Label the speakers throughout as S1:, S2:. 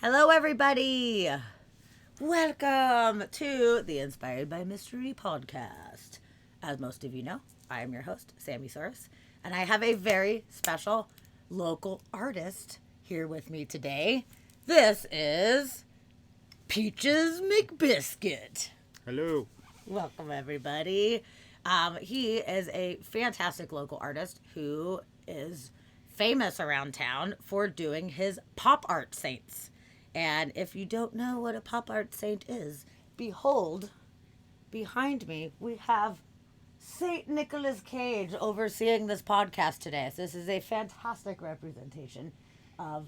S1: Hello, everybody. Welcome to the Inspired by Mystery podcast. As most of you know, I am your host, Sammy Soros, and I have a very special local artist here with me today. This is Peaches McBiscuit.
S2: Hello.
S1: Welcome, everybody. He is a fantastic local artist who is famous around town for doing his pop art saints. And if you don't know what a pop art saint is, behold, behind me, we have Saint Nicholas Cage overseeing this podcast today. So this is a fantastic representation of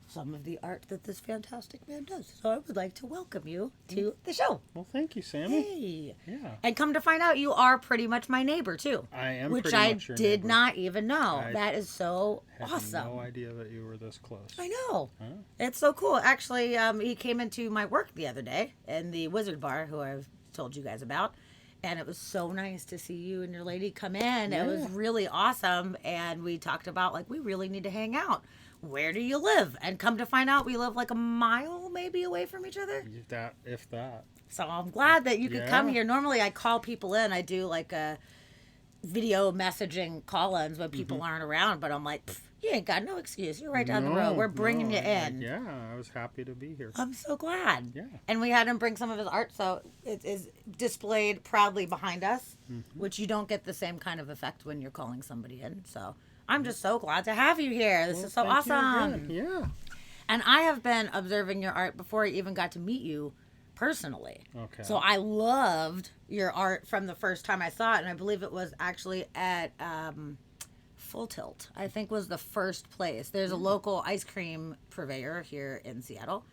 S1: some of the art that this fantastic man does. So I would like to welcome you to the show.
S2: Well, thank you, Sammy.
S1: Hey.
S2: Yeah.
S1: And come to find out, you are pretty much my neighbor, too.
S2: I am
S1: which
S2: pretty
S1: I
S2: much your
S1: did
S2: neighbor.
S1: not even know.
S2: I
S1: That is so
S2: had
S1: awesome.
S2: no idea that you were this close.
S1: I know.
S2: Huh?
S1: It's so cool. Actually, he came into my work the other day in the Wizard Bar, who I've told you guys about. And it was so nice to see you and your lady come in.
S2: Yeah.
S1: It was really awesome. And we talked about, like, we really need to hang out. Where do you live? And come to find out, we live like a mile maybe away from each other.
S2: If that.
S1: So I'm glad that you could come
S2: Yeah.
S1: here. Normally I call people in. I do like a video messaging call-ins when people aren't around. But I'm like, you ain't got no excuse. You're right down the road. We're bringing you in.
S2: Yeah, I was happy to be here.
S1: I'm so glad.
S2: Yeah.
S1: And we had him bring some of his art, so it is displayed proudly behind us, which you don't get the same kind of effect when you're calling somebody in. So I'm just so glad to have you here. This is so
S2: Thank you
S1: awesome.
S2: again. Yeah.
S1: And I have been observing your art before I even got to meet you personally.
S2: Okay.
S1: So I loved your art from the first time I saw it, and I believe it was actually at Full Tilt, I think was the first place. There's a local ice cream purveyor here in Seattle,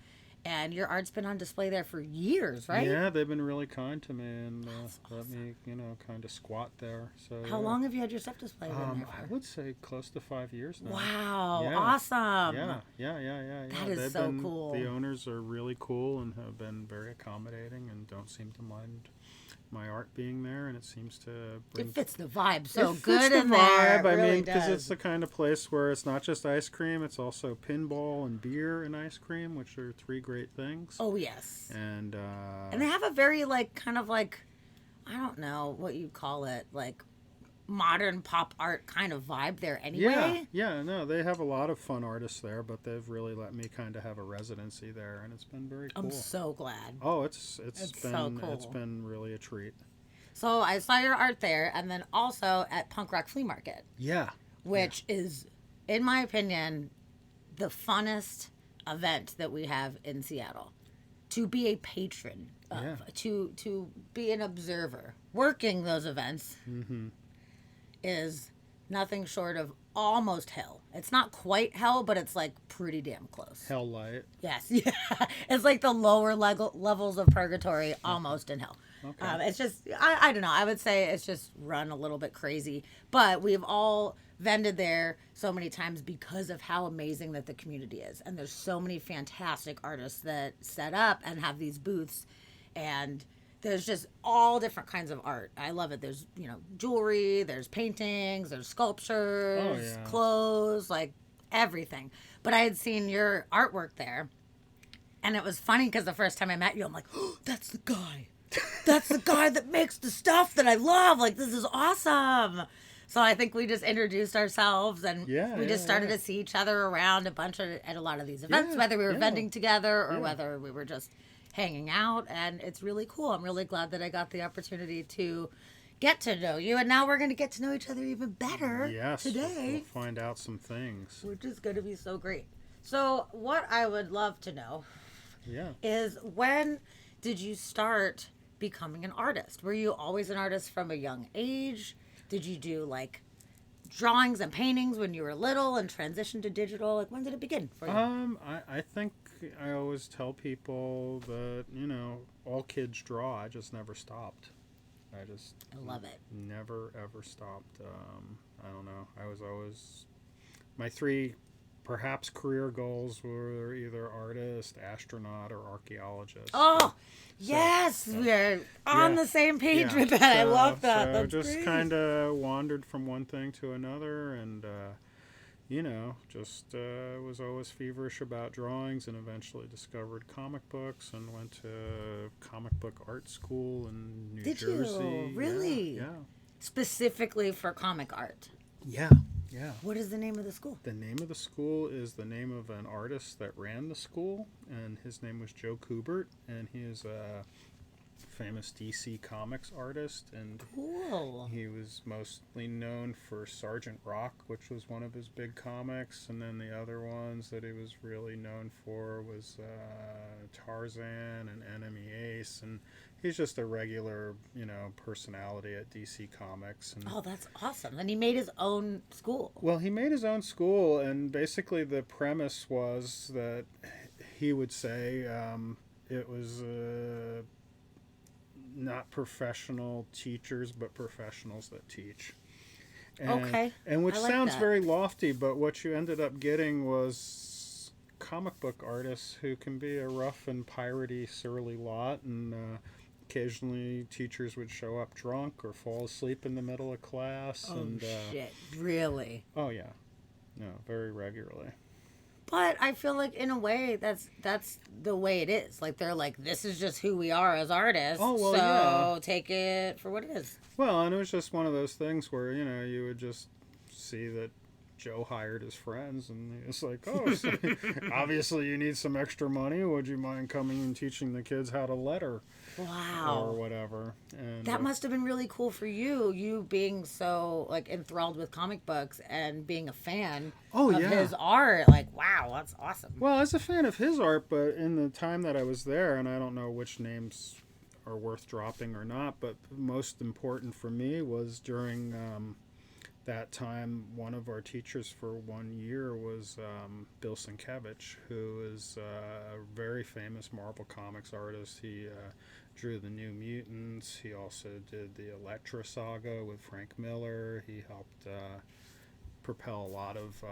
S1: and your art's been on display there for years, right?
S2: Yeah, they've been really kind to me and let me, kind of squat there. So
S1: How long have you had your stuff displayed in there
S2: I
S1: for?
S2: would say close to 5 years now.
S1: Wow,
S2: Yeah.
S1: awesome.
S2: Yeah.
S1: That is
S2: They've
S1: so
S2: been,
S1: cool.
S2: The owners are really cool and have been very accommodating and don't seem to mind my art being there, and it seems to bring...
S1: It fits the vibe so
S2: It
S1: good
S2: fits the
S1: in there.
S2: vibe.
S1: It really
S2: because
S1: does.
S2: it's the kind of place where it's not just ice cream, it's also pinball and beer and ice cream, which are three great things.
S1: Oh, yes.
S2: And
S1: they have a very, like, kind of like, I don't know what you call it, like, modern pop art kind of vibe there anyway.
S2: no, they have a lot of fun artists there, but they've really let me kind of have a residency there, and it's been very cool.
S1: I'm so glad.
S2: Oh, it's been
S1: so cool.
S2: It's been really a treat.
S1: So I saw your art there, and then also at Punk Rock Flea Market,
S2: Yeah.
S1: which is, in my opinion, the funnest event that we have in Seattle. To be a patron of, to be an observer, working those events is nothing short of almost hell. It's not quite hell, but it's like pretty damn close.
S2: Hell light.
S1: Yes, yeah. It's like the lower levels of purgatory, almost in hell.
S2: Okay.
S1: It's just, I don't know. I would say it's just run a little bit crazy. But we've all vended there so many times because of how amazing that the community is. And there's so many fantastic artists that set up and have these booths. And there's just all different kinds of art. I love it. There's, jewelry, there's paintings, there's sculptures, clothes, like everything. But I had seen your artwork there. And it was funny because the first time I met you, I'm like, oh, that's the guy. That's the guy that makes the stuff that I love. Like, this is awesome. So I think we just introduced ourselves and we just started to see each other around at a lot of these events, whether we were vending together or whether we were just hanging out. And it's really cool. I'm really glad that I got the opportunity to get to know you. And now we're going to get to know each other even better today.
S2: We'll find out some things.
S1: Which is going to be so great. So what I would love to know is, when did you start becoming an artist? Were you always an artist from a young age? Did you do like drawings and paintings when you were little and transition to digital? Like, when did it begin for you?
S2: I think I always tell people that, all kids draw. I just never stopped. I
S1: love it.
S2: Never, ever stopped. I don't know. I was always... My three, perhaps, career goals were either artist, astronaut, or archaeologist.
S1: Oh, yes! We're on the same page with that. I love that.
S2: So
S1: That's
S2: just
S1: great.
S2: kind of wandered from one thing to another, and just was always feverish about drawings, and eventually discovered comic books and went to comic book art school in New
S1: Did
S2: Jersey.
S1: you? Really?
S2: Yeah.
S1: Specifically for comic art.
S2: Yeah. Yeah.
S1: What is the name of the school?
S2: The name of the school is the name of an artist that ran the school, and his name was Joe Coobert, and he is a famous DC Comics artist, and
S1: Cool.
S2: he was mostly known for Sergeant Rock, which was one of his big comics, and then the other ones that he was really known for was Tarzan and Enemy Ace, and he's just a regular, personality at DC Comics. And
S1: Oh, that's awesome. And he made his own school.
S2: well, he made his own school, and basically the premise was that he would say it was not professional teachers, but professionals that teach.
S1: Okay.
S2: And which
S1: I like
S2: sounds
S1: that.
S2: very lofty, but what you ended up getting was comic book artists who can be a rough and piratey, surly lot, and occasionally teachers would show up drunk or fall asleep in the middle of class.
S1: Oh,
S2: and
S1: shit. Really?
S2: Oh, yeah. No, very regularly.
S1: But I feel like in a way that's the way it is. Like they're like, this is just who we are as artists.
S2: Oh, well,
S1: so
S2: yeah.
S1: take it for what it is.
S2: Well, and it was just one of those things where, you would just see that Joe hired his friends, and it's like, oh, so obviously you need some extra money. Would you mind coming and teaching the kids how to letter?
S1: Wow.
S2: Or whatever. And
S1: That must have been really cool for you being so like enthralled with comic books and being a fan
S2: Oh,
S1: of
S2: yeah.
S1: his art. Like, wow, that's awesome.
S2: Well, I was a fan of his art, but in the time that I was there, and I don't know which names are worth dropping or not, but most important for me was during that time, one of our teachers for 1 year was Bill Sienkiewicz, who is a very famous Marvel Comics artist. He drew the New Mutants. He also did the Elektra saga with Frank Miller. He helped propel a lot of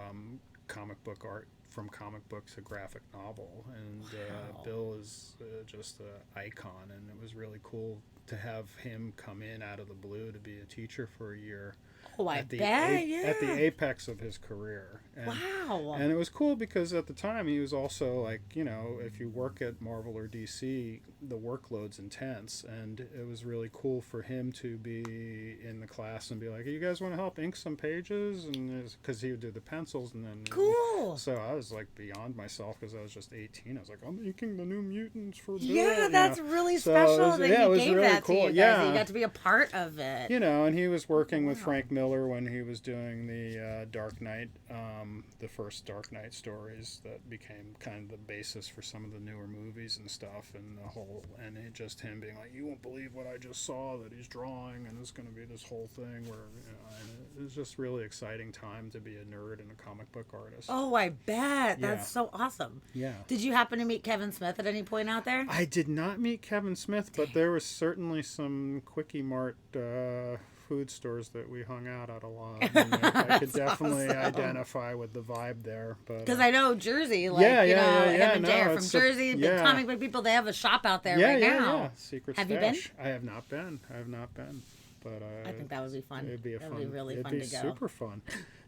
S2: comic book art from comic book to graphic novel. And
S1: Wow.
S2: Bill is just an icon, and it was really cool to have him come in out of the blue to be a teacher for a year.
S1: Oh, I
S2: At the
S1: bet, yeah.
S2: at the apex of his career. And,
S1: Wow.
S2: and it was cool because at the time he was also like, if you work at Marvel or DC, the workload's intense, and it was really cool for him to be in the class and be like, hey, you guys want to help ink some pages? And because he would do the pencils, and then
S1: Cool.
S2: So I was like beyond myself because I was just 18. I was like, I'm inking the New Mutants for Bill.
S1: Yeah, that's really
S2: So it
S1: special
S2: was-
S1: that
S2: yeah, it
S1: he
S2: was
S1: gave
S2: really
S1: that
S2: cool.
S1: to you guys.
S2: Yeah.
S1: That you got to be a part of it.
S2: And he was working with
S1: Wow.
S2: Frank Miller when he was doing the Dark Knight, the first Dark Knight stories that became kind of the basis for some of the newer movies and stuff, and just him being like, you won't believe what I just saw that he's drawing, and it's going to be this whole thing where, and it was just really exciting time to be a nerd and a comic book artist.
S1: Oh, I bet.
S2: Yeah.
S1: That's so awesome.
S2: Yeah.
S1: Did you happen to meet Kevin Smith at any point out there?
S2: I did not meet Kevin Smith, but there was certainly some Quickie Mart food stores that we hung out at a lot. And I could definitely
S1: awesome.
S2: identify with the vibe there.
S1: Because I know Jersey, like,
S2: Yeah,
S1: you know,
S2: yeah,
S1: him
S2: yeah,
S1: and
S2: no,
S1: Jay are from
S2: it's
S1: Jersey. The
S2: yeah.
S1: comic book people, they have a shop out there
S2: yeah,
S1: right
S2: yeah,
S1: now.
S2: yeah. Secret
S1: Have you
S2: Stash. I have not been. But
S1: I think that would be fun.
S2: it'd be
S1: That'd be really fun
S2: it'd
S1: to
S2: be
S1: go.
S2: super fun.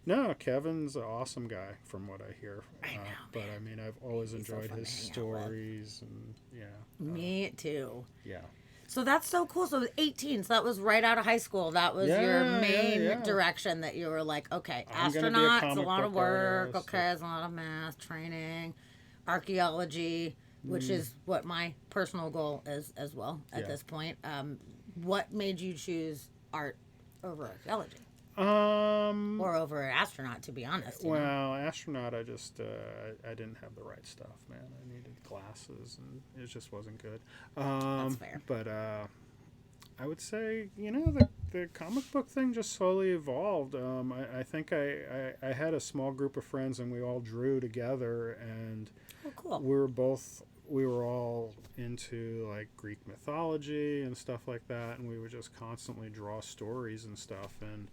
S2: No, Kevin's an awesome guy from what I hear.
S1: I know,
S2: But I mean, I've always
S1: He's so
S2: enjoyed
S1: fun
S2: his
S1: to hang out with.
S2: stories, and
S1: Me too.
S2: yeah.
S1: So that's so cool. So it was 18. So that was right out of high school. That was your
S2: Yeah,
S1: main
S2: yeah.
S1: direction that you were like, okay,
S2: I'm gonna be a
S1: astronauts, a
S2: comic
S1: lot of
S2: book
S1: work.
S2: artist.
S1: Okay, it's a lot of math, training, archaeology, which is what my personal goal is as well at
S2: Yeah.
S1: this point. What made you choose art over archaeology or over astronaut, to be honest? you know?
S2: Well, astronaut, I just I didn't have the right stuff, man. I needed glasses, and it just wasn't good.
S1: That's fair.
S2: But I would say, the comic book thing just slowly evolved. I think I had a small group of friends, and we all drew together, and
S1: Oh, cool.
S2: we were all into like Greek mythology and stuff like that, and we would just constantly draw stories and stuff. And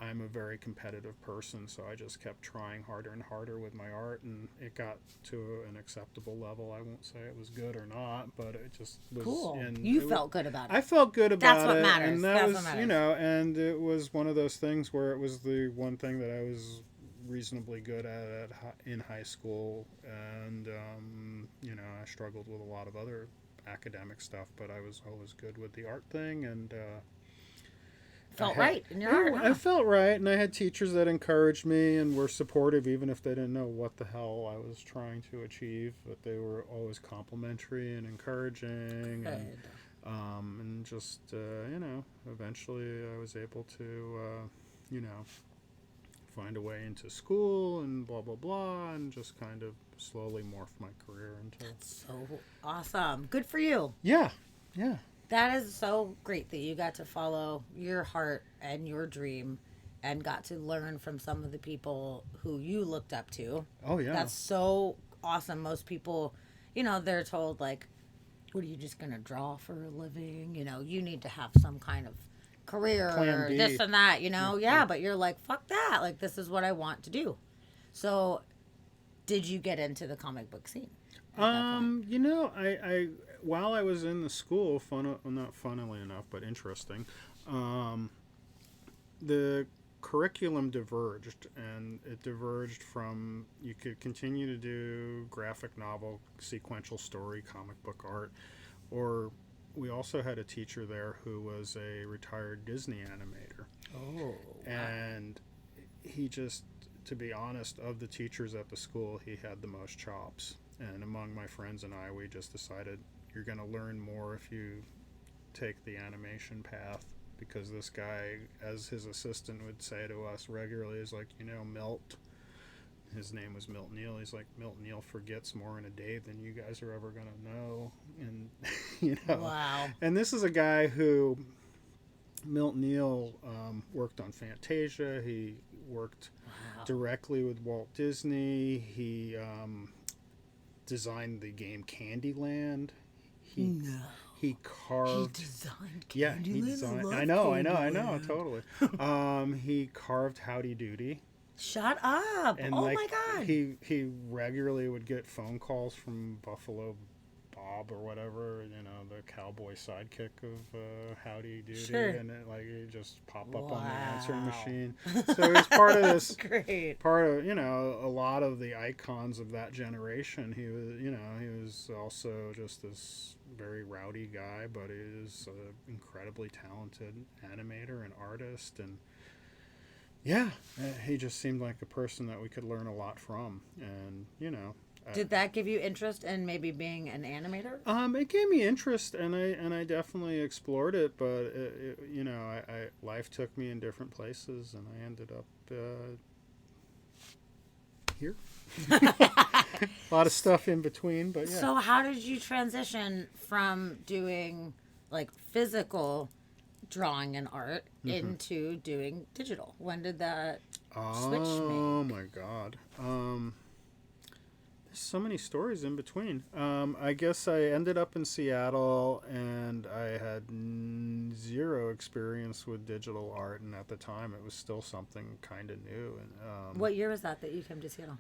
S2: I'm a very competitive person, so I just kept trying harder and harder with my art, and it got to an acceptable level. I won't say it was good or not, but it just was.
S1: Cool.
S2: And
S1: You
S2: it
S1: felt good about it.
S2: I felt good about
S1: That's what
S2: it,
S1: matters.
S2: and that
S1: That's
S2: was,
S1: what matters.
S2: and it was one of those things where it was the one thing that I was reasonably good at it in high school, and I struggled with a lot of other academic stuff, but I was always good with the art thing, and
S1: felt right in your heart. Huh?
S2: I felt right, and I had teachers that encouraged me and were supportive, even if they didn't know what the hell I was trying to achieve. But they were always complimentary and encouraging, and just eventually I was able to find a way into school and blah blah blah, and just kind of slowly morph my career into.
S1: That's so awesome. Good for you.
S2: Yeah.
S1: That is so great that you got to follow your heart and your dream and got to learn from some of the people who you looked up to.
S2: Oh, yeah.
S1: That's so awesome. Most people, they're told, like, what are you just going to draw for a living? You need to have some kind of career or this and that, Yeah, but you're like, fuck that. Like, this is what I want to do. So, did you get into the comic book scene?
S2: I while I was in the school, not funnily enough, but interesting, the curriculum diverged, and it diverged from you could continue to do graphic novel, sequential story, comic book art, or we also had a teacher there who was a retired Disney animator.
S1: Oh.
S2: And he just, to be honest, of the teachers at the school, he had the most chops. And among my friends and I, we just decided you're going to learn more if you take the animation path, because this guy, as his assistant would say to us regularly, is like, Milt, his name was Milt Neil, he's like, Milt Neil forgets more in a day than you guys are ever going to know. And,
S1: Wow.
S2: And this is a guy who, Milt Neil, worked on Fantasia. He worked directly with Walt Disney. He designed the game Candyland. He carved.
S1: He designed Candyland.
S2: Yeah, he designed. I know, totally. He carved Howdy Doody.
S1: Shut up!
S2: And
S1: oh my God!
S2: He regularly would get phone calls from Buffalo Bob or whatever, the cowboy sidekick of Howdy Doody,
S1: sure.
S2: And it just pop up on the answering machine. So he was part of this.
S1: Great.
S2: Part of a lot of the icons of that generation. He was also just this very rowdy guy, but he was an incredibly talented animator and artist, and yeah, he just seemed like a person that we could learn a lot from, and
S1: Did that give you interest in maybe being an animator?
S2: It gave me interest, and I definitely explored it, but life took me in different places, and I ended up here. A lot of stuff in between, but yeah.
S1: So how did you transition from doing like physical drawing and art into doing digital? When did that switch make?
S2: Oh my God. There's so many stories in between. I guess I ended up in Seattle, and I had zero experience with digital art, and at the time it was still something kind of new. And
S1: what year was that you came to Seattle?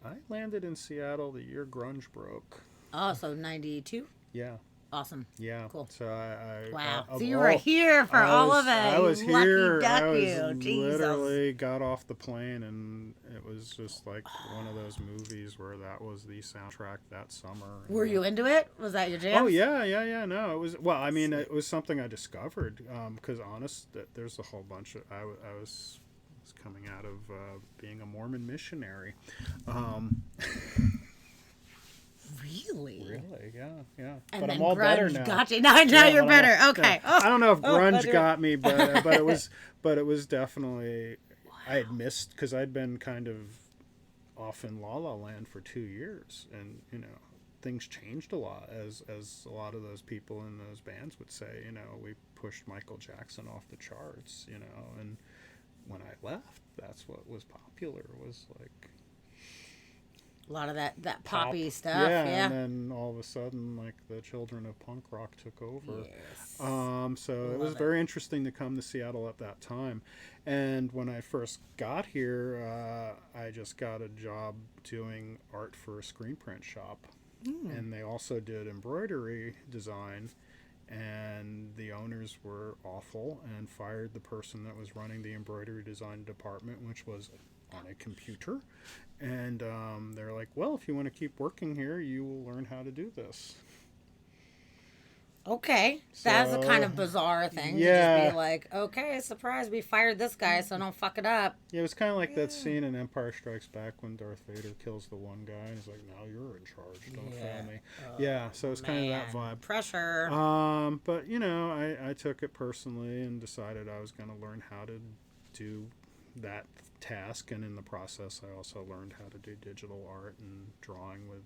S2: I landed in Seattle the year grunge broke.
S1: Oh, so 92?
S2: Yeah.
S1: Awesome.
S2: Yeah.
S1: Cool.
S2: So I
S1: wow. So you were here for all of it. I
S2: was here.
S1: Lucky duck
S2: I was
S1: you.
S2: literally got off the plane, and it was just like one of those movies where that was the soundtrack that summer.
S1: Were you into it? Was that your jam?
S2: Oh yeah. No, it was. Well, I mean, it was something I discovered. Because there's a whole bunch of. I was coming out of being a Mormon missionary.
S1: Really?
S2: Really, yeah.
S1: And
S2: but
S1: then
S2: I'm all better
S1: grunge
S2: now.
S1: got you. Now you're better. Okay.
S2: Yeah. I don't know if grunge got me, but it was definitely. Wow. I had missed, because I'd been kind of off in La La Land for 2 years, and things changed a lot, as a lot of those people in those bands would say. We pushed Michael Jackson off the charts, and when I left, that's what was popular, was like
S1: a lot of that poppy
S2: pop
S1: stuff.
S2: Yeah,
S1: Yeah.
S2: And then all of a sudden, like, the children of punk rock took over.
S1: Yes.
S2: So it was very interesting to come to Seattle at that time. And when I first got here, I just got a job doing art for a screen print shop. And they also did embroidery design. And the owners were awful and fired the person that was running the embroidery design department, which was on a computer. And they're like, well, if you want to keep working here, you will learn how to do this.
S1: Okay. That's a kind of bizarre thing to just be like, okay, surprise, we fired this guy, so don't fuck it up.
S2: Yeah, it was kind of like that scene in Empire Strikes Back when Darth Vader kills the one guy, and he's like, now you're in charge, don't fail me. So it's kind of that vibe.
S1: Pressure.
S2: But, you know, I took it personally and decided I was going to learn how to do that task, and in the process I also learned how to do digital art and drawing with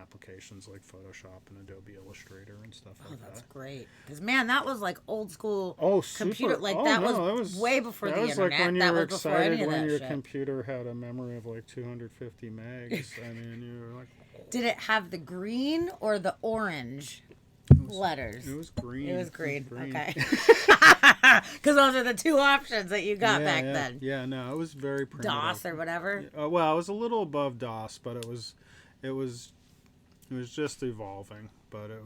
S2: applications like Photoshop and Adobe Illustrator and stuff like that.
S1: That's great. Because, man, that was like old school computer.
S2: Super.
S1: Like, that was way before the internet.
S2: Like when you
S1: that
S2: were
S1: was before any
S2: excited
S1: of
S2: when
S1: that
S2: your
S1: shit.
S2: computer had a memory of like 250 megs. I mean, you were like...
S1: Did it have the green or the orange letters?
S2: It was green.
S1: It was green. Okay. Because those are the two options that you got back then.
S2: Yeah, no, it was very primitive.
S1: DOS or whatever?
S2: Well, I was a little above DOS, but it was just evolving. But it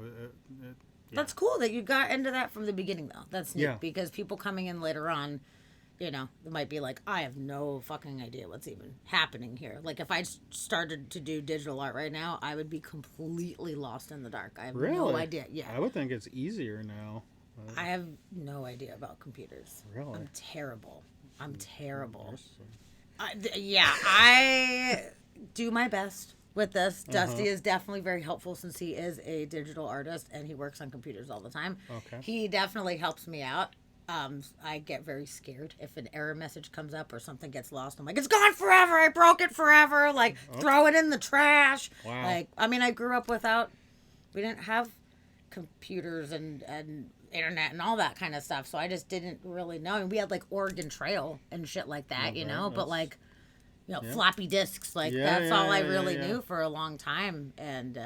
S1: That's cool that you got into that from the beginning, though. That's neat because people coming in later on, you know, they might be like, I have no fucking idea what's even happening here. Like, if I started to do digital art right now, I would be completely lost in the dark. I have no idea. Yeah.
S2: I would think it's easier now.
S1: I have no idea about computers.
S2: Really?
S1: I'm terrible. I do my best with this. Dusty is definitely very helpful since he is a digital artist and he works on computers all the time.
S2: Okay.
S1: He definitely helps me out. I get very scared if an error message comes up or something gets lost. I'm like, it's gone forever. I broke it forever. Like, throw it in the trash.
S2: Wow.
S1: Like, I mean, I grew up we didn't have computers and internet and all that kind of stuff, so I just didn't really know. I mean, we had like Oregon Trail and shit like that, you know, but like, you know, floppy disks, like that's all I really knew for a long time, and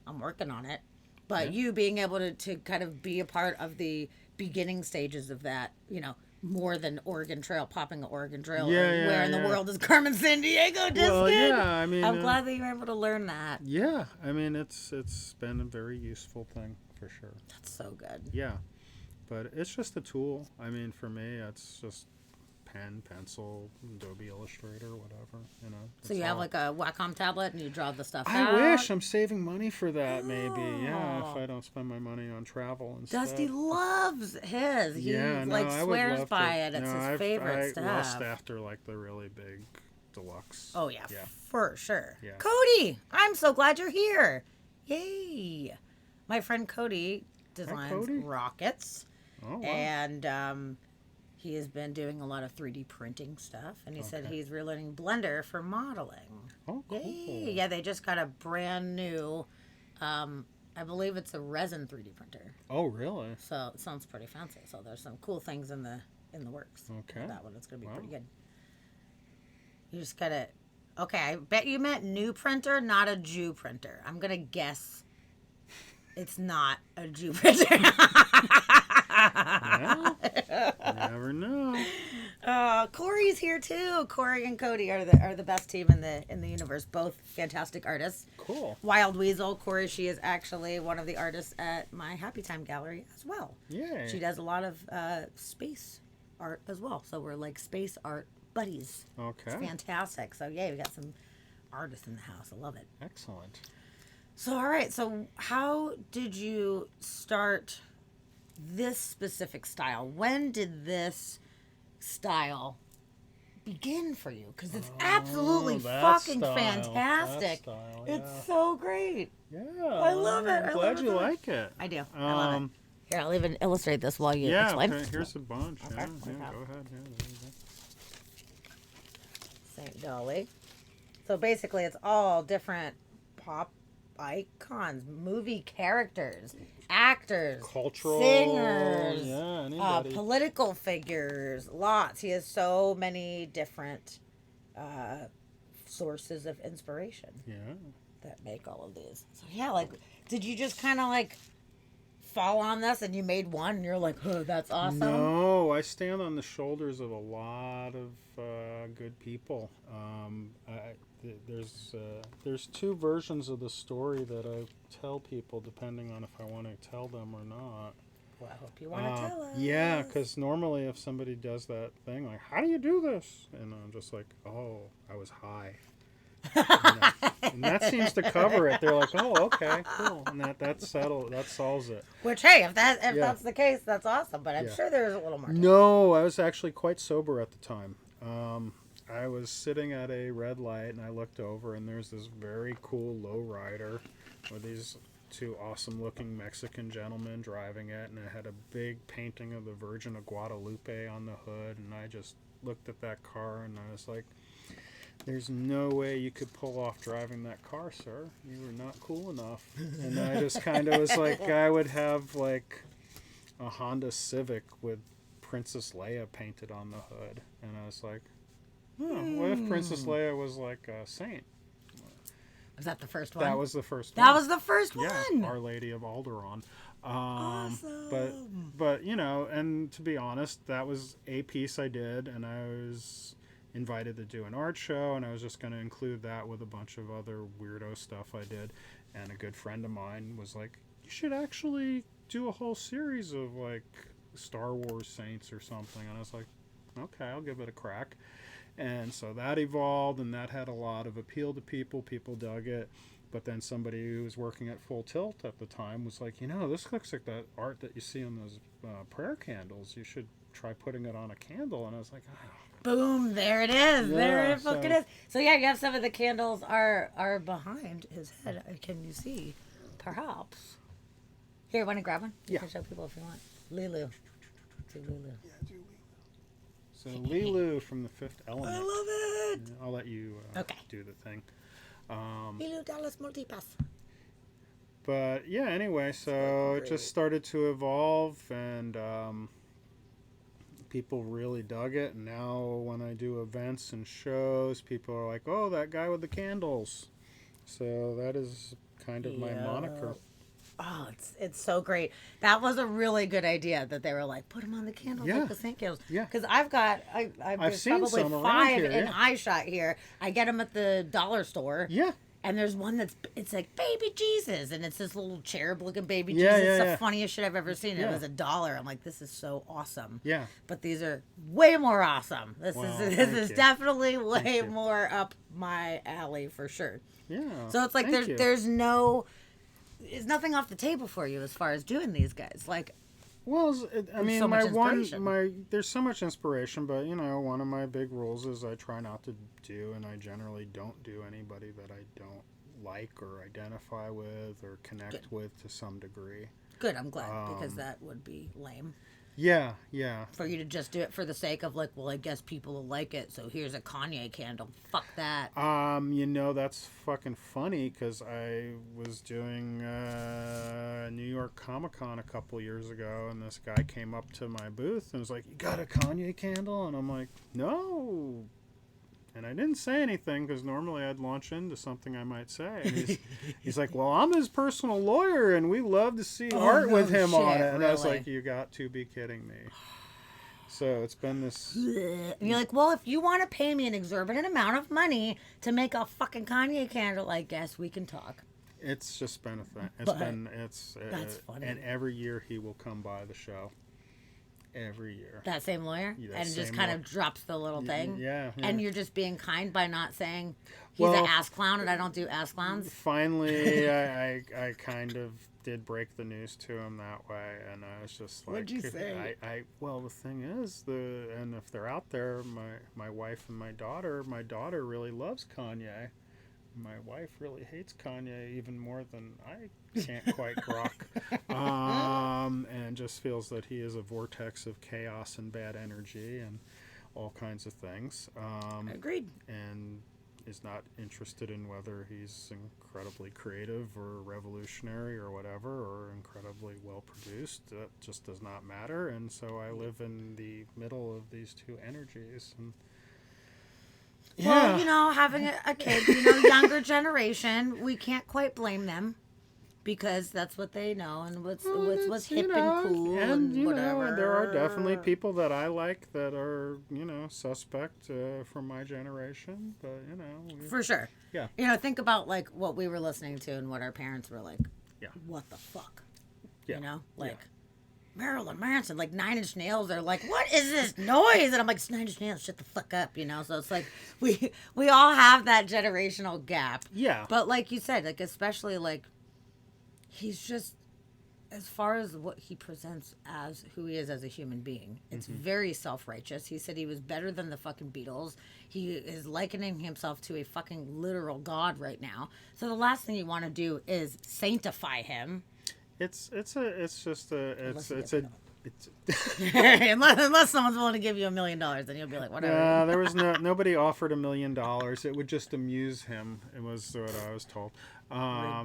S1: I'm working on it. But you being able to kind of be a part of the beginning stages of that, you know, more than Oregon Trail, popping an Oregon Trail, where in the world is Carmen Sandiego disc?
S2: Well, I mean,
S1: I'm glad that you were able to learn that.
S2: Yeah, I mean, it's been a very useful thing for sure.
S1: That's so good.
S2: Yeah, but it's just a tool. I mean, for me, it's just pen, pencil, Adobe Illustrator, whatever, you know.
S1: So you have like a Wacom tablet and you draw the stuff
S2: I
S1: out?
S2: wish. I'm saving money for that, maybe. Yeah, if I don't spend my money on travel and stuff.
S1: Dusty loves his. He swears by it. It's his favorite stuff.
S2: I lust after like the really big deluxe.
S1: Oh, yeah. For sure.
S2: Yeah.
S1: Cody, I'm so glad you're here. Yay. My friend Cody designs rockets.
S2: Oh, wow.
S1: And he has been doing a lot of 3D printing stuff. And he said he's relearning Blender for modeling.
S2: Oh, cool.
S1: Yay. Yeah, they just got a brand new, I believe it's a resin 3D printer.
S2: Oh, really?
S1: So it sounds pretty fancy. So there's some cool things in the works.
S2: Okay.
S1: For that one, it's going to be pretty good. You just got to... Okay, I bet you meant new printer, not a Jew printer. I'm going to guess it's not a Jew printer.
S2: Well, you never know.
S1: Corey's here too. Corey and Cody are the best team in the universe. Both fantastic artists.
S2: Cool.
S1: Wild Weasel, Corey, she is actually one of the artists at my Happy Time gallery as well.
S2: Yeah.
S1: She does a lot of space art as well. So we're like space art buddies.
S2: Okay.
S1: It's fantastic. So yeah, we got some artists in the house. I love it.
S2: Excellent.
S1: So all right. So how did you start this specific style? When did this style begin for you? Because it's absolutely fucking fantastic. It's so great.
S2: Yeah.
S1: I love it.
S2: I'm glad you like it.
S1: I do. I love it. Here, I'll even illustrate this while you explain.
S2: Okay. Here's a bunch.
S1: Okay.
S2: Yeah, go ahead. Yeah, there you go.
S1: St. Dolly. So basically, it's all different pop icons, movie characters, actors,
S2: cultural
S1: singers,
S2: anybody.
S1: political figures, lots. He has so many different sources of inspiration that make all of these. So yeah, like, did you just kind of like fall on this and you made one and you're like, oh, that's awesome?
S2: No, I stand on the shoulders of a lot of good people. There's two versions of the story that I tell people depending on if I want to tell them or not.
S1: Well, I hope you want to tell us.
S2: Yeah, because normally if somebody does that thing, like, how do you do this? And I'm just like, oh, I was high. And that seems to cover it. They're like, oh, okay, cool. And that solves it.
S1: Which, hey, if that's the case, that's awesome. But I'm sure there's a little more.
S2: No, I was actually quite sober at the time. I was sitting at a red light, and I looked over, and there's this very cool lowrider with these two awesome-looking Mexican gentlemen driving it, and it had a big painting of the Virgin of Guadalupe on the hood, and I just looked at that car, and I was like, there's no way you could pull off driving that car, sir. You were not cool enough. And I just kind of was like, I would have like a Honda Civic with Princess Leia painted on the hood. And I was like, what if Princess Leia was like a saint?
S1: Was that the first one?
S2: That was the first one.
S1: That was the first one?
S2: Yeah, Our Lady of Alderaan.
S1: Awesome.
S2: But, you know, and to be honest, that was a piece I did, and I was invited to do an art show, and I was just going to include that with a bunch of other weirdo stuff I did. And a good friend of mine was like, you should actually do a whole series of like Star Wars saints or something. And I was like, okay, I'll give it a crack. And so that evolved, and that had a lot of appeal to people. People dug it. But then somebody who was working at Full Tilt at the time was like, you know, this looks like that art that you see on those prayer candles. You should try putting it on a candle. And I was like, oh.
S1: Boom, there it is.
S2: Yeah,
S1: there it fucking is. So yeah, you have some of the candles are behind his head. Can you see? Perhaps. Here, want to grab one? You can show people if you want. Lilu. Do Lilu.
S2: Yeah, do Lilu. So Lilu from The Fifth Element.
S1: I love it.
S2: I'll let you do the thing.
S1: Lilu Dallas Multipass.
S2: But yeah, anyway, so it just started to evolve, and people really dug it. And now when I do events and shows, people are like, oh, that guy with the candles. So that is kind of my moniker.
S1: Oh, it's so great. That was a really good idea that they were like, put them on the candles like the Saint candles. Yeah. Because I've
S2: seen
S1: probably
S2: some
S1: 5
S2: here,
S1: in eye shot here. I get them at the dollar store.
S2: Yeah.
S1: And there's one it's like baby Jesus, and it's this little cherub-looking baby
S2: Yeah,
S1: Jesus.
S2: yeah,
S1: It's
S2: yeah.
S1: the funniest shit I've ever seen.
S2: Yeah.
S1: It was $1. I'm like, this is so awesome.
S2: Yeah.
S1: But these are way more awesome. This
S2: Thank
S1: is
S2: you.
S1: definitely way more up my alley for sure.
S2: Yeah.
S1: So it's like
S2: Thank you.
S1: there's nothing off the table for you as far as doing these guys. Like,
S2: Well, I mean,
S1: so much
S2: there's so much inspiration, but you know, one of my big rules is I try not to do, and I generally don't do anybody that I don't like or identify with or connect with to some degree.
S1: good, I'm glad, because that would be lame.
S2: Yeah.
S1: For you to just do it for the sake of like, well, I guess people will like it, so here's a Kanye candle. Fuck that.
S2: You know, that's fucking funny, because I was doing New York Comic-Con a couple years ago, and this guy came up to my booth and was like, you got a Kanye candle? And I'm like, no. And I didn't say anything, because normally I'd launch into something I might say. And he's like, well, I'm his personal lawyer, and we love to see art with him on it. And
S1: really?
S2: I was like, you got to be kidding me. So it's been this...
S1: And you're like, well, if you want to pay me an exorbitant amount of money to make a fucking Kanye candle, I guess we can talk.
S2: It's just been a thing.
S1: That's funny.
S2: And every year he will come by the show. Every year.
S1: That same lawyer?
S2: Yeah,
S1: and just
S2: same
S1: kind
S2: lawyer.
S1: of drops the little thing?
S2: Yeah.
S1: And you're just being kind by not saying he's an ass clown and I don't do ass clowns?
S2: Finally, I kind of did break the news to him that way, and I was just like...
S1: What'd you say?
S2: Well, the thing is, and if they're out there, my wife and my daughter really loves Kanye. My wife really hates Kanye even more than I can't quite grok. And just feels that he is a vortex of chaos and bad energy and all kinds of things.
S1: Agreed.
S2: And is not interested in whether he's incredibly creative or revolutionary or whatever, or incredibly well produced. That just does not matter. And so I live in the middle of these two energies. And
S1: Well, you know, having a kid, younger generation, we can't quite blame them, because that's what they know and what's hip and cool and whatever.
S2: And there are definitely people that I like that are, suspect from my generation, but,
S1: For sure.
S2: Yeah.
S1: Think about, like, what we were listening to and what our parents were like.
S2: Yeah.
S1: What the fuck?
S2: Yeah.
S1: Marilyn Manson, like 9 Inch Nails are like, what is this noise? And I'm like, it's 9 Inch Nails, shut the fuck up, you know? So it's like, we all have that generational gap.
S2: Yeah.
S1: But like you said, like, especially like, he's just, as far as what he presents as who he is as a human being, it's very self-righteous. He said he was better than the fucking Beatles. He is likening himself to a fucking literal god right now. So the last thing you want to do is sanctify him.
S2: It's
S1: unless someone's willing to give you $1 million, then you'll be like, whatever.
S2: There was nobody offered $1 million. It would just amuse him. It was what I was told.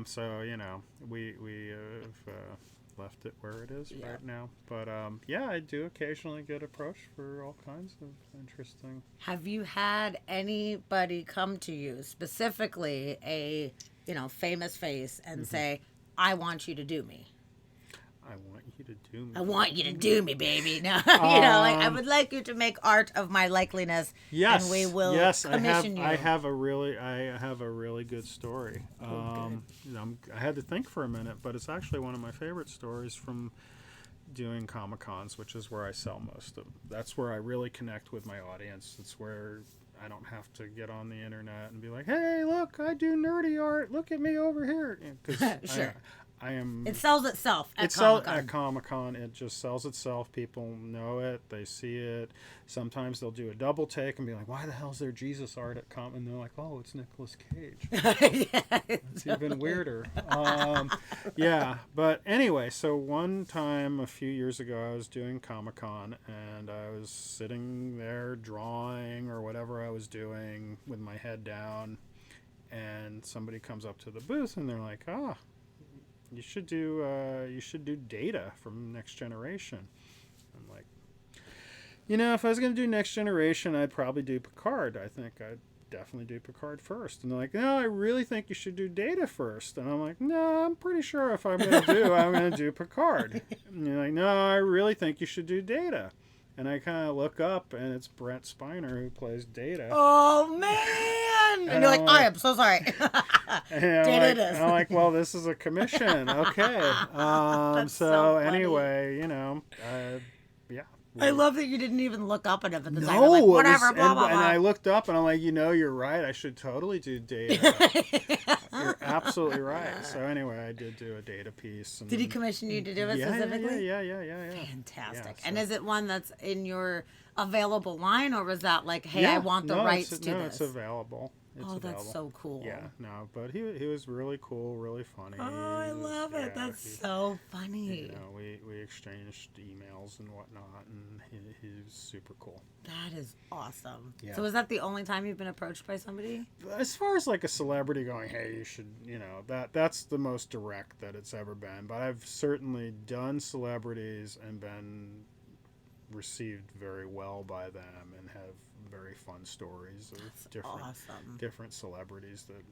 S2: So we have left it where it is right now. But I do occasionally get approached for all kinds of interesting.
S1: Have you had anybody come to you, specifically a famous face, and say, I want you to do me?
S2: I want you to do me.
S1: I want you to do me, baby. No, like, I would like you to make art of my likeliness.
S2: Yes,
S1: and we will commission you.
S2: I have a really good story.
S1: Good.
S2: I had to think for a minute, but it's actually one of my favorite stories from doing Comic-Cons, which is where I sell most of them. That's where I really connect with my audience. It's where I don't have to get on the internet and be like, hey, look, I do nerdy art. Look at me over here.
S1: Sure.
S2: I am.
S1: It sells itself at Comic-Con.
S2: At Comic-Con, it just sells itself. People know it. They see it. Sometimes they'll do a double take and be like, why the hell is there Jesus art at Comic? And they're like, oh, it's Nicolas Cage. It's even weirder. But anyway, so one time a few years ago, I was doing Comic-Con, and I was sitting there drawing or whatever I was doing with my head down, and somebody comes up to the booth, and they're like, you should do Data from Next Generation. I'm like, if I was going to do Next Generation, I'd probably do Picard. I think I'd definitely do Picard first. And they're like, no, I really think you should do Data first. And I'm like, no, I'm pretty sure if I'm going to do Picard. And you're like, no, I really think you should do Data. And I kind of look up, and it's Brent Spiner who plays Data.
S1: Oh, man! And you're like, I am so sorry. Data it is.
S2: I'm like, well, this is a commission. Okay. So anyway,
S1: I love that you didn't even look up at him at the time. Like, whatever, blah, blah, blah.
S2: And I looked up, and I'm like, you're right. I should totally do Data. You're absolutely right. So anyway, I did do a Data piece. And
S1: did he commission you to do it specifically?
S2: Yeah.
S1: Fantastic.
S2: Yeah, so.
S1: And is it one that's in your available line, or was that like, hey, I want the rights to this?
S2: No, it's available.
S1: That's so cool.
S2: Yeah, no, but he was really cool, really funny.
S1: Oh, I love it. That's so funny.
S2: We exchanged emails and whatnot, and he's super cool.
S1: That is awesome.
S2: Yeah.
S1: So is that the only time you've been approached by somebody?
S2: As far as like a celebrity going, hey, you should, that's the most direct that it's ever been. But I've certainly done celebrities and been received very well by them and have very fun stories of different celebrities that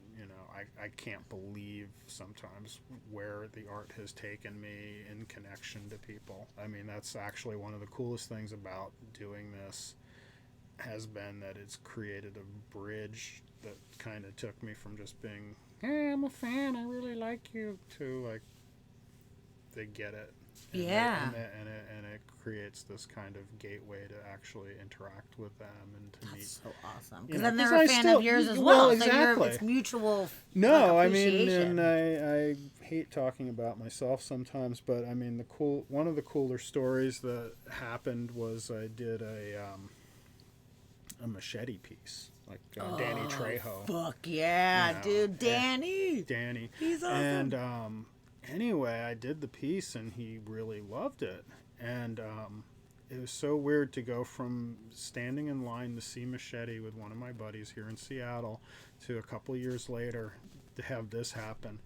S2: I can't believe sometimes where the art has taken me in connection to people. I mean, that's actually one of the coolest things about doing this has been that it's created a bridge that kind of took me from just being, hey, I'm a fan, I really like you, to like they get it. And it creates this kind of gateway to actually interact with them and to meet.
S1: That's so awesome. Because then they're a fan of yours as well.
S2: Exactly.
S1: So it's mutual.
S2: No, I mean, and I hate talking about myself sometimes, but I mean, one of the cooler stories that happened was I did a machete piece. Like Danny Trejo.
S1: Fuck yeah, dude. Danny. He's awesome.
S2: And anyway, I did the piece, and he really loved it. And it was so weird to go from standing in line to see Machete with one of my buddies here in Seattle to a couple of years later to have this happen.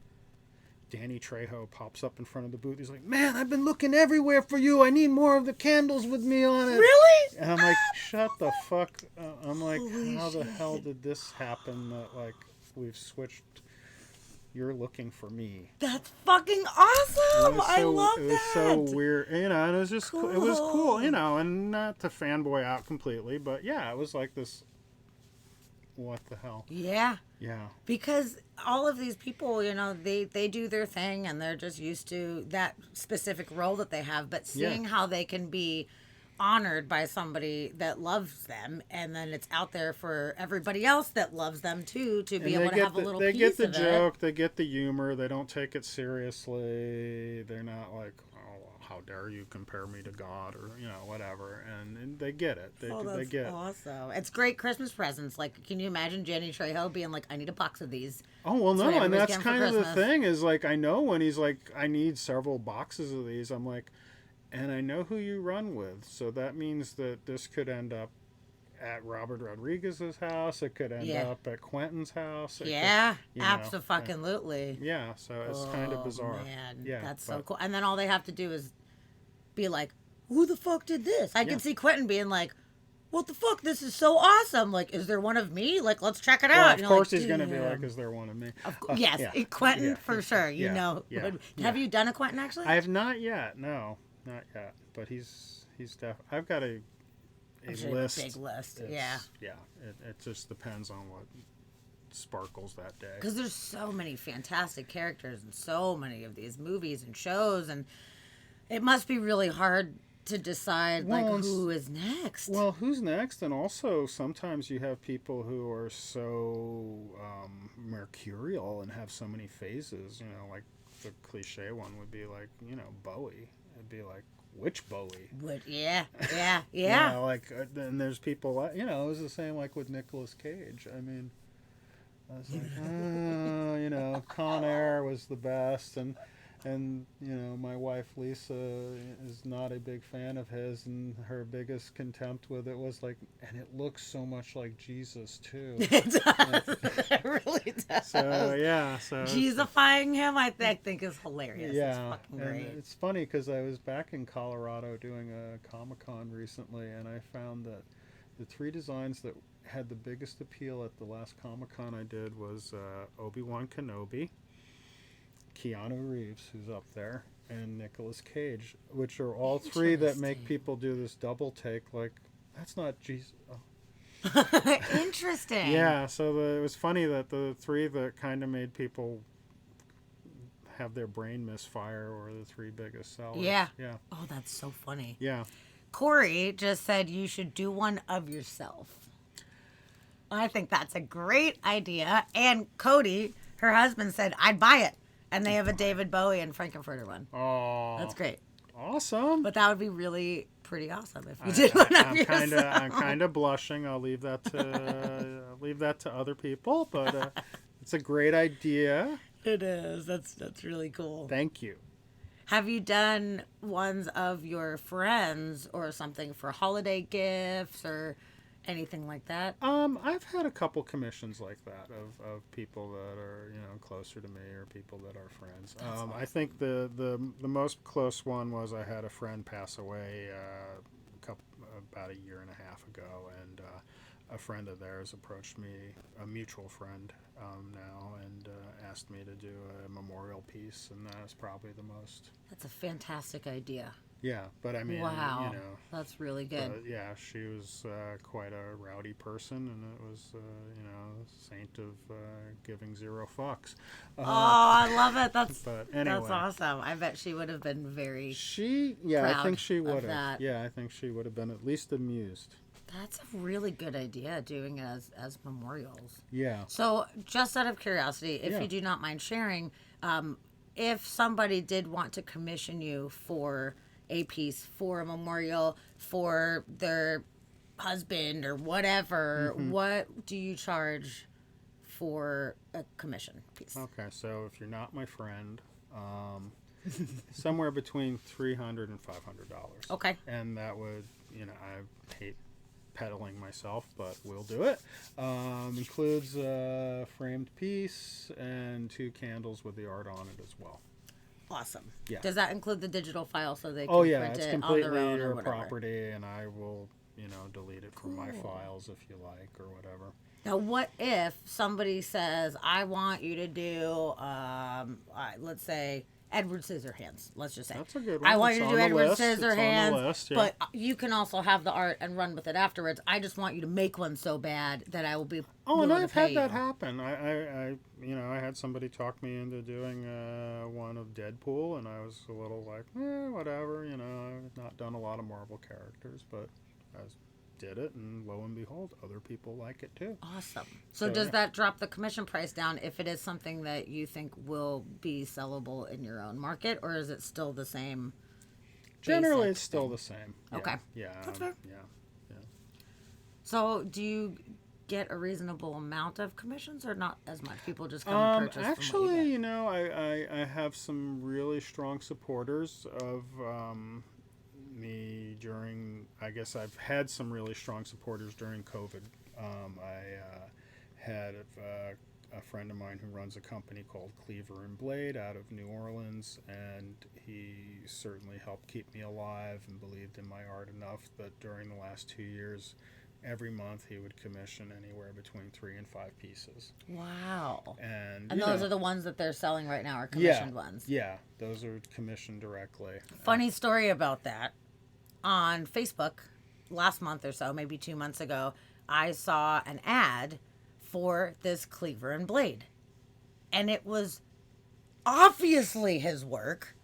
S2: Danny Trejo pops up in front of the booth. He's like, man, I've been looking everywhere for you. I need more of the candles with me on it.
S1: Really?
S2: And I'm like, shut the fuck. I'm like, how the hell did this happen that, like, we've switched... You're looking for me.
S1: That's fucking awesome. I love that.
S2: It was so weird, and it was just cool. It was cool, and not to fanboy out completely, but yeah, it was like this what the hell?
S1: Yeah.
S2: Yeah.
S1: Because all of these people, they do their thing and they're just used to that specific role that they have. But seeing how they can be honored by somebody that loves them, and then it's out there for everybody else that loves them too, to be able to have a little piece of it.
S2: They get the joke, they get the humor, they don't take it seriously. They're not like, oh, how dare you compare me to God, or whatever. And they get it. They get it.
S1: Awesome. It's great Christmas presents. Like, can you imagine Jenny Trejo being like, I need a box of these?
S2: Oh, well, no, and that's kind of the thing is, like, I know when he's like, I need several boxes of these, I'm like, and I know who you run with, so that means that this could end up at Robert Rodriguez's house. It could end up at Quentin's house.
S1: Abso-fucking-lutely.
S2: Yeah, so it's kind of bizarre.
S1: Man, yeah, that's so cool. And then all they have to do is be like, who the fuck did this? I can see Quentin being like, what the fuck? This is so awesome. Like, is there one of me? Like, let's check it out.
S2: Of course he's going to be like, is there one of me?
S1: Yes, Quentin for sure. Have you done a Quentin, actually?
S2: I have not yet, no. Not yet, but he's definitely. I've got a list.
S1: Big list.
S2: Yeah. It just depends on what sparkles that day.
S1: Because there's so many fantastic characters in so many of these movies and shows, and it must be really hard to decide who is next.
S2: Well, who's next, and also sometimes you have people who are so mercurial and have so many phases. Like the cliche one would be like Bowie. It'd be like, which Bowie?
S1: Yeah.
S2: And there's people, it was the same like with Nicolas Cage. I mean, I was like, Con Air was the best, and my wife Lisa is not a big fan of his, and her biggest contempt with it was like, and it looks so much like Jesus too.
S1: It does. It really does.
S2: So
S1: Jesusifying him, I think is hilarious.
S2: Yeah,
S1: it's fucking great.
S2: And it's funny because I was back in Colorado doing a Comic-Con recently, and I found that the 3 designs that had the biggest appeal at the last Comic-Con I did was Obi-Wan Kenobi, Keanu Reeves, who's up there, and Nicolas Cage, which are all 3 that make people do this double take, like, that's not Jesus. Oh.
S1: Interesting.
S2: Yeah, so it was funny that the 3 that kind of made people have their brain misfire were the 3 biggest sellers.
S1: Yeah. Oh, that's so funny.
S2: Yeah.
S1: Corey just said you should do one of yourself. I think that's a great idea. And Cody, her husband, said, I'd buy it. And they have a David Bowie and Frankenfurter one.
S2: Oh,
S1: that's great.
S2: Awesome.
S1: But that would be really pretty awesome if you did one of yourself.
S2: I'm kind of blushing. I'll leave that to other people. But it's a great idea.
S1: It is. That's really cool.
S2: Thank you.
S1: Have you done ones of your friends or something for holiday gifts or anything like that?
S2: I've had a couple commissions like that of people that are closer to me or people that are friends. Awesome. I think the most close one was I had a friend pass away about a year and a half ago, and a friend of theirs approached me, a mutual friend now, and asked me to do a memorial piece, and that's probably the most.
S1: That's a fantastic idea.
S2: Yeah, but I mean,
S1: wow, that's really good.
S2: Yeah, she was quite a rowdy person, and it was, saint of giving 0 fucks.
S1: I love it.
S2: But anyway,
S1: that's awesome. I bet she would have been very.
S2: I think she would have. Yeah, I think she would have been at least amused.
S1: That's a really good idea, doing it as memorials.
S2: Yeah.
S1: So, just out of curiosity, if you do not mind sharing, if somebody did want to commission you for a piece, for a memorial, for their husband or whatever, what do you charge for a commission piece?
S2: Okay, so if you're not my friend, somewhere between $300 and $500.
S1: Okay.
S2: And that would, I hate peddling myself, but we'll do it. Includes a framed piece and 2 candles with the art on it as well.
S1: Awesome.
S2: Yeah.
S1: Does that include the digital file so they can print
S2: it's
S1: it
S2: completely
S1: on their own
S2: your
S1: or whatever?
S2: property, and I will, delete it from my files if you like or whatever.
S1: Now, what if somebody says, I want you to do, let's say, Edward Scissorhands, let's just say.
S2: That's a good one.
S1: I want
S2: It's
S1: you to
S2: on
S1: do
S2: the
S1: Edward
S2: list. It's on the
S1: Scissorhands,
S2: list, yeah.
S1: but you can also have the art and run with it afterwards. I just want you to make one so bad that I will be
S2: Oh, and
S1: willing
S2: I've
S1: to pay
S2: had that
S1: you.
S2: happen. I had somebody talk me into doing one of Deadpool, and I was a little like, whatever. I've not done a lot of Marvel characters, but I did it, and lo and behold, other people like it too.
S1: Awesome. So does that drop the commission price down if it is something that you think will be sellable in your own market, or is it still the same?
S2: Generally,
S1: basic
S2: it's still
S1: thing?
S2: the same.
S1: Okay.
S2: Yeah.
S1: That's fair.
S2: Yeah.
S1: So do you get a reasonable amount of commissions, or not as much? People just come and purchase
S2: Actually,
S1: from what you get?
S2: I have some really strong supporters of me during. I guess I've had some really strong supporters during COVID. I had a friend of mine who runs a company called Cleaver and Blade out of New Orleans, and he certainly helped keep me alive and believed in my art enough that during the last 2 years, every month he would commission anywhere between 3 and 5 pieces.
S1: Wow.
S2: And
S1: those are the ones that they're selling right now, are commissioned ones.
S2: Yeah, those are commissioned directly.
S1: Funny story about that. On Facebook, last month or so, maybe 2 months ago, I saw an ad for this Cleaver and Blade. And it was obviously his work.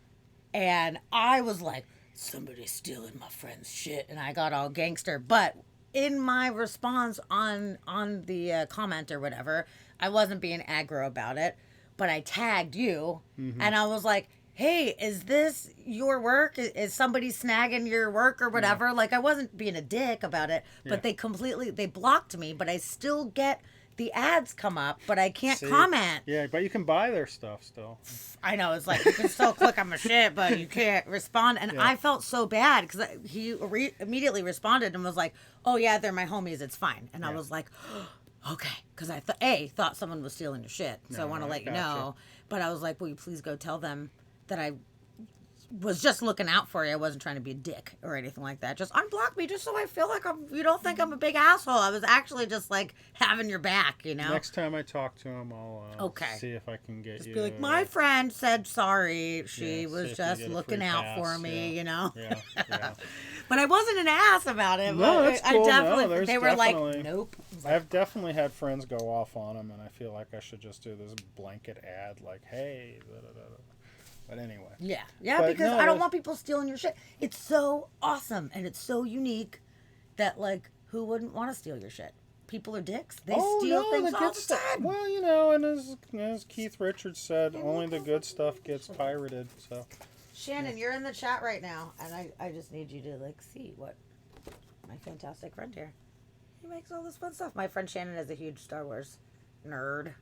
S1: And I was like, somebody's stealing my friend's shit. And I got all gangster. But in my response on the comment or whatever, I wasn't being aggro about it. But I tagged you. Mm-hmm. And I was like, hey, is this your work? Is somebody snagging your work or whatever? Yeah. Like, I wasn't being a dick about it, but they blocked me, but I still get the ads come up, but I can't comment.
S2: Yeah, but you can buy their stuff still.
S1: I know, it's like, you can still click on my shit, but you can't respond. And I felt so bad because he immediately responded and was like, oh yeah, they're my homies, it's fine. And I was like, okay, because I thought someone was stealing your shit, so I want to let you know. But I was like, will you please go tell them that I was just looking out for you. I wasn't trying to be a dick or anything like that. Just unblock me just so I feel like you don't think I'm a big asshole. I was actually just like having your back,
S2: Next time I talk to him, I'll see if I can get
S1: just
S2: you.
S1: Be like, my friend said sorry. She was just looking out for me,
S2: Yeah.
S1: But I wasn't an ass about it.
S2: No, that's cool.
S1: I definitely, they were like, nope.
S2: I've definitely had friends go off on him, and I feel like I should just do this blanket ad like, hey, But anyway.
S1: Yeah, because I don't want people stealing your shit. It's so awesome and it's so unique that, like, who wouldn't want to steal your shit? People are dicks. They steal things all the time.
S2: Well, and as Keith Richards said, only the good stuff gets pirated. So,
S1: Shannon, you're in the chat right now, and I just need you to, like, see what my fantastic friend here. He makes all this fun stuff. My friend Shannon is a huge Star Wars nerd.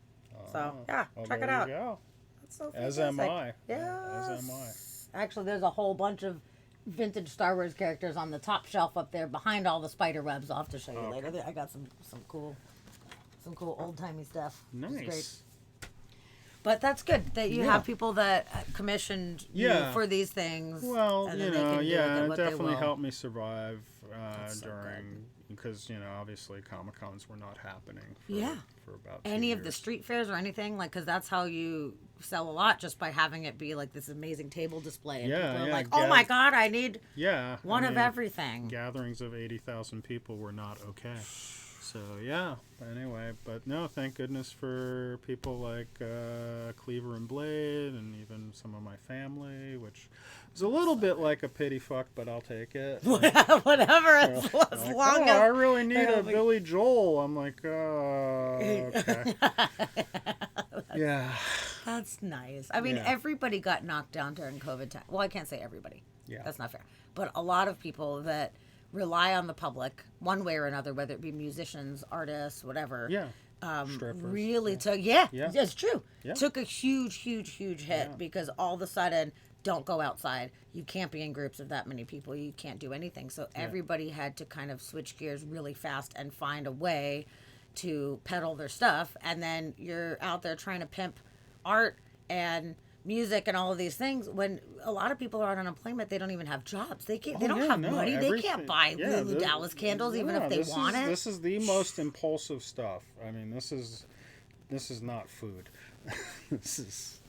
S1: So, check it out.
S2: Go.
S1: So
S2: as am I.
S1: Yeah.
S2: As am I.
S1: Actually, there's a whole bunch of vintage Star Wars characters on the top shelf up there behind all the spider webs. I'll have to show you later. I got some cool old timey stuff.
S2: Nice.
S1: Which is great. But that's good that you have people that commissioned you for these things.
S2: Well,
S1: and
S2: it definitely helped me survive during. Because, obviously Comic-Cons were not happening for about 2
S1: Any
S2: years.
S1: of the street fairs or anything? Like, because that's how you sell a lot, just by having it be like this amazing table display. And people are like, oh my God, I need one of everything.
S2: Gatherings of 80,000 people were not okay. So, anyway. But no, thank goodness for people like Cleaver and Blade and even some of my family, which is a little bit like a pity fuck, but I'll take it.
S1: Whatever, as long as...
S2: I really need a Billy Joel. I'm like, okay. Yeah.
S1: That's nice. I mean, everybody got knocked down during COVID time. Well, I can't say everybody.
S2: Yeah.
S1: That's not fair. But a lot of people that rely on the public one way or another, whether it be musicians, artists, whatever.
S2: Yeah.
S1: Really took, it's true.
S2: Yeah.
S1: Took a huge hit because all of a sudden, don't go outside. You can't be in groups of that many people. You can't do anything. So everybody had to kind of switch gears really fast and find a way to peddle their stuff. And then you're out there trying to pimp art and music and all of these things when a lot of people are on unemployment. They don't even have jobs. They don't have money. They can't buy Lulu Dallas candles even if they want it.
S2: This is the most impulsive stuff. I mean, this is not food. this is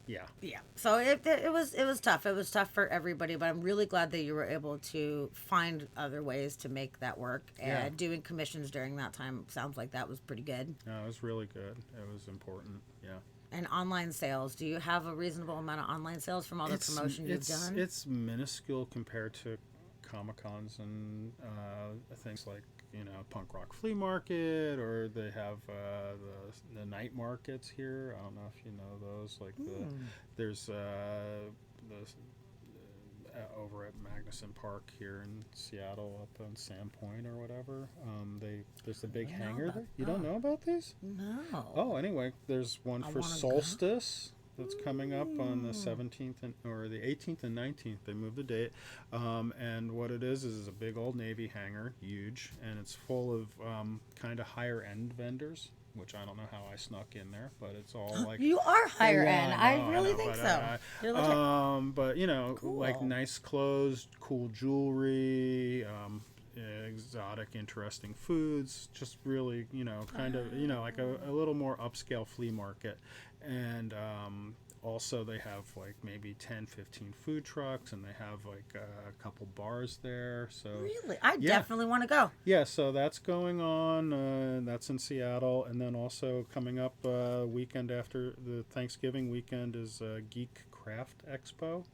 S2: Yeah.
S1: Yeah. So it was tough. It was tough for everybody, but I'm really glad that you were able to find other ways to make that work. And
S2: Yeah.
S1: doing commissions during that time sounds like that was pretty good.
S2: No, it was really good. It was important. Yeah.
S1: And online sales. Do you have a reasonable amount of online sales from all the promotion you've done?
S2: It's minuscule compared to Comic Cons and things like punk rock flea market, or they have the night markets here. I don't know if you know those. Like there's over at Magnuson Park here in Seattle, up on Sandpoint or whatever. There's the big hangar there. You don't know about these?
S1: No.
S2: Oh, anyway, there's one for Solstice. That's coming up on the 17th or the 18th and 19th. They moved the date. And what it is a big old Navy hangar, huge, and it's full of kind of higher end vendors, which I don't know how I snuck in there, but it's all like...
S1: You are higher end. I really think
S2: but,
S1: so.
S2: But,
S1: cool.
S2: like nice clothes, cool jewelry, exotic, interesting foods, just really, kind of, like a little more upscale flea market. And also they have like maybe 10, 15 food trucks, and they have like a couple bars there. So
S1: really? I definitely want to go.
S2: Yeah, so that's going on. That's in Seattle. And then also coming up weekend after the Thanksgiving weekend is Geek Craft Expo,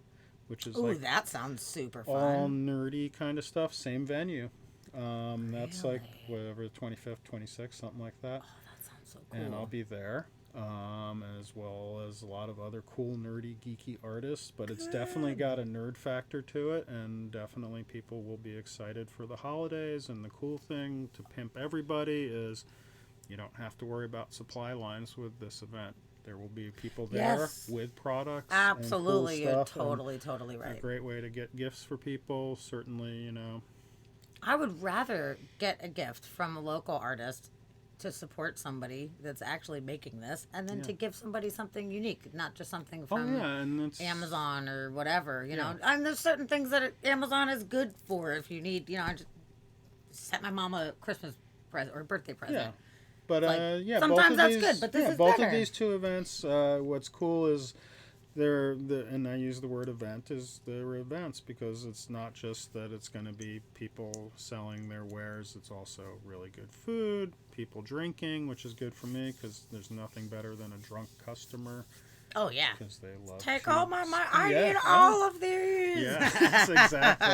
S2: which is like
S1: that sounds super fun.
S2: all nerdy kind of stuff. Same venue. That's like whatever, 25th, 26th, something like that.
S1: Oh, that sounds so cool.
S2: And I'll be there. As well as a lot of other cool, nerdy, geeky artists. But it's definitely got a nerd factor to it, and definitely people will be excited for the holidays. And the cool thing to pimp everybody is you don't have to worry about supply lines with this event. There will be people there with products.
S1: Absolutely,
S2: and cool stuff,
S1: you're totally right.
S2: A great way to get gifts for people, certainly,
S1: I would rather get a gift from a local artist to support somebody that's actually making this, and then to give somebody something unique, not just something from Amazon or whatever, you know. And there's certain things that Amazon is good for if you need, I just sent my mom a Christmas present or a birthday present.
S2: Yeah. But
S1: sometimes that's good, but this is
S2: both
S1: better.
S2: of these two events, what's cool is and I use the word event, is they're events because it's not just that it's going to be people selling their wares. It's also really good food, people drinking, which is good for me because there's nothing better than a drunk customer.
S1: Oh, yeah.
S2: Because they love
S1: Take
S2: to,
S1: all my money. I need all of these.
S2: Yeah, exactly.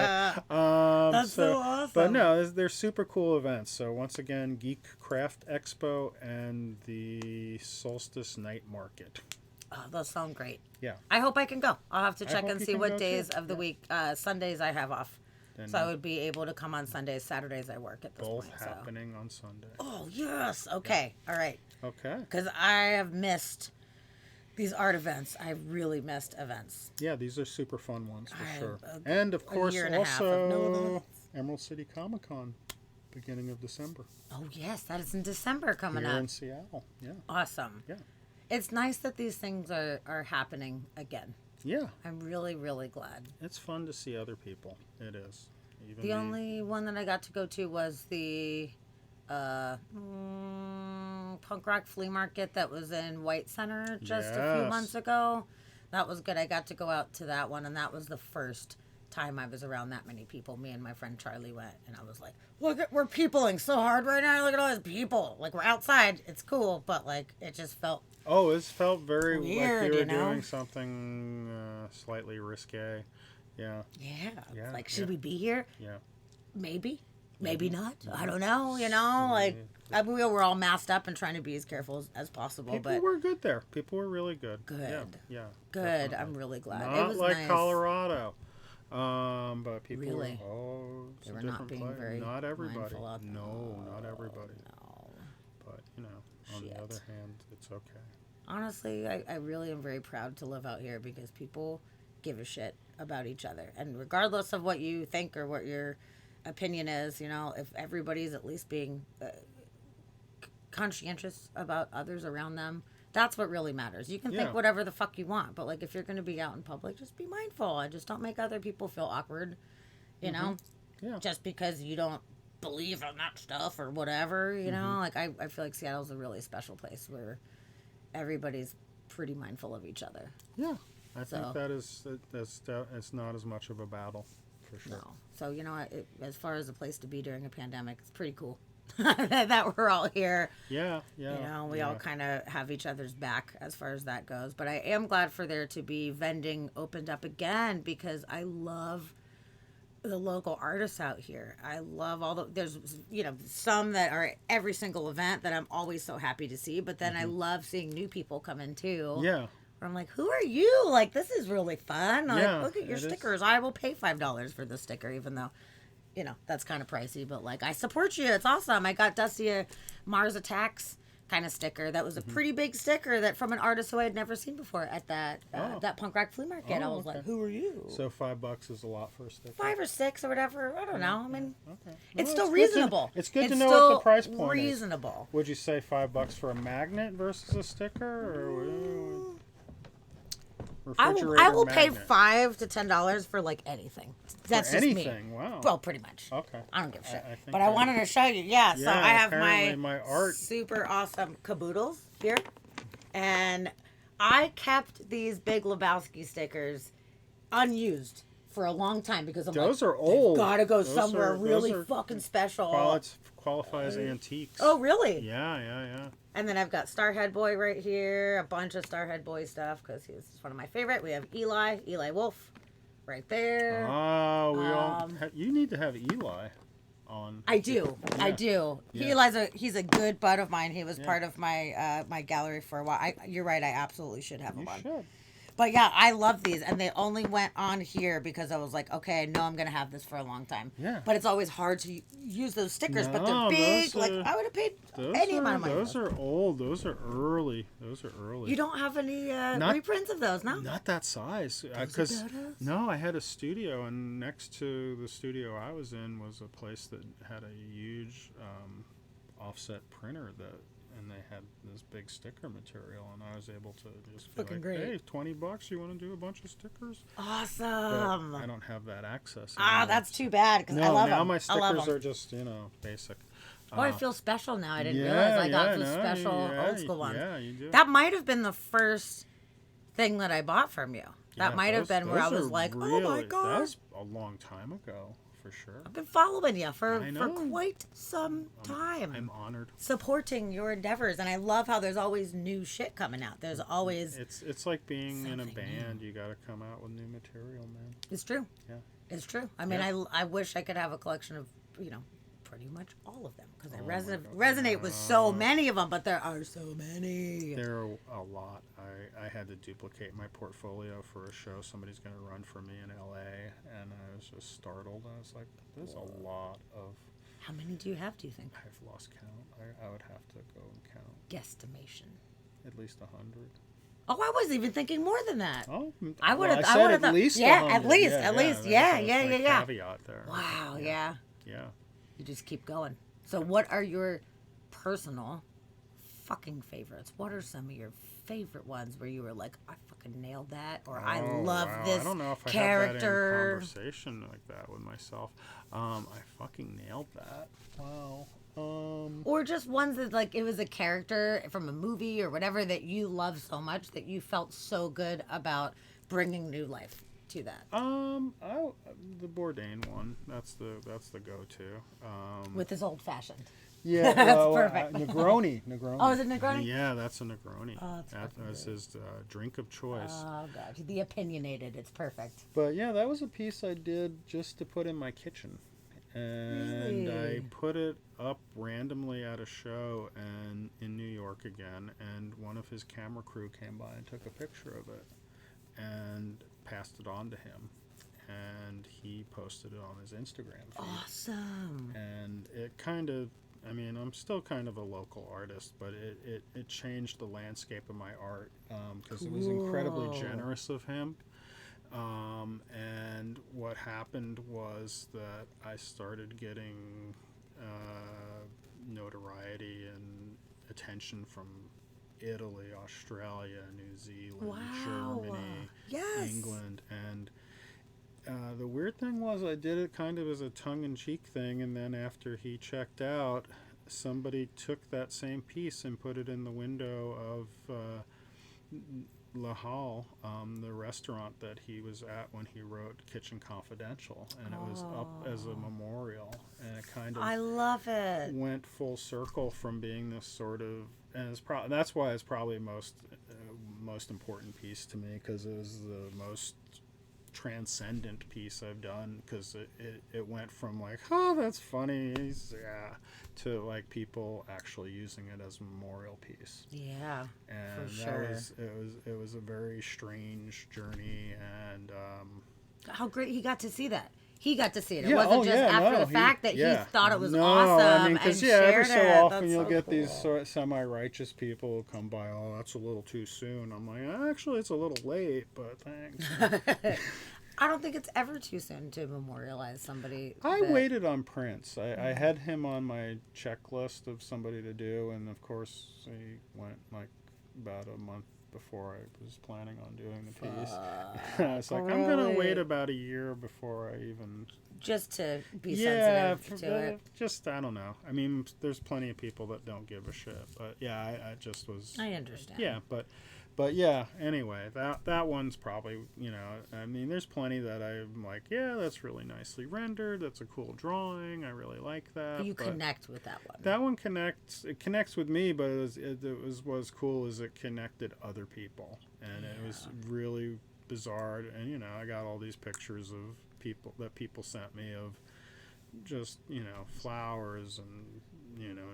S1: That's so awesome.
S2: But no, they're super cool events. So once again, Geek Craft Expo and the Solstice Night Market.
S1: Oh, those sound great.
S2: Yeah.
S1: I hope I can go. I'll have to check and see what days
S2: too.
S1: of the week. Sundays I have off. So I would be able to come on Sundays. Saturdays I work at this point.
S2: Both happening on Sunday.
S1: Oh, yes. Okay. Yeah. All right.
S2: Okay.
S1: Because I have missed these art events. I really missed events.
S2: Yeah, these are super fun ones for sure. And of course, Emerald City Comic Con, beginning of December.
S1: Oh, yes. That is in December coming up.
S2: Here in Seattle. Yeah.
S1: Awesome.
S2: Yeah.
S1: It's nice that these things are happening again.
S2: Yeah.
S1: I'm really, really glad.
S2: It's fun to see other people. It is. Even
S1: the only one that I got to go to was the punk rock flea market that was in White Center just a few months ago. That was good. I got to go out to that one, and that was the first time I was around that many people. Me and my friend Charlie went, and I was like, look, we're peopling so hard right now. Look at all these people. Like, we're outside. It's cool, but, like, it just felt...
S2: Oh, it felt very
S1: weird,
S2: like you were doing something slightly risque. Yeah.
S1: Yeah. Like, should we be here?
S2: Yeah.
S1: Maybe not. I don't know. Like, we were all masked up and trying to be as careful as possible.
S2: People were good there. People were really good.
S1: Good.
S2: Yeah.
S1: Good.
S2: Definitely.
S1: I'm really glad.
S2: Not
S1: it was
S2: like
S1: nice.
S2: Colorado. But people
S1: really?
S2: It's
S1: they were
S2: a different
S1: not being
S2: place.
S1: very
S2: Not everybody.
S1: out there.
S2: No, not everybody.
S1: No.
S2: But on the other hand, it's okay.
S1: Honestly, I really am very proud to live out here because people give a shit about each other. And regardless of what you think or what your opinion is, if everybody's at least being conscientious about others around them, that's what really matters. You can think whatever the fuck you want, but like if you're going to be out in public, just be mindful and just don't make other people feel awkward, you know?
S2: Yeah.
S1: Just because you don't believe in that stuff or whatever, you know? Like I feel like Seattle's a really special place where everybody's pretty mindful of each other.
S2: Yeah, I think it's not as much of a battle, for sure.
S1: No. So, you know what? As far as a place to be during a pandemic, it's pretty cool that we're all here.
S2: Yeah.
S1: You know, we all kind of have each other's back as far as that goes. But I am glad for there to be vending opened up again because I love the local artists out here. I love there's, you know, some that are at every single event that I'm always so happy to see. But then I love seeing new people come in too.
S2: Yeah.
S1: I'm like, who are you? Like, this is really fun. Like,
S2: Yeah,
S1: look at your stickers. I will pay $5 for this sticker, even though, you know, that's kind of pricey. But, like, I support you. It's awesome. I got Dusty a Mars Attacks kind of sticker. That was a pretty big sticker that from an artist who I had never seen before at that punk rock flea market. I was like, who are you?
S2: So $5 is a lot for a sticker.
S1: 5 or 6 or whatever. I don't know. I mean,
S2: No,
S1: it's still reasonable.
S2: It's good to know what the price point
S1: reasonable.
S2: is. Would you say $5 for a magnet versus a sticker? Or
S1: I will pay $5 to $10 for like anything. That's just
S2: anything.
S1: Me.
S2: Wow.
S1: Well, pretty much.
S2: Okay.
S1: I don't give a shit.
S2: I
S1: I wanted to show you. Yeah. So I have
S2: my art.
S1: super awesome caboodles here, and I kept these Big Lebowski stickers unused for a long time because
S2: those are old.
S1: Gotta go somewhere really fucking special.
S2: Qualify as antiques.
S1: Oh, really?
S2: Yeah.
S1: And then I've got Starhead Boy right here, a bunch of Starhead Boy stuff because he's one of my favorite. We have Eli Wolf, right there.
S2: Oh, you need to have Eli on.
S1: I do.
S2: Yeah.
S1: He's a good bud of mine. He was part of my my gallery for a while. You're right. I absolutely should have him on.
S2: You should.
S1: But yeah, I love these, and they only went on here because I was like, okay, I know I'm gonna have this for a long time.
S2: Yeah.
S1: But it's always hard to use those stickers, but they're big. I would have paid any amount of money.
S2: Those are old. Those are early.
S1: You don't have any reprints of those, no?
S2: Not that size. Because no, I had a studio, and next to the studio I was in was a place that had a huge offset printer and they had this big sticker material, and I was able to just be like,
S1: great.
S2: hey, $20, you want to do a bunch of stickers?
S1: Awesome.
S2: But I don't have that access
S1: anymore. That's too bad, because I love them.
S2: Now my stickers are just, basic.
S1: I feel special now. I didn't realize I got those special old school ones.
S2: Yeah, you do.
S1: That might have been the first thing that I bought from you. That might have been where I was like, oh my God.
S2: That was a long time ago. For sure.
S1: I've been following you for quite some time.
S2: I'm honored.
S1: Supporting your endeavors, and I love how there's always new shit coming out. There's always
S2: it's like being in a band. You got to come out with new material, man.
S1: It's true.
S2: Yeah.
S1: It's true. I mean, I wish I could have a collection of, pretty much all of them because I resonate with so many of them, but there are so many.
S2: There are a lot. I had to duplicate my portfolio for a show somebody's going to run for me in LA, and I was just startled. I was like, there's a lot of...
S1: How many do you have, do you think?
S2: I've lost count. I would have to go and count.
S1: Guesstimation.
S2: At least 100.
S1: Oh, I was even thinking more than that.
S2: Oh,
S1: I would have
S2: thought
S1: at
S2: least
S1: 100. At least. Yeah.
S2: Caveat there.
S1: Wow, yeah.
S2: Yeah.
S1: You just keep going. So what are your personal fucking favorites? What are some of your favorite ones where you were like, I fucking nailed that, or I love this character?
S2: I don't know if I had that in conversation like that with myself. I fucking nailed that. Wow.
S1: Or just ones that, like, it was a character from a movie or whatever that you love so much that you felt so good about bringing new life to that.
S2: The Bourdain one. That's the go-to.
S1: With his old-fashioned.
S2: Yeah,
S1: that's perfect.
S2: Negroni.
S1: Oh, is it Negroni?
S2: Yeah, that's a Negroni.
S1: Oh,
S2: that was his drink of choice.
S1: Oh God, the opinionated. It's perfect.
S2: But yeah, that was a piece I did just to put in my kitchen, and
S1: really?
S2: I put it up randomly at a show and in New York again, and one of his camera crew came by and took a picture of it and passed it on to him, and he posted it on his Instagram feed.
S1: Awesome.
S2: And it kind of, I mean, I'm still kind of a local artist, but it changed the landscape of my art because it was incredibly generous of him. And what happened was that I started getting notoriety and attention from Italy, Australia, New Zealand, Germany, England, and the weird thing was I did it kind of as a tongue-in-cheek thing, and then after he checked out, somebody took that same piece and put it in the window of La Halle, the restaurant that he was at when he wrote Kitchen Confidential, and it was up as a memorial, and it kind of
S1: I love it.
S2: went full circle from being this sort of, and that's why it's probably most important piece to me, because it was the most transcendent piece I've done, because it went from like, oh, that's funny, to like people actually using it as a memorial piece.
S1: Yeah,
S2: And
S1: for sure.
S2: it was a very strange journey, and
S1: How great he got to see that. He got to see it. It
S2: yeah,
S1: wasn't just after the fact that he thought it was awesome.
S2: I mean, because
S1: and
S2: every
S1: shared
S2: so
S1: it.
S2: often
S1: That's
S2: you'll
S1: so
S2: get
S1: cool.
S2: these sort of semi-righteous people who come by. Oh, that's a little too soon. I'm like, actually, it's a little late, but thanks.
S1: I don't think it's ever too soon to memorialize somebody.
S2: I waited on Prince. I had him on my checklist of somebody to do, and of course, he went like about a month before I was planning on doing the piece. It's like, I'm going to wait about a year before I even...
S1: Just to be sensitive to it.
S2: Just, I don't know. I mean, there's plenty of people that don't give a shit, but yeah, I just was...
S1: I understand.
S2: Yeah, but yeah, anyway, that one's probably, I mean, there's plenty that I'm like, yeah, that's really nicely rendered. That's a cool drawing. I really like that.
S1: You connect with that one.
S2: That one connects. It connects with me, but what's cool is it connected other people, and it was really bizarre. And I got all these pictures of people sent me of just flowers and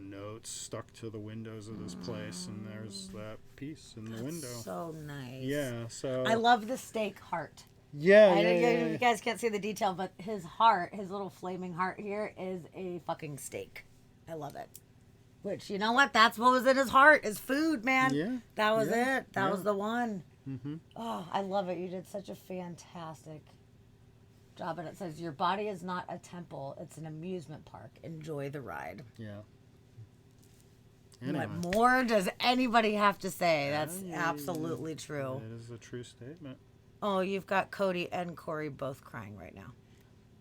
S2: notes stuck to the windows of this place, and there's that piece in the window.
S1: So nice.
S2: Yeah, so
S1: I love the steak heart.
S2: Yeah,
S1: You guys can't see the detail, but his heart, his little flaming heart here, is a fucking steak. I love it. Which, you know what? That's what was in his heart, is food, man.
S2: Yeah.
S1: That was it. That was the one.
S2: Mm-hmm.
S1: Oh, I love it. You did such a fantastic job. And it says, your body is not a temple. It's an amusement park. Enjoy the ride.
S2: Yeah. Anyway.
S1: What more does anybody have to say? That's absolutely true.
S2: It is a true statement.
S1: Oh, you've got Cody and Corey both crying right now,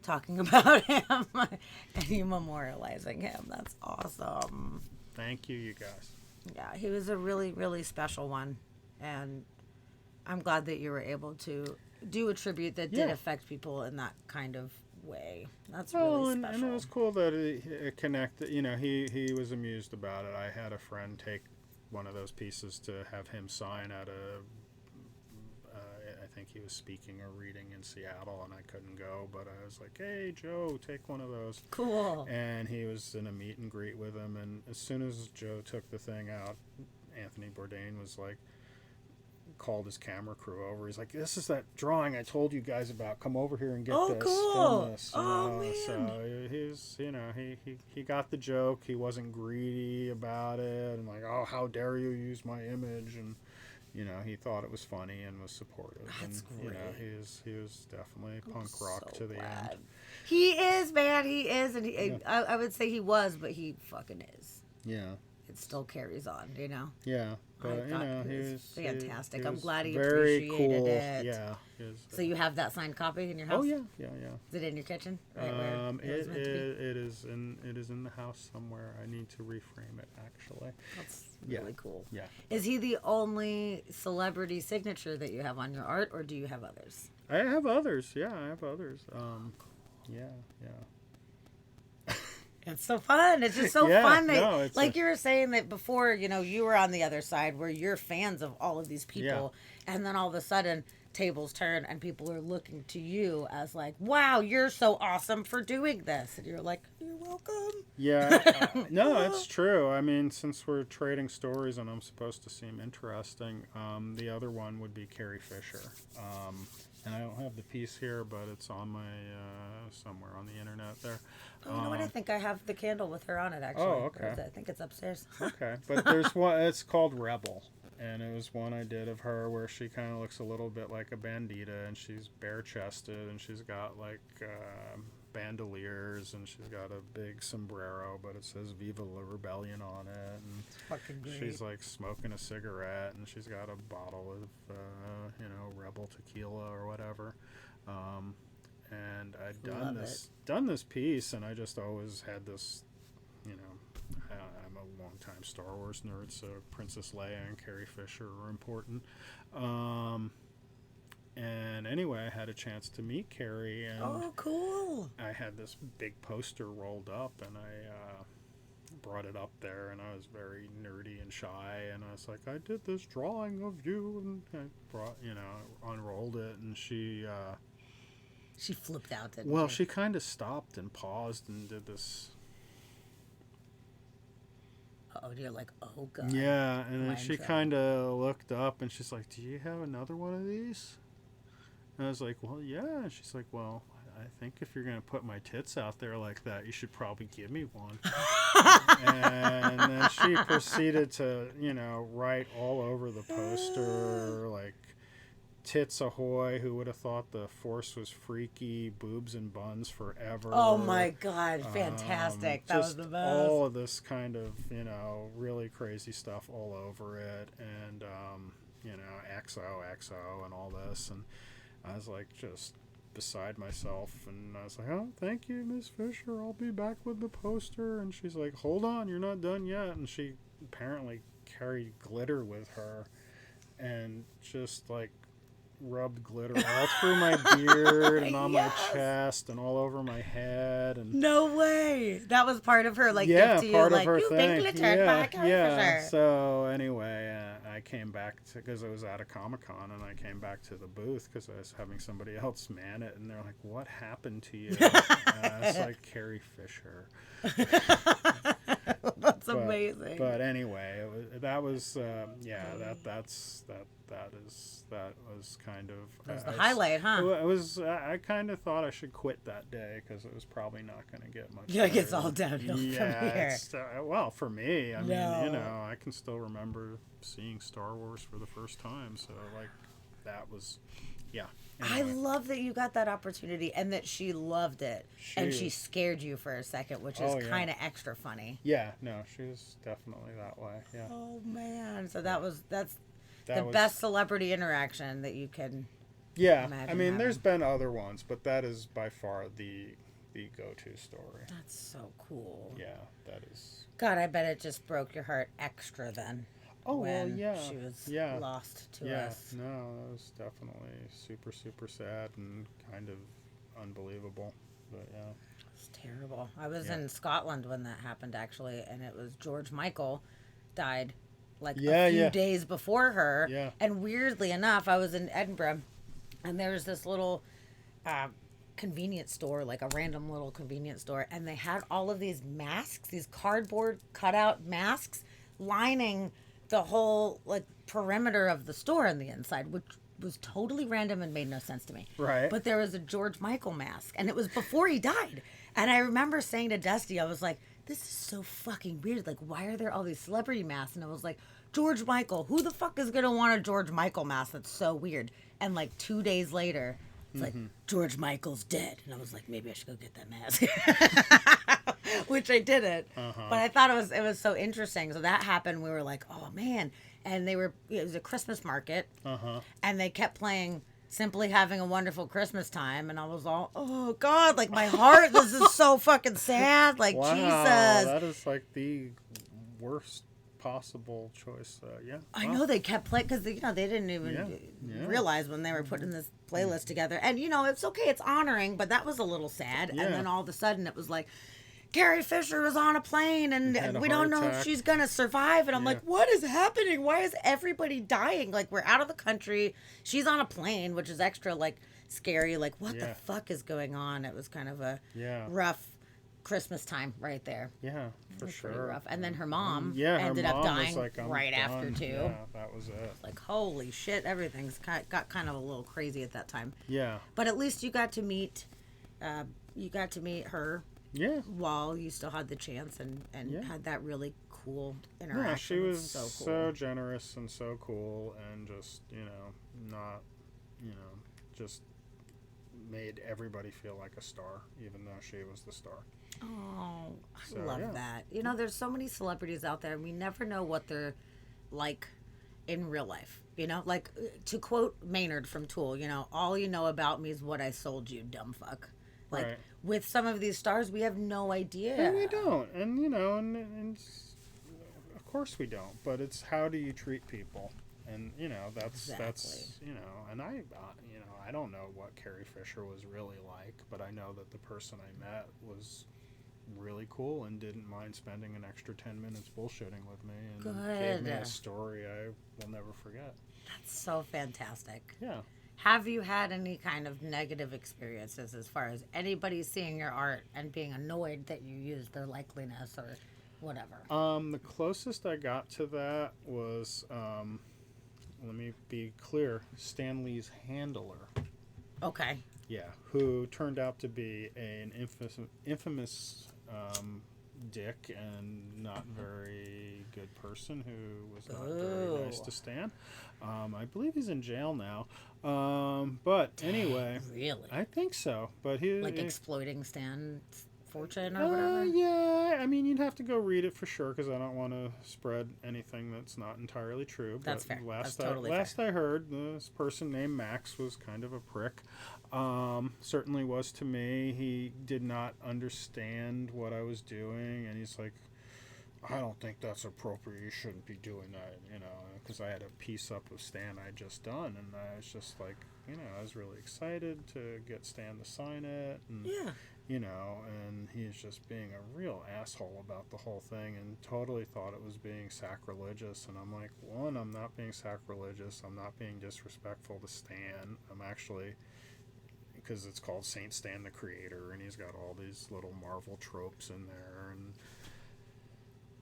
S1: talking about him and you memorializing him. That's awesome.
S2: Thank you, you guys.
S1: Yeah, he was a really, really special one. And I'm glad that you were able to do a tribute that did affect people in that kind of way. That's really special.
S2: And it was cool that it connected. He was amused about it. I had a friend take one of those pieces to have him sign at I think he was speaking or reading in Seattle, and I couldn't go, but I was like, hey, Joe, take one of those.
S1: Cool.
S2: And he was in a meet and greet with him, and as soon as Joe took the thing out, Anthony Bourdain was like, called his camera crew over. He's like, this is that drawing I told you guys about. Come over here and get this.
S1: Cool.
S2: Film this.
S1: Man.
S2: So he's, he got the joke. He wasn't greedy about it, and like, oh, how dare you use my image, and he thought it was funny and was supportive.
S1: That's
S2: and
S1: great.
S2: he was definitely punk rock to the end.
S1: He is, man. He is, and I would say he was, but he fucking is.
S2: Yeah.
S1: It still carries on,
S2: Yeah, but
S1: he was fantastic.
S2: He
S1: I'm
S2: was
S1: glad he
S2: very
S1: appreciated
S2: cool.
S1: it.
S2: Yeah.
S1: So you have that signed copy in your house?
S2: Oh yeah.
S1: Is it in your kitchen? Right where it was meant to be?
S2: It is in the house somewhere. I need to reframe it actually.
S1: That's really cool.
S2: Yeah.
S1: Is he the only celebrity signature that you have on your art, or do you have others?
S2: I have others. Yeah, I have others. Yeah.
S1: It's so fun. It's just so fun. That, like you were saying that before, you were on the other side where you're fans of all of these people. Yeah. And then all of a sudden, tables turn and people are looking to you as like, wow, you're so awesome for doing this. And you're like, you're welcome.
S2: Yeah. No, it's true. I mean, since we're trading stories and I'm supposed to seem interesting, the other one would be Carrie Fisher. And I don't have the piece here, but it's on my somewhere on the internet there.
S1: Oh, you know what? I think I have the candle with her on it, actually.
S2: Oh, okay.
S1: I think it's upstairs.
S2: Okay, but there's one. It's called Rebel, and it was one I did of her where she kind of looks a little bit like a bandita, and she's bare-chested, and she's got like bandoliers, and she's got a big sombrero, but it says "Viva la Rebellion" on it, and
S1: fucking great.
S2: She's like smoking a cigarette, and she's got a bottle of Rebel tequila or whatever. And I'd done this piece, and I just always had this, I'm longtime Star Wars nerd, so Princess Leia and Carrie Fisher were important. And anyway, I had a chance to meet Carrie, and
S1: Oh, cool.
S2: I had this big poster rolled up, and I brought it up there, and I was very nerdy and shy, and I was like, I did this drawing of you, and I brought, unrolled it, and she
S1: flipped out, didn't
S2: well,
S1: she?
S2: she kind of stopped and paused and did this.
S1: Oh, you're like, oh, God.
S2: Yeah, and then she
S1: Mindset.
S2: kind of looked up, and she's like, do you have another one of these? And I was like, well, yeah. And she's like, well, I think if you're going to put my tits out there like that, you should probably give me one. And then she proceeded to, write all over the poster, like, tits ahoy, who would have thought the Force was freaky, boobs and buns forever.
S1: Oh, my God. Fantastic. That was the best.
S2: All of this kind of, really crazy stuff all over it. And, XO, and all this. And I was like, just beside myself, and I was like, oh, thank you, Miss Fisher, I'll be back with the poster. And she's like, hold on, you're not done yet. And she apparently carried glitter with her and just like rubbed glitter all through my beard and on my chest and all over my head. And
S1: no way. That was part of her, like,
S2: yeah,
S1: gift to you,
S2: part of
S1: like,
S2: her
S1: you
S2: thing.
S1: big glitter,
S2: Yeah,
S1: Carrie
S2: yeah.
S1: Fisher.
S2: So anyway, I came back because I was at a Comic-Con, and I came back to the booth because I was having somebody else man it, and they're like, "What happened to you?" And it's like Carrie Fisher.
S1: That's amazing.
S2: But anyway, that was kind of
S1: that was the highlight, huh?
S2: It was. I kind of thought I should quit that day because it was probably not going to get much.
S1: Yeah, it
S2: better.
S1: gets all downhill from here.
S2: It's, well, for me, I mean,
S1: No.
S2: I can still remember seeing Star Wars for the first time. So like, that was, yeah.
S1: I
S2: Anyway.
S1: love that you got that opportunity and that she loved it. She scared you for a second, which is kind of extra funny.
S2: Yeah, no, she was definitely that way. Yeah.
S1: Oh man, so that's the best celebrity interaction that you can.
S2: Yeah,
S1: imagine
S2: I mean,
S1: having.
S2: there's been other ones, but that is by far the go-to story.
S1: That's so cool.
S2: Yeah, that is.
S1: God, I bet it just broke your heart extra then.
S2: Oh, well,
S1: when
S2: yeah.
S1: she was lost to us.
S2: No, that was definitely super, super sad and kind of unbelievable. But yeah.
S1: It's terrible. I was in Scotland when that happened, actually, and it was George Michael died like a few days before her.
S2: Yeah.
S1: And weirdly enough, I was in Edinburgh, and there was this little convenience store, like a random little convenience store, and they had all of these masks, these cardboard cutout masks, lining the whole like perimeter of the store on the inside, which was totally random and made no sense to me.
S2: Right.
S1: But there was a George Michael mask, and it was before he died. And I remember saying to Dusty, I was like, this is so fucking weird. Like, why are there all these celebrity masks? And I was like, George Michael, who the fuck is going to want a George Michael mask? That's so weird. And like 2 days later, it's like, George Michael's dead. And I was like, maybe I should go get that mask. Which I didn't. But I thought it was so interesting. So that happened. We were like, oh man. And it was a Christmas market. And they kept playing Simply Having a Wonderful Christmas Time. And I was all, oh God, like my heart, this is so fucking sad. Like,
S2: wow,
S1: Jesus.
S2: That is like the worst possible choice. Yeah.
S1: I know they kept playing because they didn't even realize when they were putting this playlist together. And it's okay, it's honoring, but that was a little sad.
S2: Yeah.
S1: And then all of a sudden it was like, Carrie Fisher is on a plane and we don't know if she's gonna survive. And I'm like, what is happening? Why is everybody dying? Like, we're out of the country. She's on a plane, which is extra like scary. Like, what the fuck is going on? It was kind of a rough Christmas time right there.
S2: Yeah, for sure.
S1: Pretty rough. And then her mom
S2: her
S1: ended
S2: mom
S1: up dying
S2: was like,
S1: right after too.
S2: Yeah, that was it.
S1: Like, holy shit, everything's got kind of a little crazy at that time.
S2: Yeah.
S1: But at least you got to meet her.
S2: Yeah.
S1: While you still had the chance and had that really cool interaction.
S2: Yeah, she was
S1: so cool.
S2: so generous and so cool, and just not just made everybody feel like a star, even though she was the star.
S1: Oh, I love that. There's so many celebrities out there, and we never know what they're like in real life. Like, to quote Maynard from Tool, all you know about me is what I sold you, dumb fuck. Like, with some of these stars, we have no idea.
S2: And we don't. And, and course we don't. But it's how do you treat people, and that's and I don't know what Carrie Fisher was really like, but I know that the person I met was really cool and didn't mind spending an extra 10 minutes bullshitting with me and gave me a story I will never forget.
S1: That's so fantastic.
S2: Yeah.
S1: Have you had any kind of negative experiences as far as anybody seeing your art and being annoyed that you used their likeliness or whatever?
S2: The closest I got to that was, let me be clear, Stan Lee's handler.
S1: Okay.
S2: Yeah, who turned out to be an infamous dick and not very good person who was not very nice to Stan. I believe he's in jail now. But anyway,
S1: really,
S2: I think so. But he
S1: exploiting Stan's fortune or whatever.
S2: Yeah, I mean, you'd have to go read it for sure because I don't want to spread anything that's not entirely true.
S1: That's fair.
S2: Last
S1: fair.
S2: I heard, this person named Max was kind of a prick. Certainly was to me. He did not understand what I was doing, and he's like, I don't think that's appropriate. You shouldn't be doing that, because I had a piece up of Stan I had just done, and I was just like, I was really excited to get Stan to sign it, and and he's just being a real asshole about the whole thing and totally thought it was being sacrilegious. And I'm like, one, I'm not being sacrilegious. I'm not being disrespectful to Stan. I'm actually, because it's called Saint Stan the Creator, and he's got all these little Marvel tropes in there,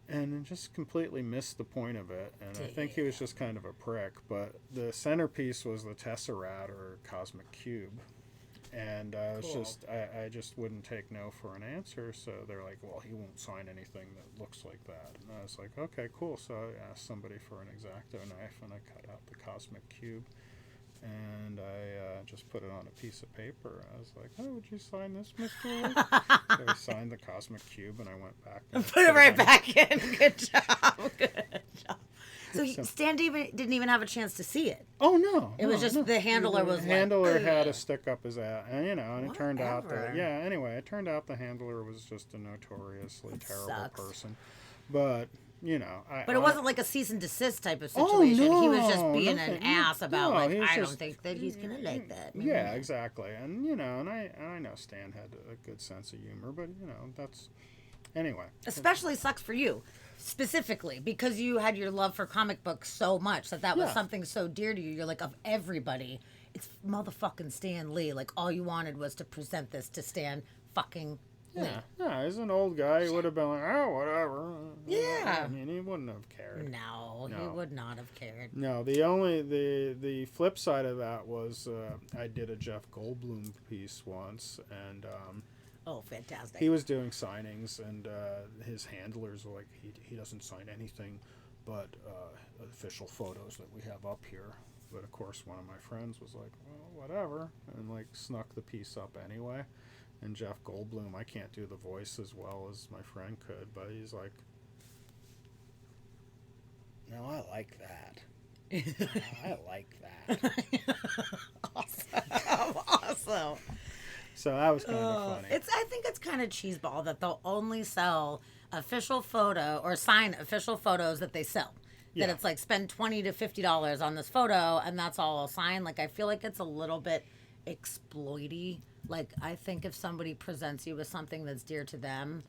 S2: and just completely missed the point of it. And I think he was just kind of a prick. But the centerpiece was the Tesseract, or Cosmic Cube. And I just wouldn't take no for an answer. So they're like, well, he won't sign anything that looks like that. And I was like, okay, cool. So I asked somebody for an X-Acto knife, and I cut out the Cosmic Cube. And I just put it on a piece of paper. I was like, oh, would you sign this, Mr. Lee? So I signed the Cosmic Cube, and I went back. And
S1: put it right back in. Good job. Good job. So Stan didn't even have a chance to see it.
S2: Oh, no.
S1: It was just the handler was
S2: the handler
S1: like,
S2: had a stick up his ass, and it turned out that, it turned out the handler was just a notoriously terrible person. But,
S1: But it wasn't like a cease and desist type of situation.
S2: Oh, no,
S1: he was just being an ass about, I don't think that he's going to like that.
S2: Yeah, exactly. And, and I know Stan had a good sense of humor, but, that's... Anyway.
S1: Especially sucks for you, specifically, because you had your love for comic books so much that was something so dear to you. You're like, of everybody, it's motherfucking Stan Lee. Like, all you wanted was to present this to Stan fucking Lee.
S2: Yeah, he's an old guy. He would have been like, oh, whatever.
S1: Yeah.
S2: I mean, he wouldn't have cared.
S1: No, he would not have cared.
S2: No, the flip side of that was I did a Jeff Goldblum piece once, and...
S1: oh, fantastic.
S2: He was doing signings, and his handlers were like, he doesn't sign anything but official photos that we have up here. But, of course, one of my friends was like, well, whatever, and, snuck the piece up anyway. And Jeff Goldblum, I can't do the voice as well as my friend could, but he's like, no, I like that. I like that.
S1: Awesome.
S2: So that was kind of funny.
S1: I think it's kind of cheeseball that they'll only sell official photo or sign official photos that they sell. Yeah. That it's like spend $20 to $50 on this photo and that's all I'll sign. Like I feel like it's a little bit exploity. Like I think if somebody presents you with something that's dear to them,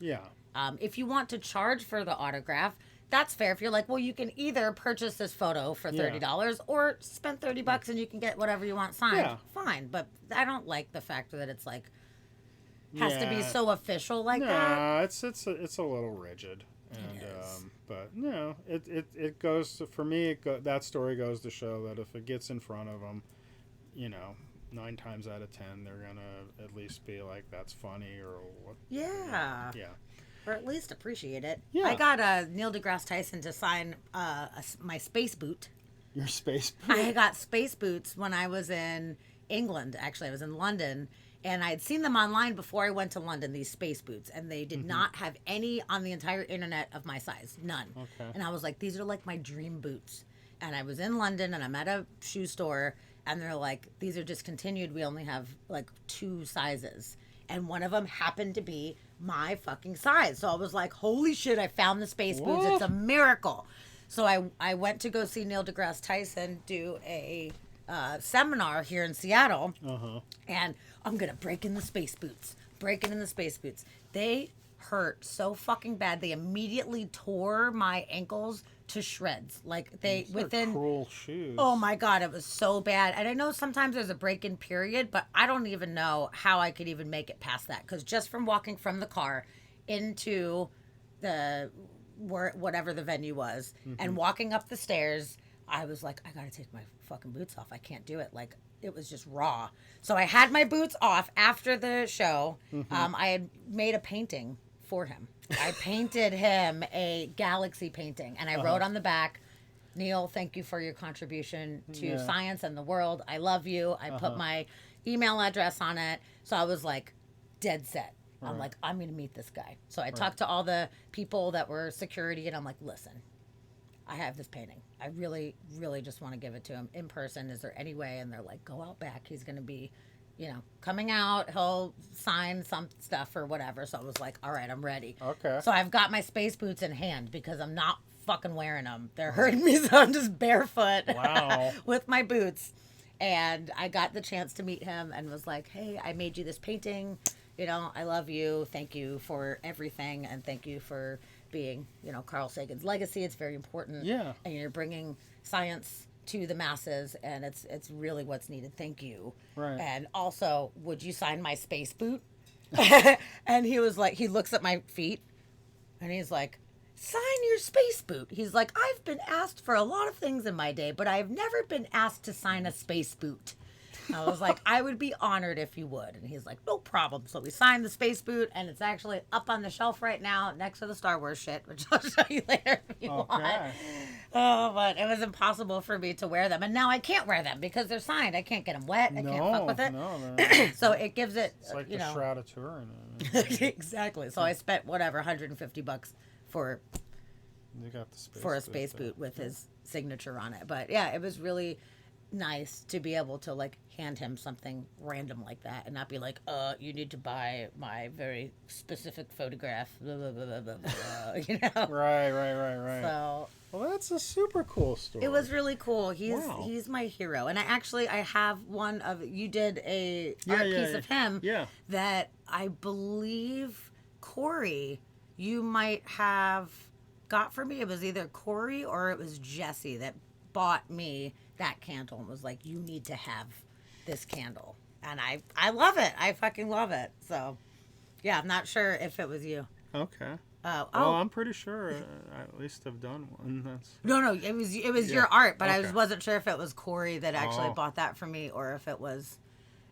S1: if you want to charge for the autograph, that's fair. If you're like, well, you can either purchase this photo for $30 or spend $30 and you can get whatever you want signed. Yeah. Fine, but I don't like the fact that it's like has to be so official like that.
S2: No, it's a little rigid, and but it goes for me. That story goes to show that if it gets in front of them, 9 times out of 10 they're gonna at least be like, that's funny or what.
S1: Yeah. Or at least appreciate it.
S2: Yeah.
S1: I got Neil deGrasse Tyson to sign my space boot.
S2: Your space boot?
S1: I got space boots when I was in England. Actually, I was in London. And I had seen them online before I went to London, these space boots. And they did not have any on the entire internet of my size. None. Okay. And I was like, these are like my dream boots. And I was in London and I'm at a shoe store. And they're like, these are discontinued. We only have like 2 sizes. and one of them happened to be my fucking size. So I was like, holy shit, I found the space boots. It's a miracle. So I went to go see Neil deGrasse Tyson do a seminar here in Seattle, and I'm gonna break in the space boots. They hurt so fucking bad. They immediately tore my ankles to shreds. Like within
S2: cruel shoes.
S1: Oh my god, it was so bad. And I know sometimes there's a break-in period, but I don't even know how I could even make it past that, because just from walking from the car into whatever the venue was, and walking up the stairs, I was like, I gotta take my fucking boots off. I can't do it. Like, it was just raw. So I had my boots off after the show. I had made a painting for him. I painted him a galaxy painting, and I wrote on the back, Neil, thank you for your contribution to science and the world. I love you. I put my email address on it. So I was like, dead set. I'm like, I'm going to meet this guy. So I talked to all the people that were security, and I'm like, listen, I have this painting. I really, really just want to give it to him in person. Is there any way? And they're like, go out back. He's going to be, coming out. He'll sign some stuff or whatever. So I was like, all right, I'm ready.
S2: Okay.
S1: So I've got my space boots in hand because I'm not fucking wearing them. They're hurting me, so I'm just barefoot.
S2: Wow.
S1: with my boots. And I got the chance to meet him and was like, hey, I made you this painting. I love you. Thank you for everything. And thank you for being, Carl Sagan's legacy. It's very important.
S2: Yeah.
S1: And you're bringing science to the masses, and it's really what's needed. Thank you.
S2: Right.
S1: And also, would you sign my space boot? And he was like, he looks at my feet, and he's like, sign your space boot. He's like, I've been asked for a lot of things in my day, but I've never been asked to sign a space boot. I was like, I would be honored if you would. And he's like, no problem. So we signed the space boot, and it's actually up on the shelf right now next to the Star Wars shit, which I'll show you later if you want. Oh, but it was impossible for me to wear them. And now I can't wear them because they're signed. I can't get them wet. I can't fuck with it.
S2: No.
S1: So it gives it,
S2: It's like the Shroud of Turin.
S1: Exactly. So I spent, whatever, $150 for a space boot with his signature on it. But yeah, it was really nice to be able to hand him something random like that and not be like, you need to buy my very specific photograph, blah, blah, blah, blah, blah, blah,
S2: Right.
S1: So,
S2: well, that's a super cool story.
S1: it was really cool. He's my hero. And I have one of, you did a art piece of him that I believe Corey, you might have got for me. It was either Corey or it was Jesse that bought me that candle and was like, you need to have this candle. And I love it. I fucking love it. So yeah, I'm not sure if it was you.
S2: Okay.
S1: Well,
S2: I'm pretty sure I at least have done one.
S1: No, it was your art, but I wasn't sure if it was Corey that actually bought that for me or if it was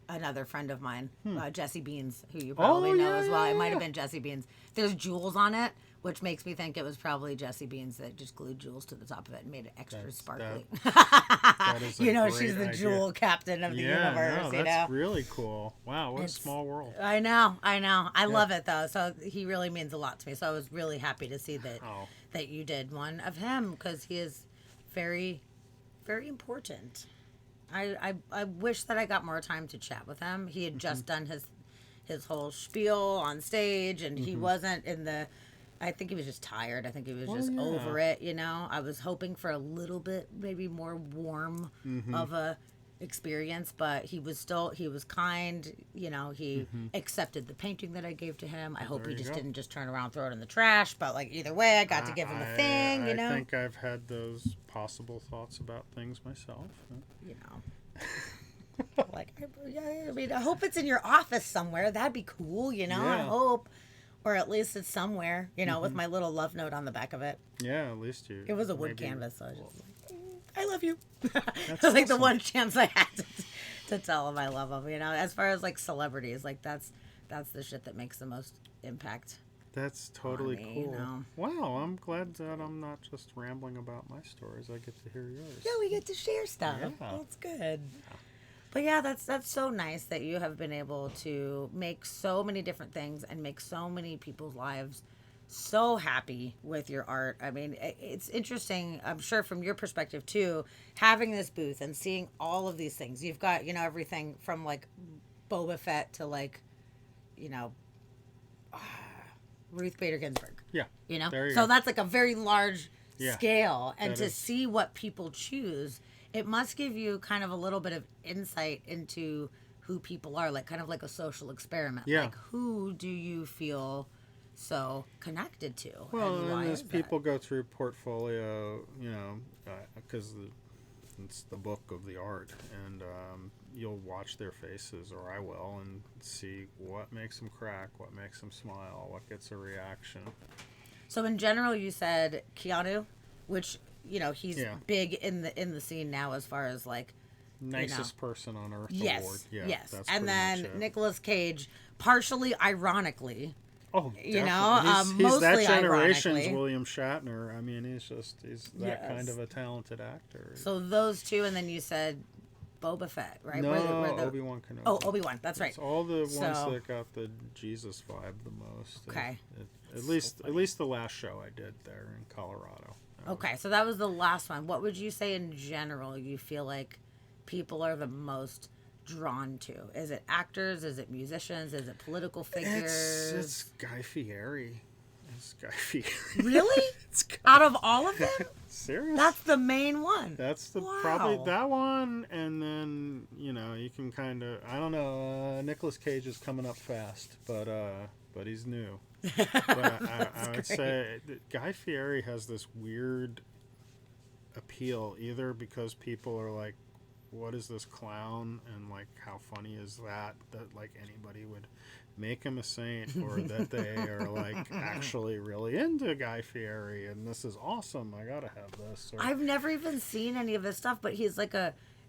S1: another friend of mine, Jesse Beans, who you probably know as well. It might have been Jesse Beans. There's jewels on it, which makes me think it was probably Jesse Beans that just glued jewels to the top of it and made it extra sparkly.
S2: That is
S1: she's the jewel captain of the universe.
S2: That's really cool. Wow, what a small world.
S1: I know. I love it though. So he really means a lot to me. So I was really happy to see that you did one of him because he is very, very important. I wish that I got more time to chat with him. He had just done his whole spiel on stage, and he wasn't in the. I think he was just tired. I think he was just over it. I was hoping for a little bit, maybe more warm of a experience, but he was kind. He accepted the painting that I gave to him. I hope he just didn't just turn around and throw it in the trash. But either way, I got to give him a thing.
S2: I think I've had those possible thoughts about things myself.
S1: I hope it's in your office somewhere. That'd be cool. I hope. Or at least it's somewhere, with my little love note on the back of it.
S2: Yeah, at least you.
S1: It was a wood canvas, so I was just like, I love you.
S2: That's
S1: it was the one chance I had to tell him I love him. As far as celebrities, that's the shit that makes the most impact.
S2: That's totally cool. Wow, I'm glad that I'm not just rambling about my stories. I get to hear yours.
S1: Yeah, we get to share stuff. Yeah. That's good. Yeah. But yeah, that's so nice that you have been able to make so many different things and make so many people's lives so happy with your art. I mean, it's interesting, I'm sure from your perspective too, having this booth and seeing all of these things. You've got, everything from Boba Fett to Ruth Bader Ginsburg.
S2: Yeah. There you
S1: So
S2: go.
S1: that's like a very large scale. And
S2: that
S1: to
S2: is.
S1: see what people choose, it must give you kind of a little bit of insight into who people are, like kind of like a social experiment.
S2: Yeah.
S1: Like, who do you feel so connected to?
S2: Well,
S1: and why
S2: and as
S1: is
S2: people go through portfolio, because it's the book of the art, and you'll watch their faces, or I will, and see what makes them crack, what makes them smile, what gets a reaction.
S1: So in general, you said Keanu, which he's big in the scene now as far as like
S2: Nicest person on earth
S1: yes,
S2: award. Yeah,
S1: yes,
S2: that's
S1: and
S2: pretty
S1: then
S2: much it.
S1: Nicolas Cage, partially ironically.
S2: Oh,
S1: You
S2: definitely.
S1: know,
S2: he's
S1: mostly
S2: that generation's
S1: ironically.
S2: William Shatner. I mean, he's that kind of a talented actor.
S1: So those two, and then you said Boba Fett, right?
S2: No,
S1: Where the-
S2: Obi-Wan Kenobi.
S1: Oh, Obi-Wan. That's right.
S2: It's all the ones
S1: So-
S2: that got the Jesus vibe the most.
S1: Okay.
S2: At least the last show I did there in Colorado.
S1: Okay, so that was the last one. What would you say in general you feel like people are the most drawn to? Is it actors? Is it musicians? Is it political figures?
S2: It's Guy Fieri. It's Guy Fieri.
S1: Really?
S2: It's Guy.
S1: Out of all of them?
S2: Serious?
S1: That's the main one.
S2: That's
S1: Wow.
S2: probably that one, and then you can kind of Nicolas Cage is coming up fast, but he's new. But I would say that Guy Fieri has this weird appeal, either because people are like, what is this clown, and like, how funny is that like anybody would make him a saint, or that they are like actually really into Guy Fieri and this is awesome, I gotta have this. Or,
S1: I've never even seen any of his stuff, but he's like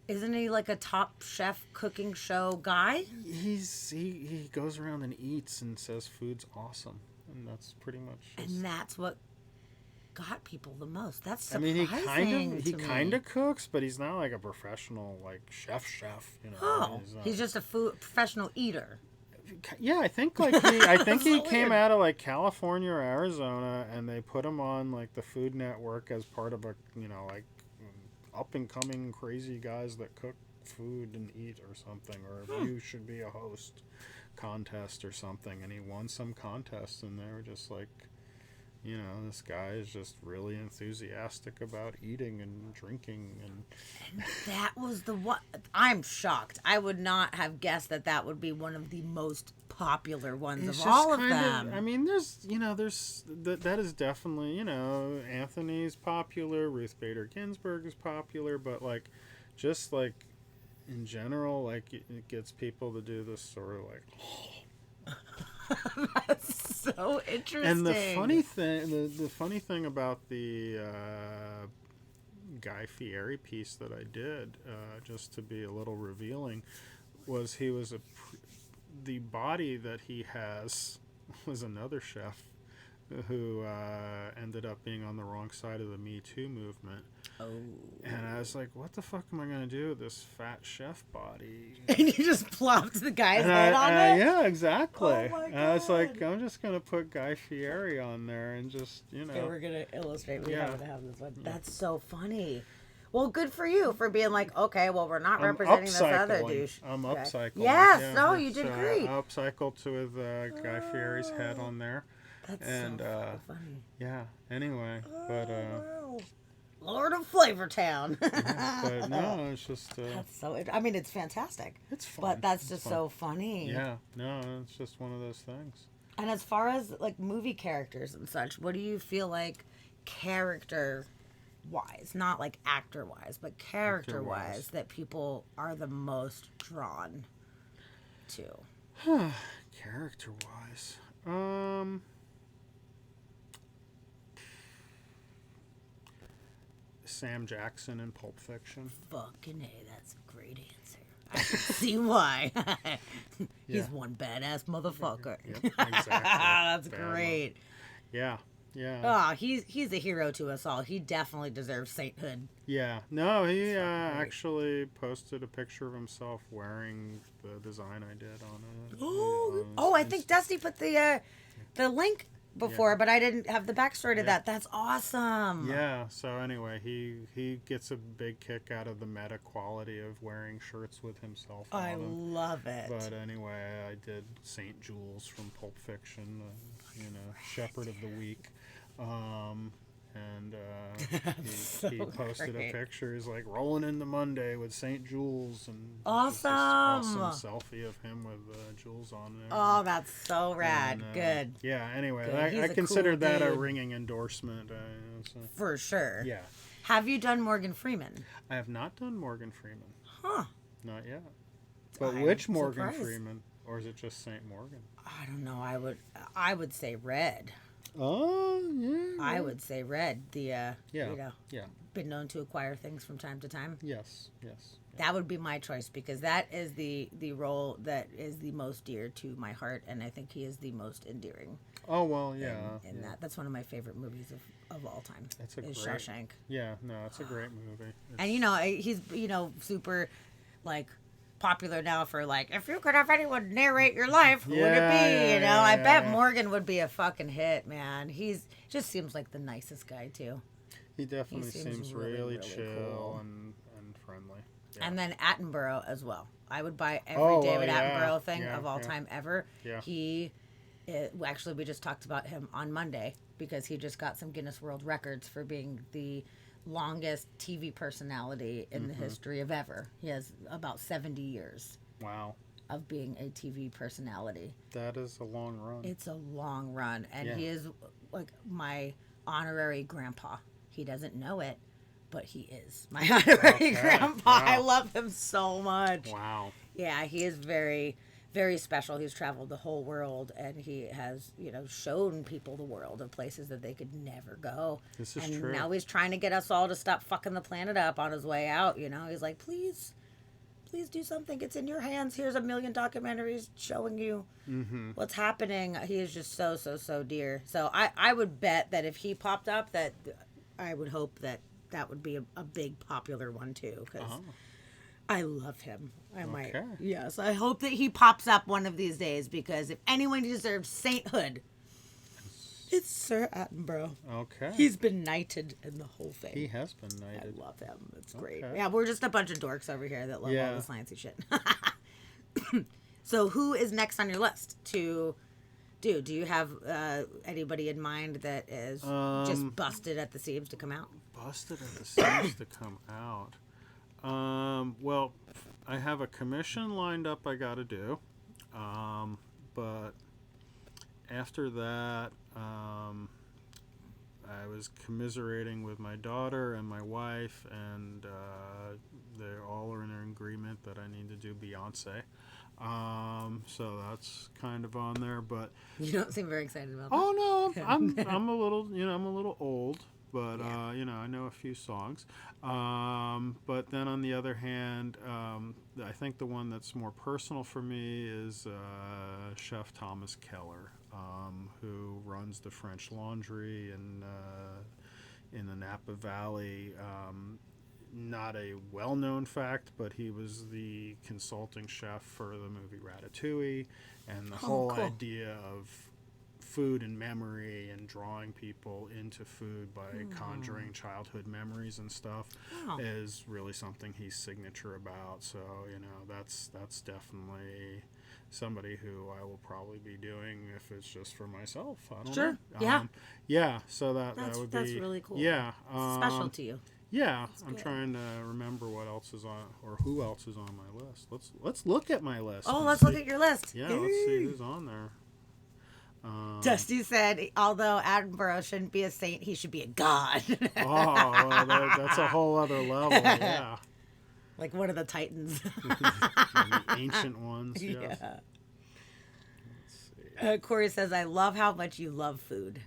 S1: isn't he like a Top Chef cooking show guy?
S2: he goes around and eats and says food's awesome, and that's pretty much
S1: And that's what got people the most. That's
S2: I mean,
S1: surprising.
S2: he kind of cooks, but he's not like a professional like chef.
S1: Oh, he's just a professional eater.
S2: Yeah, I think he came out of like California or Arizona, and they put him on like the Food Network as part of a like up and coming crazy guys that cook food and eat or something, or you should be a host contest or something, and he won some contest, and they were just like, this guy is just really enthusiastic about eating and drinking, and
S1: That was the one. I'm shocked. I would not have guessed that would be one of the most popular ones
S2: it's
S1: of
S2: just
S1: all of
S2: kind
S1: them.
S2: I mean, there's that is definitely Anthony's popular, Ruth Bader Ginsburg is popular, but like, just like in general, like it gets people to do this sort of like.
S1: That's so interesting.
S2: And the funny thing about the Guy Fieri piece that I did, just to be a little revealing, was the body that he has was another chef who ended up being on the wrong side of the Me Too movement.
S1: Oh.
S2: And I was like, what the fuck am I going to do with this fat chef body?
S1: And you just plopped the guy's head on it?
S2: Yeah, exactly.
S1: Oh my
S2: And I was like,
S1: God.
S2: I'm just going to put Guy Fieri on there and just,
S1: Okay, we're going to illustrate. We
S2: Yeah.
S1: have to have this one. That's so funny. Well, good for you for being like, okay, well, we're not
S2: I'm
S1: representing this other
S2: upcycling.
S1: douche.
S2: I'm
S1: Okay.
S2: upcycling.
S1: Yes,
S2: Yeah,
S1: no, you did
S2: so
S1: great.
S2: I upcycled with Guy Fieri's head on there.
S1: That's
S2: And,
S1: so funny.
S2: Yeah, anyway. But,
S1: Wow. Lord of Flavortown.
S2: but no, it's just...
S1: That's so. I mean, it's fantastic.
S2: it's fun.
S1: But that's
S2: It's
S1: just
S2: fun.
S1: so funny.
S2: Yeah, no, it's just one of those things.
S1: And as far as like movie characters and such, what do you feel like character wise, not like actor wise, but character wise, that people are the most drawn to?
S2: Character wise. Sam Jackson in Pulp Fiction.
S1: Fucking A, that's a great answer. I can see why.
S2: Yeah.
S1: He's one badass motherfucker.
S2: Yep, exactly.
S1: That's
S2: Bad
S1: great.
S2: Yeah, yeah.
S1: Oh, he's a hero to us all. He definitely deserves sainthood.
S2: Yeah, no, he
S1: great.
S2: actually posted a picture of himself wearing the design I did on it.
S1: I think Dusty put the link before,
S2: Yeah.
S1: but I didn't have the backstory to
S2: Yeah.
S1: that. That's awesome.
S2: Yeah, so anyway, he gets a big kick out of the meta quality of wearing shirts with himself on
S1: I
S2: them.
S1: love it.
S2: But anyway, I did St. Jules from Pulp Fiction, Shepherd of the Week. And he posted
S1: great.
S2: a picture. He's like rolling into Monday with St. Jules, and it's just this
S1: Awesome.
S2: awesome selfie of him with Jules on there.
S1: Oh, that's so rad.
S2: And,
S1: Good.
S2: Yeah. Anyway,
S1: Good. He's
S2: I
S1: a
S2: considered
S1: cool
S2: that a
S1: dude.
S2: ringing endorsement. So,
S1: For sure.
S2: yeah.
S1: Have you done Morgan Freeman?
S2: I have not done Morgan Freeman.
S1: Huh.
S2: Not yet. But
S1: I'm
S2: which Morgan
S1: surprised.
S2: Freeman, or is it just St. Morgan?
S1: I don't know. I would say Red.
S2: Oh yeah.
S1: I would say Red. The
S2: Yeah. Yeah.
S1: been known to acquire things from time to time.
S2: Yes.
S1: That would be my choice because that is the role that is the most dear to my heart, and I think he is the most endearing.
S2: Oh well, yeah.
S1: In that's one of my favorite movies of all time.
S2: That's a
S1: is
S2: great.
S1: Shawshank.
S2: Yeah, no, it's a great movie.
S1: And he's super like popular now for like, if you could have anyone narrate your life, who would it be? I bet Morgan would be a fucking hit, man. He's just seems like the nicest guy too.
S2: He definitely
S1: seems
S2: seems
S1: really,
S2: really
S1: really
S2: chill
S1: cool.
S2: and friendly. Yeah.
S1: And then Attenborough as well. I would buy every
S2: Oh,
S1: David
S2: well,
S1: Attenborough thing
S2: yeah,
S1: of all
S2: yeah.
S1: time ever.
S2: Yeah.
S1: Actually, we just talked about him on Monday because he just got some Guinness World Records for being the longest TV personality in the history of ever. He has about 70 years
S2: Wow,
S1: of being a TV personality.
S2: that is a long run.
S1: It's a long run, and
S2: Yeah.
S1: he is like my honorary grandpa. He doesn't know it, but he is my honorary grandpa.
S2: Wow.
S1: I love him so much.
S2: Wow.
S1: Yeah, he is very, very special. He's traveled the whole world, and he has, shown people the world of places that they could never go.
S2: This is
S1: and
S2: true.
S1: now he's trying to get us all to stop fucking the planet up on his way out. He's like, please do something. It's in your hands. Here's 1 million documentaries showing you what's happening. He is just so, so, so dear. So I would bet that if he popped up, that I would hope that would be a big popular one too, because I love him. Yes, I hope that he pops up one of these days, because if anyone deserves sainthood, it's Sir Attenborough.
S2: Okay.
S1: He's been knighted in the whole thing.
S2: He has been
S1: I
S2: knighted.
S1: love him. It's great.
S2: Okay.
S1: Yeah, we're just a bunch of dorks over here that love all
S2: Yeah.
S1: the sciencey shit. So who is next on your list to do? Do you have anybody in mind that is just busted at the seams to come out?
S2: Busted at the seams to come out. Well, I have a commission lined up I got to do. But after that, I was commiserating with my daughter and my wife, and they all are in agreement that I need to do Beyonce. So that's kind of on there, but
S1: You don't seem very excited about that.
S2: oh no, I'm a little, I'm a little old, but I know a few songs. But then on the other hand, I think the one that's more personal for me is Chef Thomas Keller, who runs the French Laundry in the Napa Valley. Not a well-known fact, but he was the consulting chef for the movie Ratatouille, and the whole
S1: cool.
S2: idea of food and memory and drawing people into food by conjuring childhood memories and stuff
S1: Wow.
S2: is really something he's signature about. So that's definitely somebody who I will probably be doing if it's just for myself. I don't
S1: Sure.
S2: know.
S1: Yeah.
S2: Yeah. So that
S1: That's
S2: would be
S1: that's really cool.
S2: Yeah.
S1: Special to you.
S2: Yeah, I'm
S1: good.
S2: trying to remember what else is on, or who else is on my list. Let's look at my list.
S1: Oh,
S2: and
S1: let's
S2: see.
S1: look at your list.
S2: Yeah, let's see who's on there.
S1: Dusty said, although Attenborough shouldn't be a saint, he should be a god.
S2: Oh, well, that's a whole other level. Yeah,
S1: Like one of the titans.
S2: the ancient ones. Yes.
S1: Yeah.
S2: Let's see.
S1: Corey says, I love how much you love food.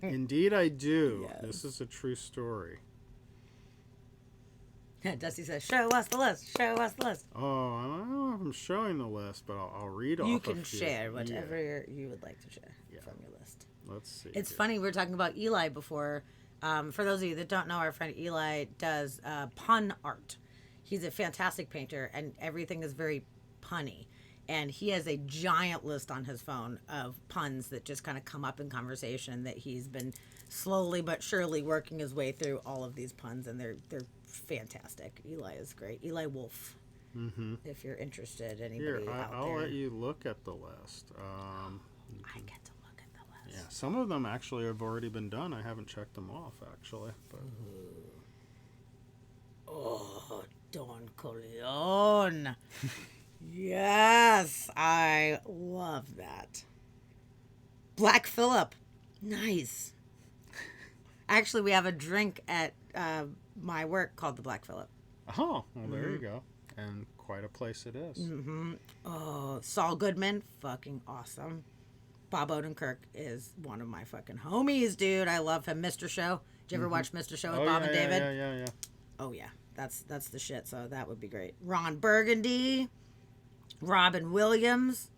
S2: Indeed, I do.
S1: Yes.
S2: This is a true story.
S1: Dusty says, show us the list. Show us the list.
S2: Oh, I don't know if I'm showing the list, but I'll read off.
S1: You
S2: a
S1: can
S2: few.
S1: share whatever
S2: Yeah.
S1: you would like to share
S2: Yeah.
S1: from your list.
S2: Let's see.
S1: It's
S2: here.
S1: funny, we were talking about Eli before. For those of you that don't know, our friend Eli does pun art. He's a fantastic painter, and everything is very punny. And he has a giant list on his phone of puns that just kind of come up in conversation that he's been slowly but surely working his way through all of these puns, and they're fantastic. Eli is great. Eli Wolf.
S2: Mm-hmm.
S1: If you're interested,
S2: Here,
S1: anybody out
S2: I'll
S1: there.
S2: let you look at the list.
S1: I get to look at the list.
S2: Yeah, some of them actually have already been done. I haven't checked them off, actually. But.
S1: Oh, Don Corleone. Yes, I love that. Black Phillip. Nice. Actually, we have a drink at my work called the Black Phillip.
S2: Oh, well, there you go. And quite a place it is.
S1: Mm-hmm. Oh, Saul Goodman. Fucking awesome. Bob Odenkirk is one of my fucking homies, dude. I love him. Mr. Show. Did you ever watch Mr. Show with Bob and David?
S2: Yeah.
S1: Oh, yeah. That's the shit, so that would be great. Ron Burgundy. Robin Williams.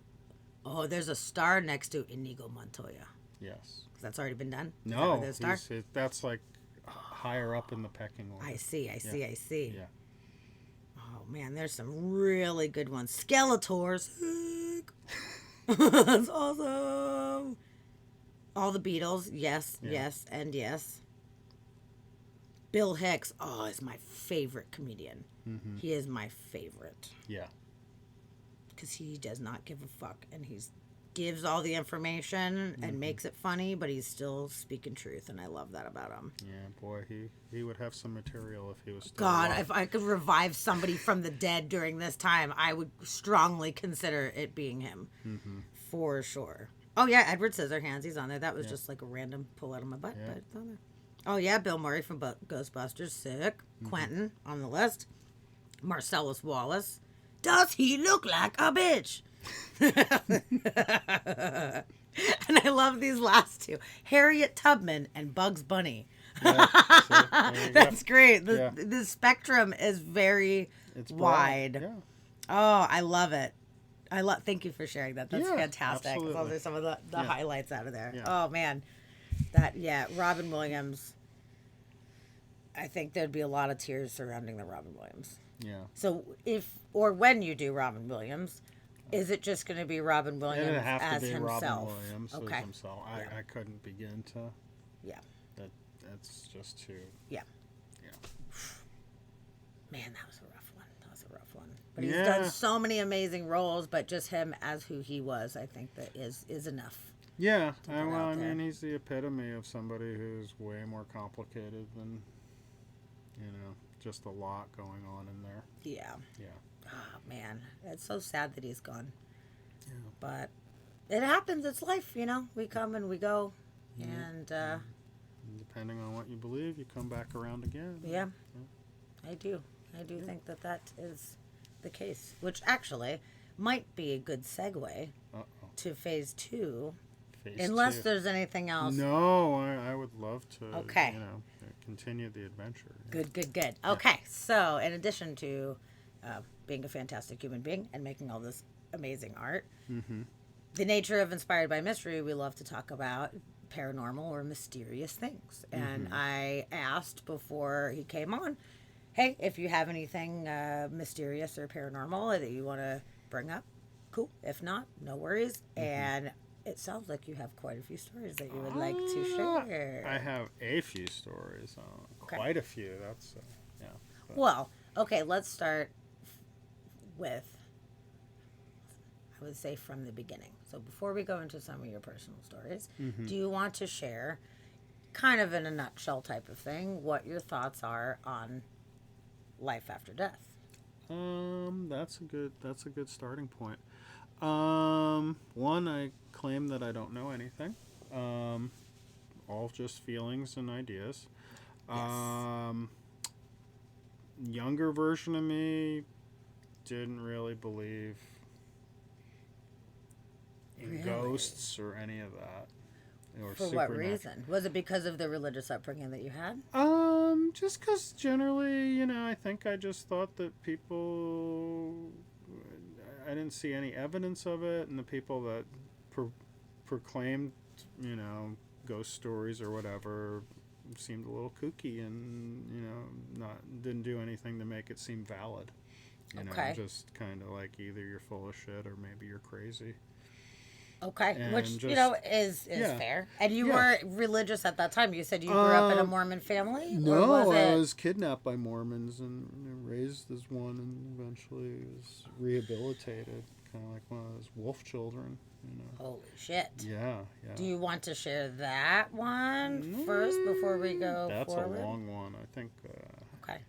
S1: Oh, there's a star next to Inigo Montoya.
S2: Yes.
S1: That's already been done?
S2: No,
S1: Is that
S2: that's like higher up in the pecking order.
S1: I see.
S2: Yeah.
S1: Oh, man, there's some really good ones. Skeletor. Sick. That's awesome. All the Beatles. Yes, and yes. Bill Hicks. Oh, is my favorite comedian. Mm-hmm. He is my favorite.
S2: Yeah.
S1: Because he does not give a fuck, and he gives all the information and makes it funny, but he's still speaking truth, and I love that about him.
S2: Yeah, boy, he would have some material if he was still
S1: God,
S2: alive.
S1: if I could revive somebody from the dead during this time, I would strongly consider it being him. Mm-hmm. For sure. Oh, yeah, Edward Scissorhands, he's on there. That was just like a random pull out of my butt, but it's on there. Oh, yeah, Bill Murray from Ghostbusters, sick. Quentin on the list. Marcellus Wallace. Does he look like a bitch? And I love these last two. Harriet Tubman and Bugs Bunny.
S2: Yeah,
S1: That's great. The spectrum is very wide.
S2: Yeah.
S1: Oh, I love it. Thank you for sharing that. That's fantastic.
S2: Absolutely.
S1: Those are some of the highlights out of there.
S2: Yeah.
S1: Oh, man. Robin Williams. I think there'd be a lot of tears surrounding the Robin Williams.
S2: Yeah.
S1: So when you do Robin Williams, is it just going to be Robin Williams
S2: It'd have
S1: as
S2: to be
S1: himself?
S2: Robin Williams
S1: Okay.
S2: as himself. I couldn't begin to.
S1: Yeah.
S2: That's just too.
S1: Yeah.
S2: Yeah.
S1: Man, that was a rough one. But he's done so many amazing roles, but just him as who he was, I think that is enough.
S2: Yeah. He's the epitome of somebody who's way more complicated than, just a lot going on in there.
S1: Yeah.
S2: Yeah.
S1: Oh, man. It's so sad that he's gone.
S2: Yeah.
S1: But it happens. It's life, We come and we go.
S2: Yeah.
S1: And,
S2: depending on what you believe, you come back around again.
S1: Yeah. I do think that is the case. Which actually might be a good segue to phase 2. Unless there's anything else.
S2: No, I would love to,
S1: Okay.
S2: Continue the adventure.
S1: Good. Okay, so in addition to being a fantastic human being and making all this amazing art, the nature of Inspired by Mystery, we love to talk about paranormal or mysterious things. And I asked before he came on, hey, if you have anything mysterious or paranormal that you want to bring up, cool. If not, no worries. And it sounds like you have quite a few stories that you would like to share.
S2: I have a few stories. Quite a few. That's, But.
S1: Well, okay, let's start with, I would say, from the beginning. So before we go into some of your personal stories, do you want to share, kind of in a nutshell type of thing, what your thoughts are on life after death?
S2: That's a good starting point. One, I claim that I don't know anything. All just feelings and ideas.
S1: Yes.
S2: Younger version of me didn't really believe in ghosts or any of that. Or
S1: For what reason? Was it because of the religious upbringing that you had?
S2: Just because generally, I think I just thought that people, I didn't see any evidence of it, and the people that proclaimed, ghost stories or whatever seemed a little kooky and, didn't do anything to make it seem valid. You know,
S1: Okay.
S2: just kind of like either you're full of shit or maybe you're crazy.
S1: Okay,
S2: And
S1: which
S2: just,
S1: is
S2: yeah.
S1: fair. And you
S2: Yeah.
S1: weren't religious at that time. You said you grew up in a Mormon family, or
S2: No,
S1: was
S2: I
S1: it?
S2: was kidnapped by Mormons and raised as one, and eventually was rehabilitated, kind of like one of those wolf children. You know.
S1: Holy shit!
S2: Yeah, yeah.
S1: Do you want to share that one first before we go
S2: That's
S1: forward?
S2: a long one. I think.
S1: Okay.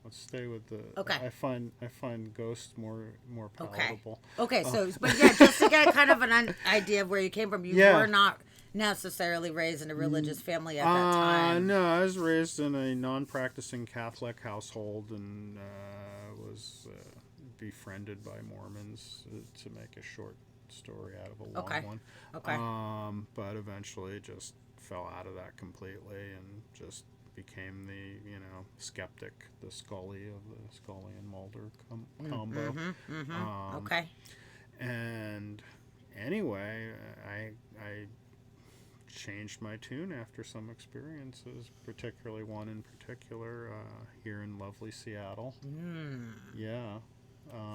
S2: Let's stay with the.
S1: Okay.
S2: I find ghosts more palatable.
S1: Okay. So, but yeah, just to get kind of an idea of where you came from, you were not necessarily raised in a religious family at that time.
S2: No, I was raised in a non-practicing Catholic household and was befriended by Mormons, to make a short story out of a long one.
S1: Okay.
S2: But eventually just fell out of that completely and just became the, skeptic, the Scully of the Scully and Mulder combo.
S1: Okay.
S2: And anyway, I changed my tune after some experiences, particularly one in particular here in lovely Seattle. Yeah.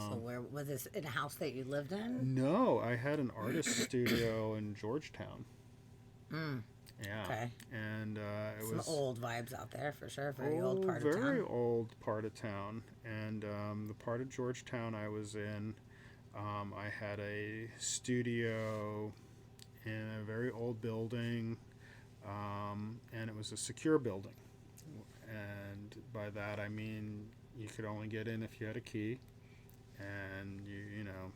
S1: So where was this, in a house that you lived in?
S2: No, I had an artist studio in Georgetown. Yeah.
S1: Okay.
S2: And it
S1: Some
S2: was
S1: old vibes out there for sure. Very old part of town.
S2: Very old part of town. And the part of Georgetown I was in, I had a studio in a very old building, and it was a secure building. And by that I mean you could only get in if you had a key, and you know,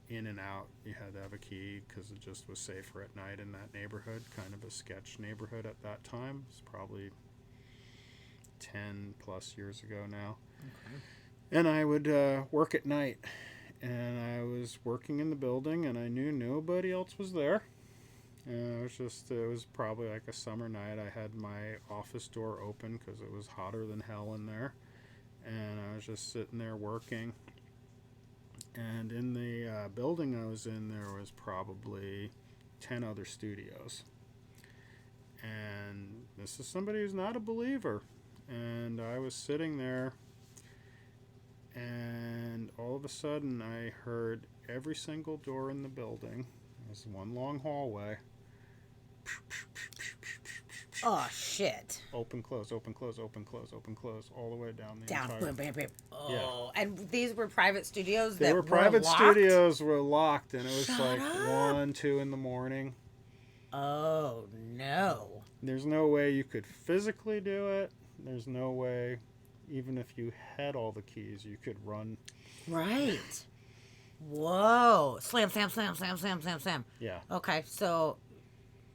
S2: in and out you had to have a key because it just was safer at night in that neighborhood. Kind of a sketch neighborhood at that time. It's probably 10 plus years ago now.
S1: Okay.
S2: And I would work at night, and I was working in the building and I knew nobody else was there. It was probably like a summer night. I had my office door open because it was hotter than hell in there. And I was just sitting there working. And in the building I was in, there was probably 10 other studios. And this is somebody who's not a believer. And I was sitting there, and all of a sudden I heard every single door in the building. It was one long hallway.
S1: Oh shit!
S2: Open, close, open, close, open, close, open, close, all the way down the
S1: Down,
S2: entire.
S1: bam, bam. Oh,
S2: Yeah.
S1: and these were private studios.
S2: They
S1: that
S2: were private
S1: locked?
S2: studios were locked, and it was
S1: Shut
S2: like
S1: up.
S2: 1, 2 in the morning.
S1: Oh no!
S2: There's no way you could physically do it. There's no way, even if you had all the keys, you could run.
S1: Right. Whoa! Slam, slam, slam, slam, slam, slam, slam.
S2: Yeah.
S1: Okay, so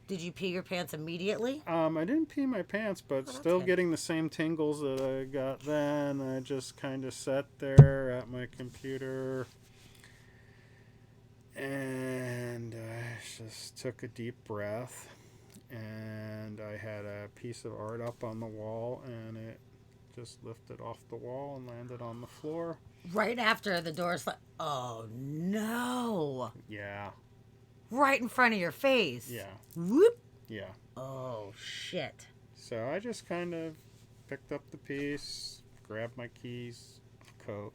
S1: did you pee your pants immediately?
S2: I didn't pee my pants, but
S1: that's
S2: still
S1: good.
S2: getting the same tingles that I got then. I just kind of sat there at my computer, and I just took a deep breath, and I had a piece of art up on the wall, and it just lifted off the wall and landed on the floor.
S1: Right after the door slammed. Oh no!
S2: Yeah.
S1: Right in front of your face.
S2: Yeah.
S1: Whoop.
S2: Yeah.
S1: Oh shit!
S2: So I just kind of picked up the piece, grabbed my keys, coat,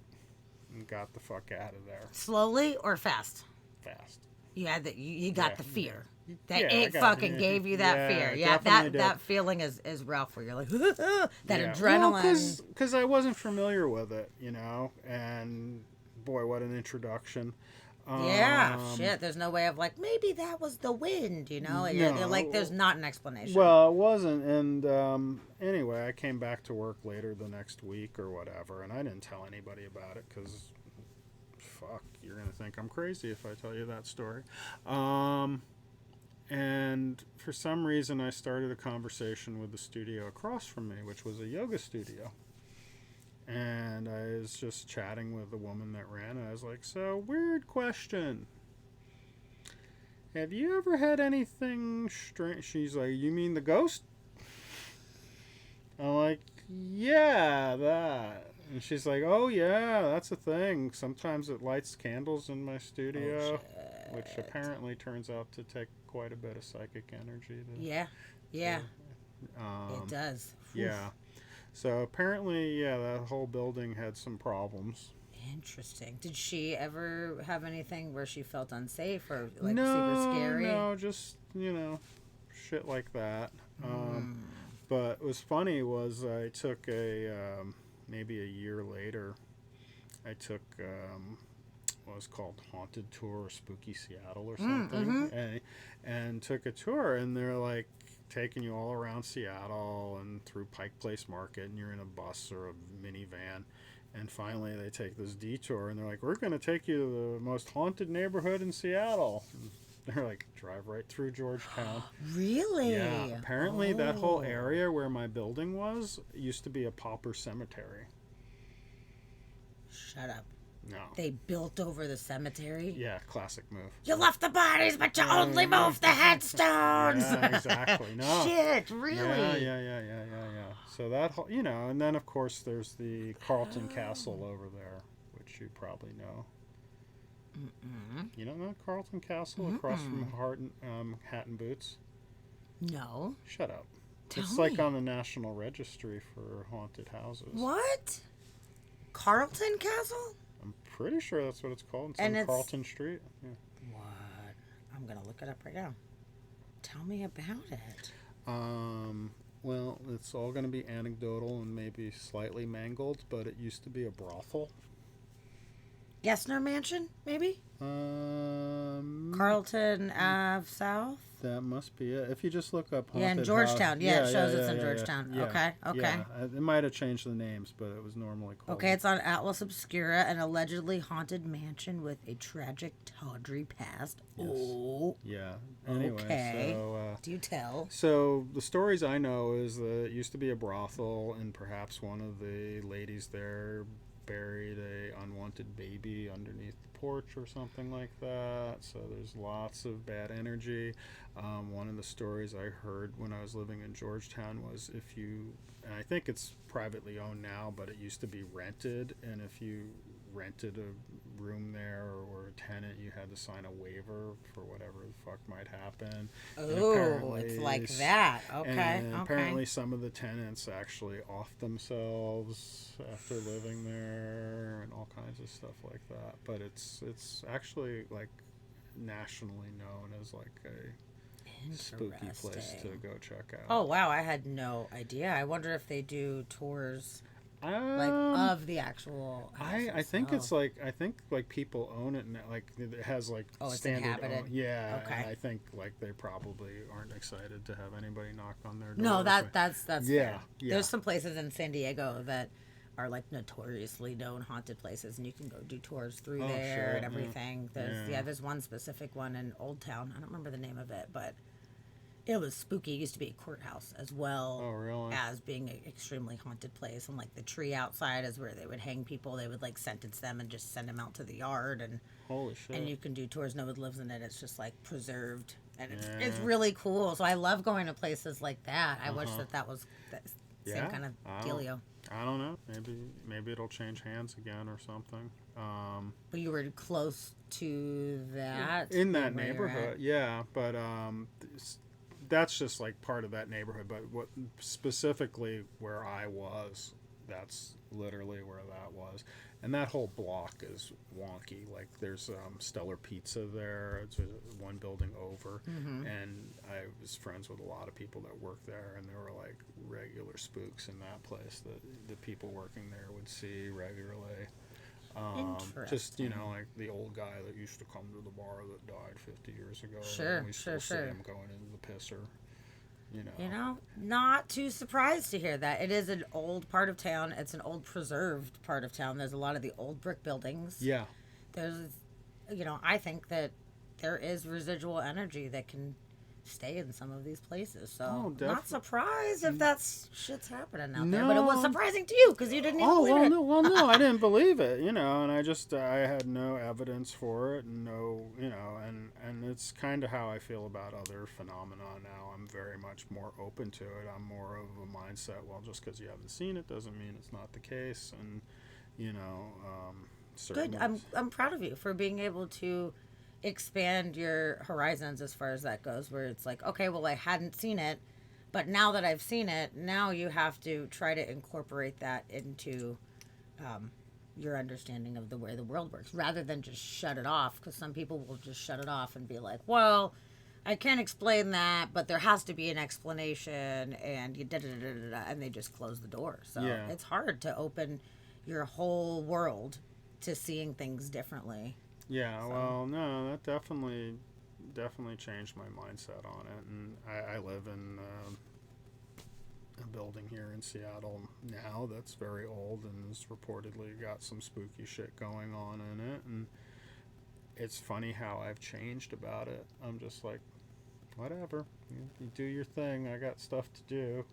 S2: and got the fuck out of there
S1: Slowly or fast?
S2: fast.
S1: You had that. You got
S2: Yeah.
S1: the fear. That
S2: Yeah, I
S1: it
S2: got-
S1: fucking
S2: yeah,
S1: gave you that
S2: yeah,
S1: fear.
S2: it
S1: Yeah,
S2: definitely
S1: that
S2: did.
S1: feeling is rough. Where you're like that
S2: Yeah.
S1: adrenaline.
S2: Because I wasn't familiar with it, and boy, what an introduction.
S1: Yeah, shit. There's no way of like maybe that was the wind. You're like there's not an explanation.
S2: Well, it wasn't, and anyway, I came back to work later the next week or whatever, and I didn't tell anybody about it because, fuck, you're gonna think I'm crazy if I tell you that story. And for some reason, I started a conversation with the studio across from me, which was a yoga studio. And I was just chatting with the woman that ran it. I was like, so, weird question. Have you ever had anything strange? She's like, you mean the ghost? I'm like, yeah, that. And she's like, oh, yeah, that's a thing. Sometimes it lights candles in my studio, which apparently turns out to take quite a bit of psychic energy.
S1: Yeah.
S2: It
S1: It does.
S2: Yeah. So apparently, yeah, that whole building had some problems.
S1: Interesting. Did she ever have anything where she felt unsafe or like super
S2: No,
S1: scary?
S2: no, just shit like that.
S1: Mm.
S2: But what was funny was I took maybe a year later. I took what was called Haunted Tour or Spooky Seattle or
S1: Mm-hmm.
S2: something, and took a tour, and they're like taking you all around Seattle and through Pike Place Market, and you're in a bus or a minivan. And finally, they take this detour, and they're like, "We're going to take you to the most haunted neighborhood in Seattle." And they're like, "Drive right through Georgetown."
S1: Really?
S2: Yeah, apparently that whole
S1: Oh.
S2: area where my building was used to be a pauper cemetery.
S1: Shut up.
S2: No.
S1: They built over the cemetery?
S2: Yeah, classic move.
S1: You left the bodies, but you only moved the headstones.
S2: Yeah, exactly. No.
S1: Shit, really?
S2: Yeah. So that whole, and then of course there's the Carlton Castle over there, which you probably know.
S1: Mm-mm.
S2: You don't know Carlton Castle across from Hat and Boots?
S1: No.
S2: Shut up.
S1: Tell
S2: It's
S1: me.
S2: like on the National Registry for haunted houses.
S1: What? Carlton Castle?
S2: I'm pretty sure that's what it's called. It's
S1: And
S2: on
S1: it's-
S2: Carlton Street. Yeah.
S1: What? I'm going to look it up right now. Tell me about it.
S2: Well, it's all going to be anecdotal and maybe slightly mangled, but it used to be a brothel.
S1: Gessner Mansion, maybe? Carlton Ave South?
S2: That must be it. If you just look up
S1: Yeah, in
S2: haunted
S1: Georgetown.
S2: house-
S1: Yeah, it shows it's in Georgetown. Okay.
S2: Yeah. It might have changed the names, but it was normally called.
S1: Okay, it's on Atlas Obscura, an allegedly haunted mansion with a tragic tawdry past.
S2: Yes.
S1: Oh.
S2: Yeah. Anyway,
S1: Okay.
S2: so
S1: Do tell.
S2: so the stories I know is that it used to be a brothel, and perhaps one of the ladies there buried a unwanted baby underneath the porch or something like that. So there's lots of bad energy. One of the stories I heard when I was living in Georgetown was and I think it's privately owned now, but it used to be rented, and if you rented a room there or a tenant, you had to sign a waiver for whatever the fuck might happen.
S1: Oh, it's like that. Okay.
S2: And
S1: Okay.
S2: apparently some of the tenants actually offed themselves after living there and all kinds of stuff like that. But it's actually like nationally known as like a spooky place to go check out.
S1: Oh wow, I had no idea. I wonder if they do tours like
S2: Um,
S1: of the actual house
S2: I think it's
S1: itself.
S2: like people own it, and like it has like
S1: Oh, it's
S2: standard
S1: inhabited?
S2: yeah.
S1: Okay.
S2: And I think like they probably aren't excited to have anybody knock on their door.
S1: No, that's
S2: Yeah,
S1: fair.
S2: yeah.
S1: There's some places in San Diego that are like notoriously known haunted places, and you can go do tours through
S2: Oh,
S1: there
S2: sure,
S1: and
S2: yeah.
S1: everything. There's one specific one in Old Town. I don't remember the name of it, but it was spooky. It used to be a courthouse as well.
S2: Oh, really?
S1: As being an extremely haunted place, and like the tree outside is where they would hang people. They would like sentence them and just send them out to the yard, and
S2: Holy shit.
S1: you can do tours. No one lives in it. It's just like preserved, and it's
S2: Yeah.
S1: really cool. So I love going to places like that. I wish
S2: Uh-huh.
S1: that was the same
S2: Yeah,
S1: kind of
S2: I
S1: dealio.
S2: I don't know. Maybe it'll change hands again or something.
S1: But you were close to that
S2: In that
S1: where you're at.
S2: neighborhood, yeah. But that's just like part of that neighborhood. But what specifically where I was, that's literally where that was. And that whole block is wonky. Like there's Stellar Pizza there. It's one building over, and I was friends with a lot of people that work there, and there were like regular spooks in that place that the people working there would see regularly. Just like the old guy that used to come to the bar that died 50 years ago.
S1: Sure,
S2: and we still
S1: sure.
S2: see him going into the pisser.
S1: Not too surprised to hear that. It is an old part of town. It's an old preserved part of town. There's a lot of the old brick buildings.
S2: Yeah.
S1: There's, I think that there is residual energy that can stay in some of these places. So, not surprised if that's shit's happening out there. But it was surprising to you because you didn't even believe it.
S2: No, I didn't believe it, and I had no evidence for it, and and it's kind of how I feel about other phenomena now. I'm very much more open to it. I'm more of a mindset, well, just because you haven't seen it doesn't mean it's not the case, and,
S1: Good.
S2: certainly.
S1: I'm proud of you for being able to expand your horizons as far as that goes, where it's like, okay, well, I hadn't seen it, But now that I've seen it, now you have to try to incorporate that into your understanding of the way the world works, rather than just shut it off. Because some people will just shut it off and be like, "Well, I can't explain that, but there has to be an explanation," and you and they just close the door. So it's hard to open your whole world to seeing things differently.
S2: Yeah, so. Well, no, that definitely changed my mindset on it. And I live in a building here in Seattle now that's very old and has reportedly got some spooky shit going on in it. And it's funny how I've changed about it. I'm just like, whatever, you do your thing. I got stuff to do.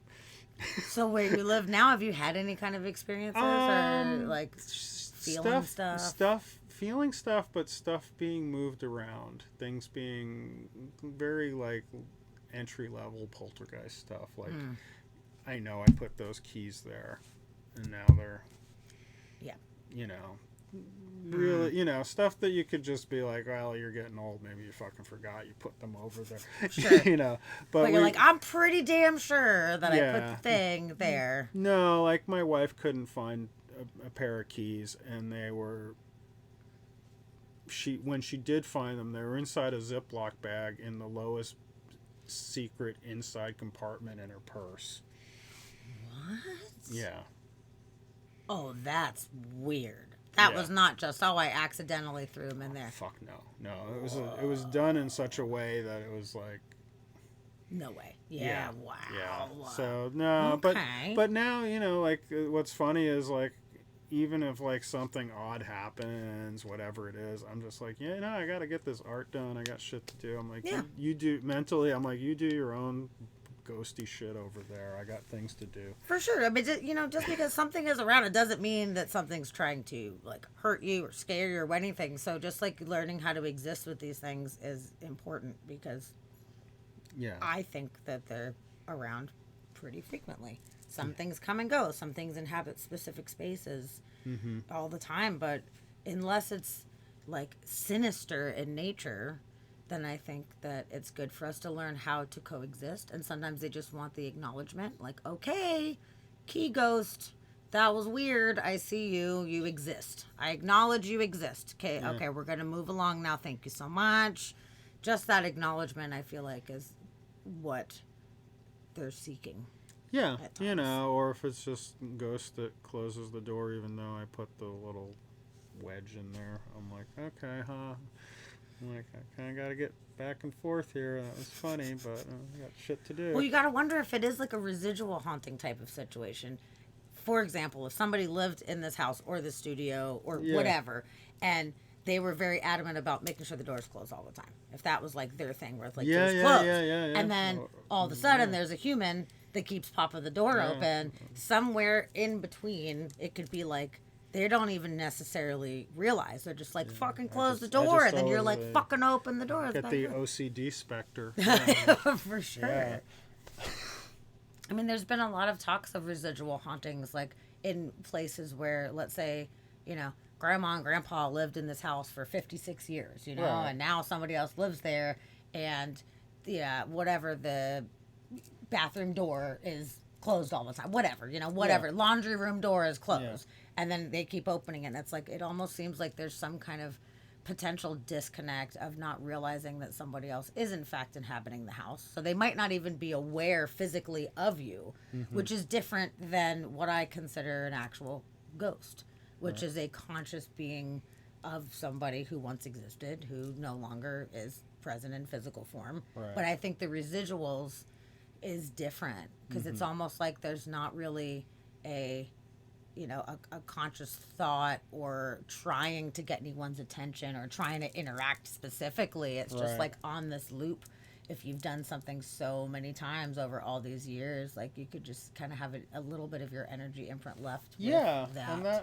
S1: So where you live now, have you had any kind of experiences or like feeling stuff?
S2: Feeling stuff, but stuff being moved around. Things being very like entry level poltergeist stuff. Like I know I put those keys there, and now they're really stuff that you could just be like, well, you're getting old, maybe you fucking forgot you put them over there.
S1: Sure. But you're like, I'm pretty damn sure that I put the thing there.
S2: No, like my wife couldn't find a pair of keys, and they were when she did find them, they were inside a Ziploc bag in the lowest secret inside compartment in her purse.
S3: What?
S2: Yeah.
S1: Oh, that's weird. That was not just, I accidentally threw them in there.
S2: Fuck no. It was done in such a way that it was like,
S1: no way. Yeah. Wow.
S2: Yeah. So no, but now, like what's funny is like, even if like something odd happens, whatever it is, I'm just like, I got to get this art done. I got shit to do. I'm like, you do mentally. I'm like, you do your own ghosty shit over there. I got things to do.
S1: For sure. I mean, just because something is around, it doesn't mean that something's trying to like hurt you or scare you or anything. So just like learning how to exist with these things is important, because I think that they're around pretty frequently. Some things come and go. Some things inhabit specific spaces all the time. But unless it's like sinister in nature, then I think that it's good for us to learn how to coexist. And sometimes they just want the acknowledgement. Like, okay, key ghost, that was weird. I see you. You exist. I acknowledge you exist. Okay, we're going to move along now. Thank you so much. Just that acknowledgement, I feel like, is what they're seeking.
S2: Yeah, or if it's just ghost that closes the door even though I put the little wedge in there. I'm like, okay, huh? I'm like, I kind of got to get back and forth here. That was funny, but I got shit to do.
S1: Well, you got to wonder if it is like a residual haunting type of situation. For example, if somebody lived in this house or the studio or whatever, and they were very adamant about making sure the doors closed all the time. If that was like their thing, where it's like doors closed. And then all of a sudden there's a human that keeps popping the door open. Somewhere in between, it could be like they don't even necessarily realize. They're just like, fucking close the door. And then you're like, fucking open the door.
S2: Get the OCD specter.
S1: For sure. Yeah. I mean, there's been a lot of talks of residual hauntings, like in places where, let's say, Grandma and Grandpa lived in this house for 56 years, and now somebody else lives there, and whatever, the bathroom door is closed all the time, whatever, laundry room door is closed, and then they keep opening it, and it's like, it almost seems like there's some kind of potential disconnect of not realizing that somebody else is in fact inhabiting the house. So they might not even be aware physically of you, which is different than what I consider an actual ghost, which is a conscious being of somebody who once existed, who no longer is present in physical form. Right. But I think the residuals is different, because it's almost like there's not really a conscious thought or trying to get anyone's attention or trying to interact specifically. It's just like on this loop. If you've done something so many times over all these years, like you could just kind of have a little bit of your energy imprint left.
S2: Yeah,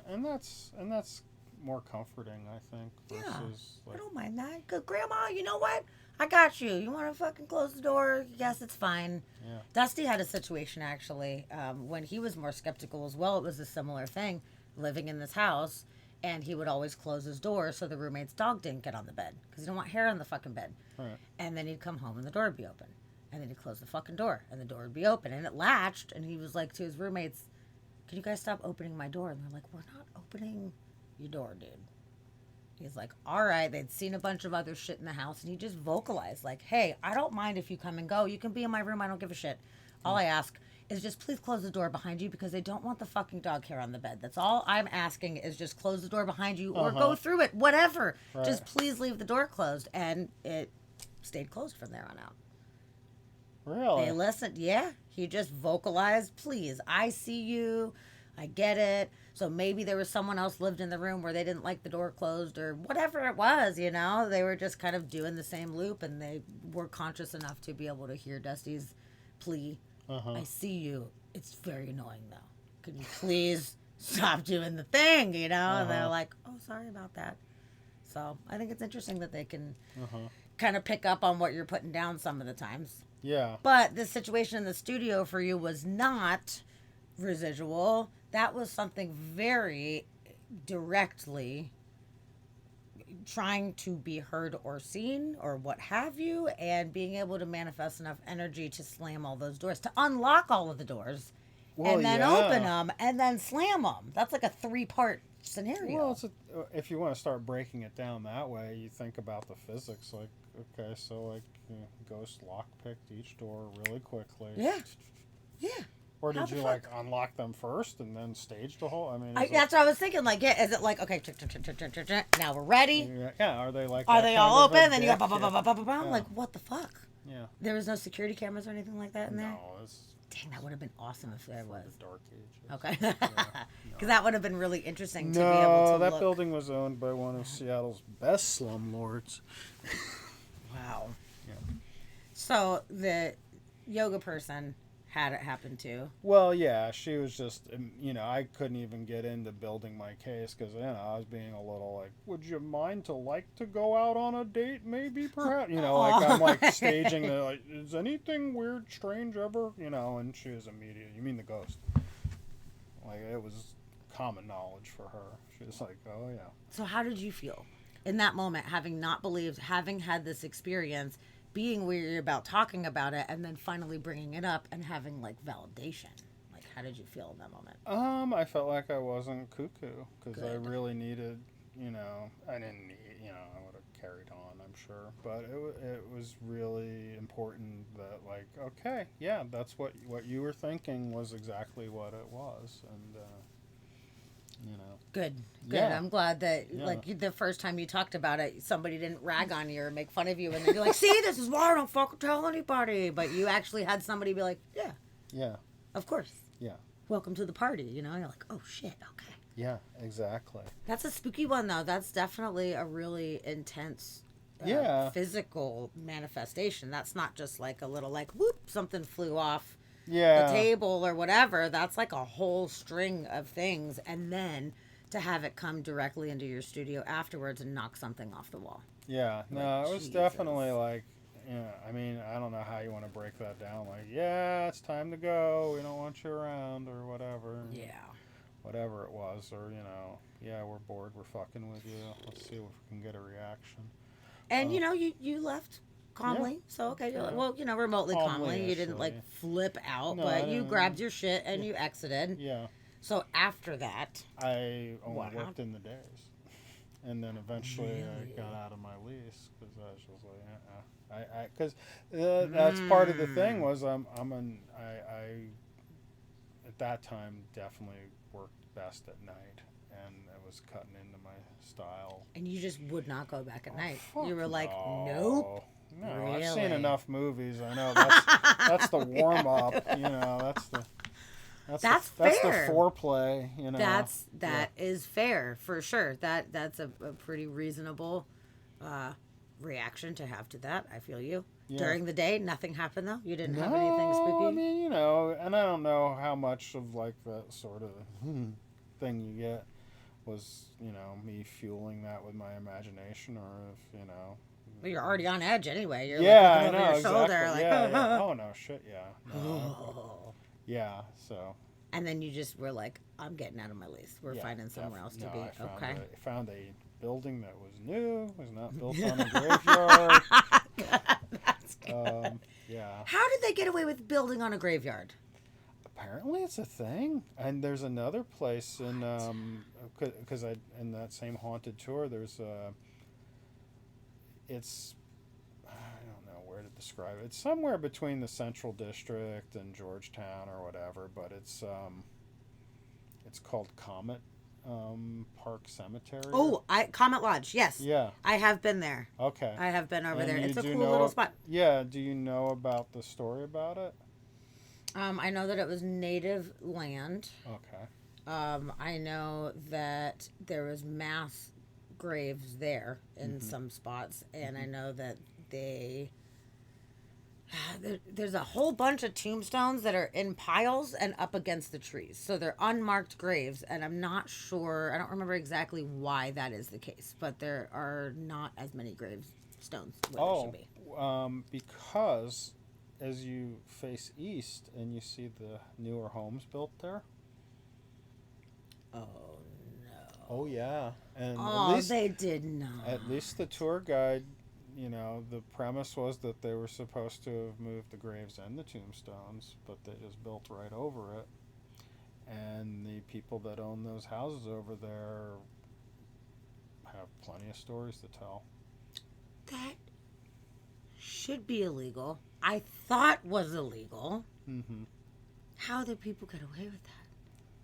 S2: and that's more comforting, I think. Versus
S1: I don't mind that. 'Cause Grandma, you know what? I got you. You want to fucking close the door? Yes, it's fine. Yeah. Dusty had a situation actually when he was more skeptical as well. It was a similar thing, living in this house, and he would always close his door so the roommate's dog didn't get on the bed because he didn't want hair on the fucking bed. Right. And then he'd come home and the door would be open. And then he'd close the fucking door, and the door would be open, and it latched, and he was like to his roommates, can you guys stop opening my door? And they're like, we're not opening your door, dude. He's like, all right. They'd seen a bunch of other shit in the house, and he just vocalized, like, hey, I don't mind if you come and go. You can be in my room. I don't give a shit. All I ask is just please close the door behind you because they don't want the fucking dog hair on the bed. That's all I'm asking is just close the door behind you or go through it, whatever. Right. Just please leave the door closed. And it stayed closed from there on out.
S2: Really?
S1: They listened. Yeah. He just vocalized, please, I see you. I get it. So maybe there was someone else lived in the room where they didn't like the door closed or whatever it was, you know. They were just kind of doing the same loop, and they were conscious enough to be able to hear Dusty's plea. I see you. It's very annoying, though. Could you please stop doing the thing, you know? And they're like, oh, sorry about that. So I think it's interesting that they can kind of pick up on what you're putting down some of the times.
S2: Yeah.
S1: But the situation in the studio for you was not residual. That was something very directly trying to be heard or seen or what have you, and being able to manifest enough energy to slam all those doors, to unlock all of the doors, and then open them and then slam them. That's like a 3-part scenario.
S2: Well, if you want to start breaking it down that way, you think about the physics. Like, okay, so like Ghost lockpicked each door really quickly.
S1: Yeah. Yeah.
S2: Or did you like unlock them first and then stage the whole? I mean,
S1: that's what I was thinking. Like, yeah, is it like, okay, now we're ready?
S2: Yeah. Are they like?
S1: Are they all open? Then you go, I'm like, what the fuck?
S2: Yeah.
S1: There was no security cameras or anything like that in there.
S2: No.
S1: Dang, that would have been awesome if there was.
S2: The Dark Ages.
S1: Okay. Because that would have been really interesting to
S2: be
S1: able to
S2: that building was owned by one of Seattle's best slumlords.
S1: Wow.
S2: Yeah.
S1: So the yoga person had it happen too.
S2: Well, yeah, she was just, I couldn't even get into building my case because, I was being a little like, would you mind to go out on a date maybe, perhaps? Like I'm like staging the, like, is anything weird, strange ever? And she was immediate. You mean the ghost? Like, it was common knowledge for her. She was like, oh, yeah.
S1: So how did you feel in that moment, having not believed, having had this experience, being weary about talking about it, and then finally bringing it up and having like validation? Like, how did you feel in that moment?
S2: I felt like I wasn't cuckoo because I really needed, I didn't need, I would have carried on, I'm sure, but it was really important that like, okay, yeah, that's what you were thinking was exactly what it was, and
S1: Good. Yeah. I'm glad that like the first time you talked about it, somebody didn't rag on you or make fun of you, and then you're like, see, this is why I don't fucking tell anybody. But you actually had somebody be like, yeah, of course, welcome to the party. You're like, oh shit, okay.
S2: Yeah, exactly.
S1: That's a spooky one though. That's definitely a really intense physical manifestation. That's not just like a little like whoop, something flew off the table or whatever. That's like a whole string of things, and then to have it come directly into your studio afterwards and knock something off the wall.
S2: Yeah, no, it was definitely like, I mean, I don't know how you want to break that down. Like, yeah, it's time to go. We don't want you around or whatever.
S1: Yeah.
S2: Whatever it was, or, we're bored. We're fucking with you. Let's see if we can get a reaction.
S1: And, you left calmly. So, okay, you're like, well, remotely calmly. You didn't, like, flip out, but you grabbed your shit and you exited.
S2: Yeah.
S1: So, after that...
S2: I only worked in the days. And then eventually I got out of my lease because I was just like, because that's part of the thing was I at that time definitely worked best at night, and it was cutting into my style.
S1: And you just would not go back at night. You were like, nope.
S2: No,
S1: really?
S2: I've seen enough movies. I know that's the warm up. That's fair. That's the foreplay.
S1: That is fair for sure. That's a pretty reasonable reaction to have to that. I feel you. Yeah. During the day, nothing happened though. You didn't have anything spooky.
S2: I mean, and I don't know how much of like that sort of thing you get was me fueling that with my imagination, or if
S1: Well, you're already on edge anyway. You're
S2: like
S1: looking over your shoulder,
S2: exactly.
S1: like
S2: Oh no, shit, yeah. No, yeah, so.
S1: And then you just were like, I'm getting out of my lease. We're finding somewhere else to be.
S2: I found a building that was new, was not built on a graveyard.
S1: That's
S2: Yeah.
S1: How did they get away with building on a graveyard?
S2: Apparently, it's a thing. And there's another place in because I in that same haunted tour. There's it's I don't know where to describe it. It's somewhere between the Central District and Georgetown or whatever, but it's called Comet Park Cemetery.
S1: Oh, Comet Lodge. Yes.
S2: Yeah.
S1: I have been there.
S2: Okay.
S1: I have been over
S2: And
S1: there.
S2: you
S1: It's a
S2: do
S1: cool
S2: know
S1: little
S2: ab-
S1: spot.
S2: Yeah. Do you know about the story about it?
S1: I know that it was native land.
S2: Okay.
S1: I know that there was mass graves there in some spots, and I know that there's a whole bunch of tombstones that are in piles and up against the trees. So they're unmarked graves, and I'm not sure, I don't remember exactly why that is the case, but there are not as many gravestones where there should be.
S2: Because as you face east and you see the newer homes built there.
S1: Oh, no.
S2: Oh, yeah. And
S1: Oh, they did not.
S2: at least the tour guide, the premise was that they were supposed to have moved the graves and the tombstones, but they just built right over it. And the people that own those houses over there have plenty of stories to tell.
S1: That should be illegal. I thought was illegal.
S2: Mm-hmm.
S1: How did people get away with that?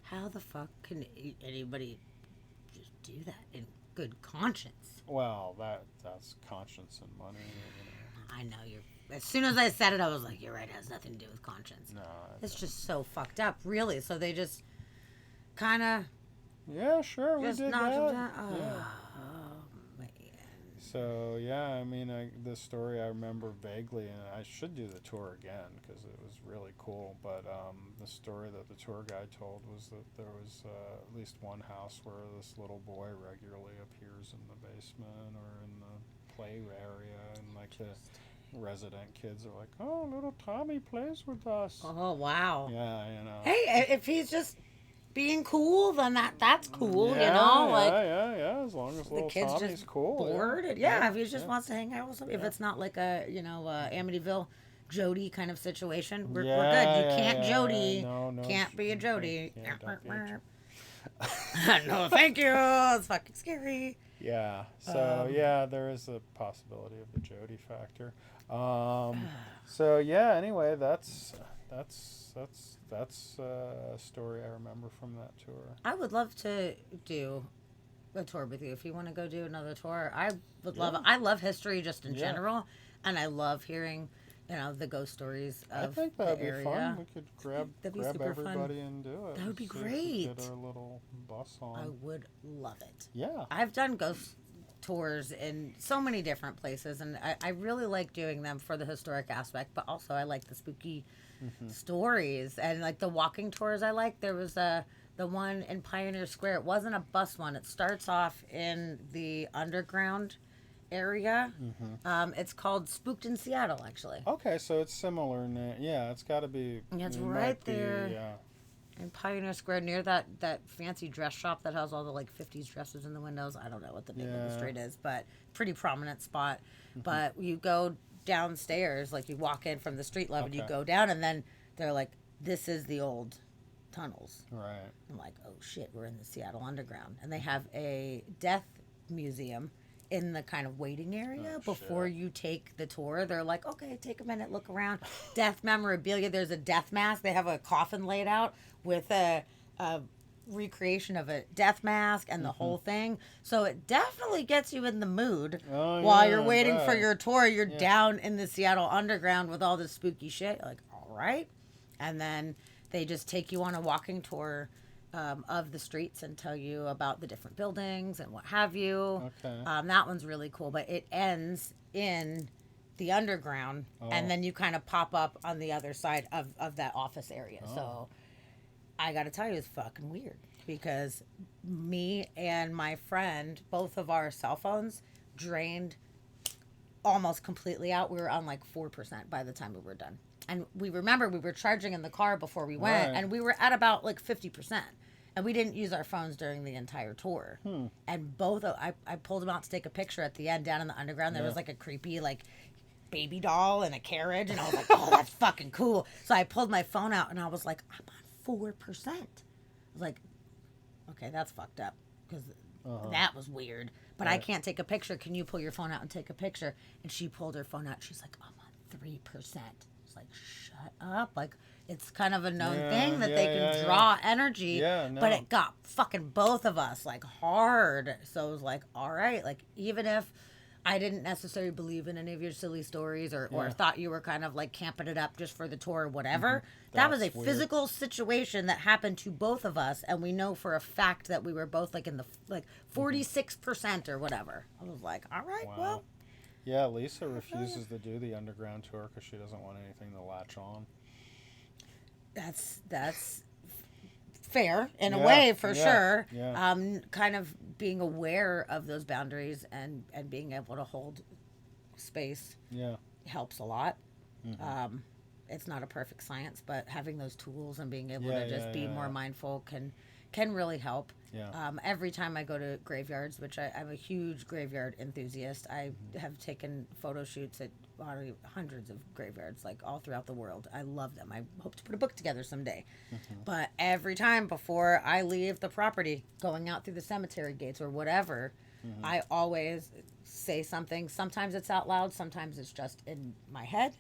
S1: How the fuck can anybody just do that in good conscience?
S2: Well, that's conscience and money.
S1: I know you're. As soon as I said it, I was like, "You're right. It has nothing to do with conscience."
S2: No,
S1: It's just so fucked up, really. So they just kind of
S2: yeah, sure, we
S1: just
S2: did
S1: knocked
S2: that.
S1: them down. Oh,
S2: Yeah.
S1: man.
S2: So yeah, I mean, the story I remember vaguely, and I should do the tour again because it was really cool. But the story that the tour guide told was that there was at least one house where this little boy regularly appears in the basement or in the play area, and like the resident kids are like, "Oh, little Tommy plays with us."
S1: Oh wow.
S2: Yeah,
S1: Hey, if he's just being cool, then that's cool,
S2: Yeah,
S1: Like
S2: yeah. As long as
S1: the
S2: little
S1: kid's
S2: Tommy's
S1: just
S2: cool.
S1: bored. If he just wants to hang out with somebody, if it's not like a Amityville Jody kind of situation, we're good. You can't Jody.
S2: No,
S1: Can't be a Jody.
S2: Don't be a
S1: No, thank you. It's fucking scary.
S2: Yeah. So there is a possibility of the Jody factor. So yeah. Anyway, that's a story I remember from that tour.
S1: I would love to do a tour with you if you want to go do another tour. I would love it. I love history just in general, and I love hearing the ghost stories of
S2: I think that'd
S1: the
S2: be
S1: area.
S2: fun. We could grab
S1: super fun.
S2: everybody and do it.
S1: That would be
S2: See if we
S1: great.
S2: could get our little bus on.
S1: I would love it.
S2: Yeah.
S1: I've done ghost tours in so many different places, and I really like doing them for the historic aspect, but also I like the spooky stories and like the walking tours. I like there was the one in Pioneer Square. It wasn't a bus one. It starts off in the underground area. It's called Spooked in Seattle, actually.
S2: Okay, so it's similar. Yeah, it's got to be.
S1: It's
S2: it
S1: right
S2: might be,
S1: there.
S2: Yeah.
S1: In Pioneer Square, near that fancy dress shop that has all the 50s dresses in the windows. I don't know what the name of the street is, but pretty prominent spot. But you go downstairs, you walk in from the street level, you go down, and then they're like, "This is the old tunnels."
S2: Right.
S1: I'm like, "Oh shit, we're in the Seattle Underground," and they have a death museum in the kind of waiting area before you take the tour. They're like, "Okay, take a minute, look around." Death memorabilia. There's a death mask. They have a coffin laid out with a recreation of a death mask and the whole thing. So it definitely gets you in the mood while you're waiting for your tour. You're down in the Seattle Underground with all this spooky shit. You're like, all right. And then they just take you on a walking tour of the streets and tell you about the different buildings and what have you.
S2: Okay.
S1: That one's really cool, but it ends in the underground, and then you kind of pop up on the other side of that office area. So I got to tell you, it's fucking weird because me and my friend, both of our cell phones drained almost completely out. We were on 4% by the time we were done. And we were charging in the car before we went, and we were at about 50%. And we didn't use our phones during the entire tour. And I pulled them out to take a picture at the end down in the underground. There was a creepy baby doll in a carriage, and I was like, oh, that's fucking cool. So I pulled my phone out, and I was like, I'm on 4%. I was like, okay, that's fucked up, because that was weird. But I can't take a picture. Can you pull your phone out and take a picture? And she pulled her phone out. She's like, I'm on 3%. It's like, shut up. Like, it's kind of a known thing that they can draw energy.
S2: Yeah, no.
S1: But it got fucking both of us, like, hard. So it was like, all right. Like, even if I didn't necessarily believe in any of your silly stories or thought you were kind of like camping it up just for the tour or whatever. That was a physical situation that happened to both of us. And we know for a fact that we were both like in the 46% or whatever. I was like, all right, well.
S2: Yeah, Lisa refuses to do the underground tour because she doesn't want anything to latch on.
S1: That's fair in a way, for sure.
S2: Yeah.
S1: Kind of being aware of those boundaries and being able to hold space helps a lot. It's not a perfect science, but having those tools and being able to just be more mindful can really help. Every time I go to graveyards, which I'm a huge graveyard enthusiast, I have taken photo shoots at hundreds of graveyards, like all throughout the world. I love them. I hope to put a book together someday. But every time before I leave the property, going out through the cemetery gates or whatever, I always say something. Sometimes it's out loud, sometimes it's just in my head.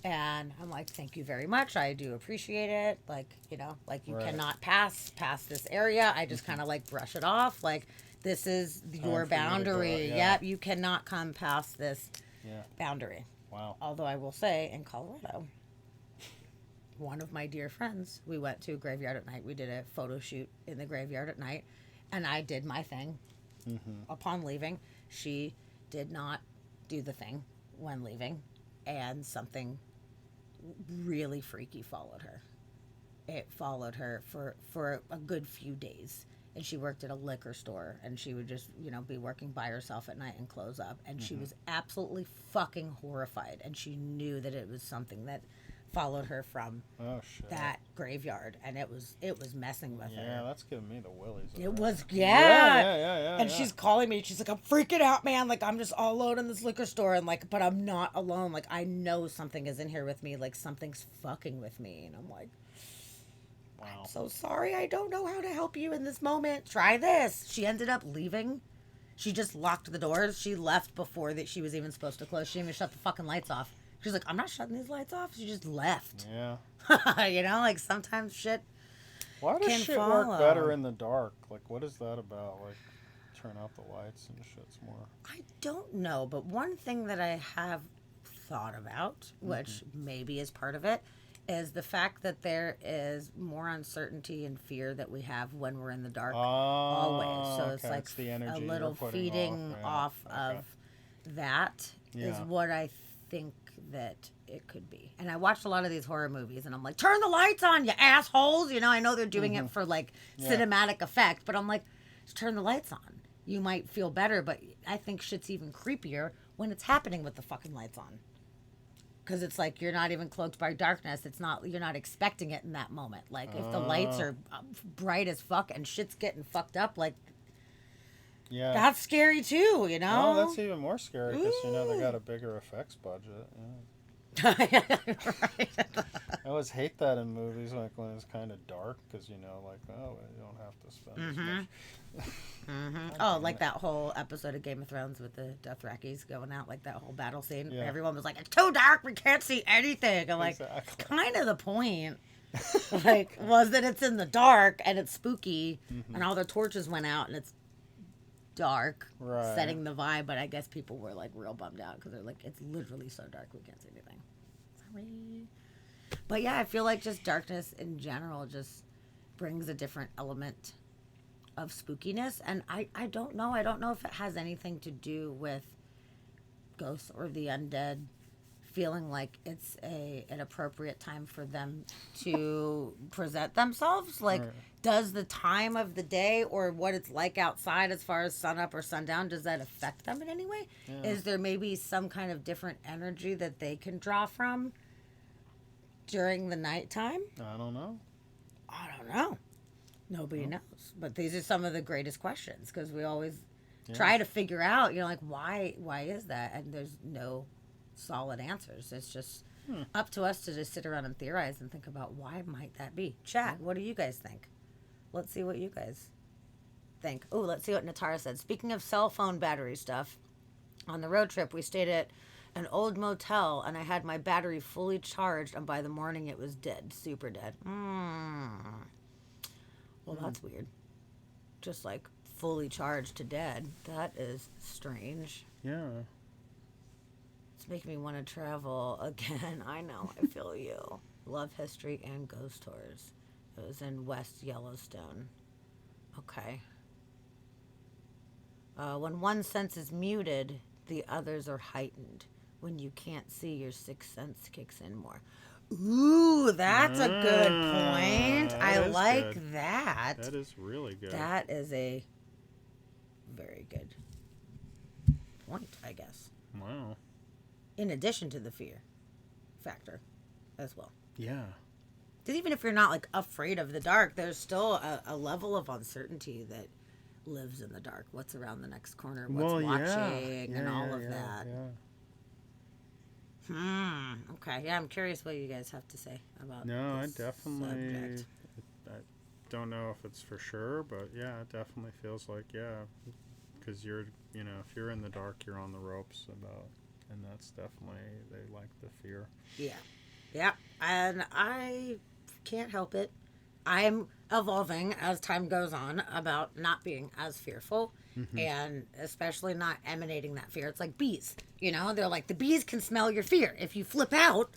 S1: And I'm like, thank you very much. I do appreciate it. Like, you know, like you cannot pass this area. I just kind of like brush it off. Like, this is your boundary. Yep, you cannot come past this boundary.
S2: Wow.
S1: Although I will say, in Colorado, one of my dear friends, we went to a graveyard at night. We did a photo shoot in the graveyard at night, and I did my thing. Upon leaving, she did not do the thing when leaving, and something really freaky followed her. It followed her for a good few days. And she worked at a liquor store, and she would just, you know, be working by herself at night and close up. And she was absolutely fucking horrified. And she knew that it was something that followed her from that graveyard. And it was messing with her.
S2: Yeah, that's giving me the willies.
S1: It was, And she's calling me. She's like, I'm freaking out, man. Like, I'm just all alone in this liquor store. And like, but I'm not alone. Like, I know something is in here with me. Like, something's fucking with me. And I'm like,
S2: wow.
S1: I'm so sorry. I don't know how to help you in this moment. Try this. She ended up leaving. She just locked the doors. She left before that she was even supposed to close. She didn't even shut the fucking lights off. She's like, I'm not shutting these lights off. She just left.
S2: Yeah.
S1: You know, like sometimes shit.
S2: Why does shit work better in the dark? Like, what is that about? Like, turn out the lights and shit's more.
S1: I don't know, but one thing that I have thought about, which maybe is part of it, is the fact that there is more uncertainty and fear that we have when we're in the dark always. So it's like
S2: the
S1: a little feeding off of that is what I think that it could be. And I watched a lot of these horror movies, and I'm like, turn the lights on, you assholes. You know, I know they're doing it for like cinematic effect, but I'm like, just turn the lights on. You might feel better, but I think shit's even creepier when it's happening with the fucking lights on. Because it's like you're not even cloaked by darkness. You're not expecting it in that moment. Like if the lights are bright as fuck and shit's getting fucked up, like that's scary too. You know?
S2: No, that's even more scary because you know they got a bigger effects budget.
S1: Right.
S2: I always hate that in movies, like when it's kind of dark, because you know, like you don't have to spend as much.
S1: Oh, like that whole episode of Game of Thrones with the Dothrakis going out, like that whole battle scene. Yeah. Everyone was like, "It's too dark, we can't see anything." I'm like, exactly. Kind of the point. Like, was that it's in the dark and it's spooky, and all the torches went out and it's dark, setting the vibe. But I guess people were like real bummed out because they're like, it's literally so dark we can't see anything. Sorry. But yeah, I feel like just darkness in general just brings a different element of spookiness, and I don't know if it has anything to do with ghosts or the undead feeling like it's an appropriate time for them to present themselves. Like, does the time of the day or what it's like outside as far as sunup or sundown, does that affect them in any way? Is there maybe some kind of different energy that they can draw from during the nighttime?
S2: I don't know.
S1: Nobody knows. But these are some of the greatest questions because we always try to figure out, you know, like why is that? And there's no solid answers. It's just up to us to just sit around and theorize and think about why might that be. Chat, what do you guys think? Let's see what you guys think. Oh, let's see what Natara said. Speaking of cell phone battery stuff, on the road trip, we stayed at an old motel, and I had my battery fully charged, and by the morning it was dead, super dead. Well, that's weird. Just like fully charged to dead. That is strange.
S2: Yeah.
S1: It's making me want to travel again. I know. I feel you. Love history and ghost tours. It was in West Yellowstone. Okay. When one sense is muted, the others are heightened. When you can't see, your sixth sense kicks in more. Ooh, that's a good point. I like
S2: good.
S1: that.
S2: That is really good.
S1: That is a very good point, I guess.
S2: Wow.
S1: In addition to the fear factor as well.
S2: Yeah.
S1: Because even if you're not like afraid of the dark, there's still a level of uncertainty that lives in the dark. What's around the next corner? What's watching? And all of that.
S2: Yeah.
S1: Okay. Yeah, I'm curious what you guys have to say about
S2: No,
S1: this
S2: I definitely.
S1: subject.
S2: I don't know if it's for sure, but yeah, it definitely feels like because you're, if you're in the dark, you're on the ropes and that's definitely they like the fear.
S1: Yeah, and I can't help it. I'm evolving as time goes on about not being as fearful and especially not emanating that fear. It's like bees, they're like the bees can smell your fear. If you flip out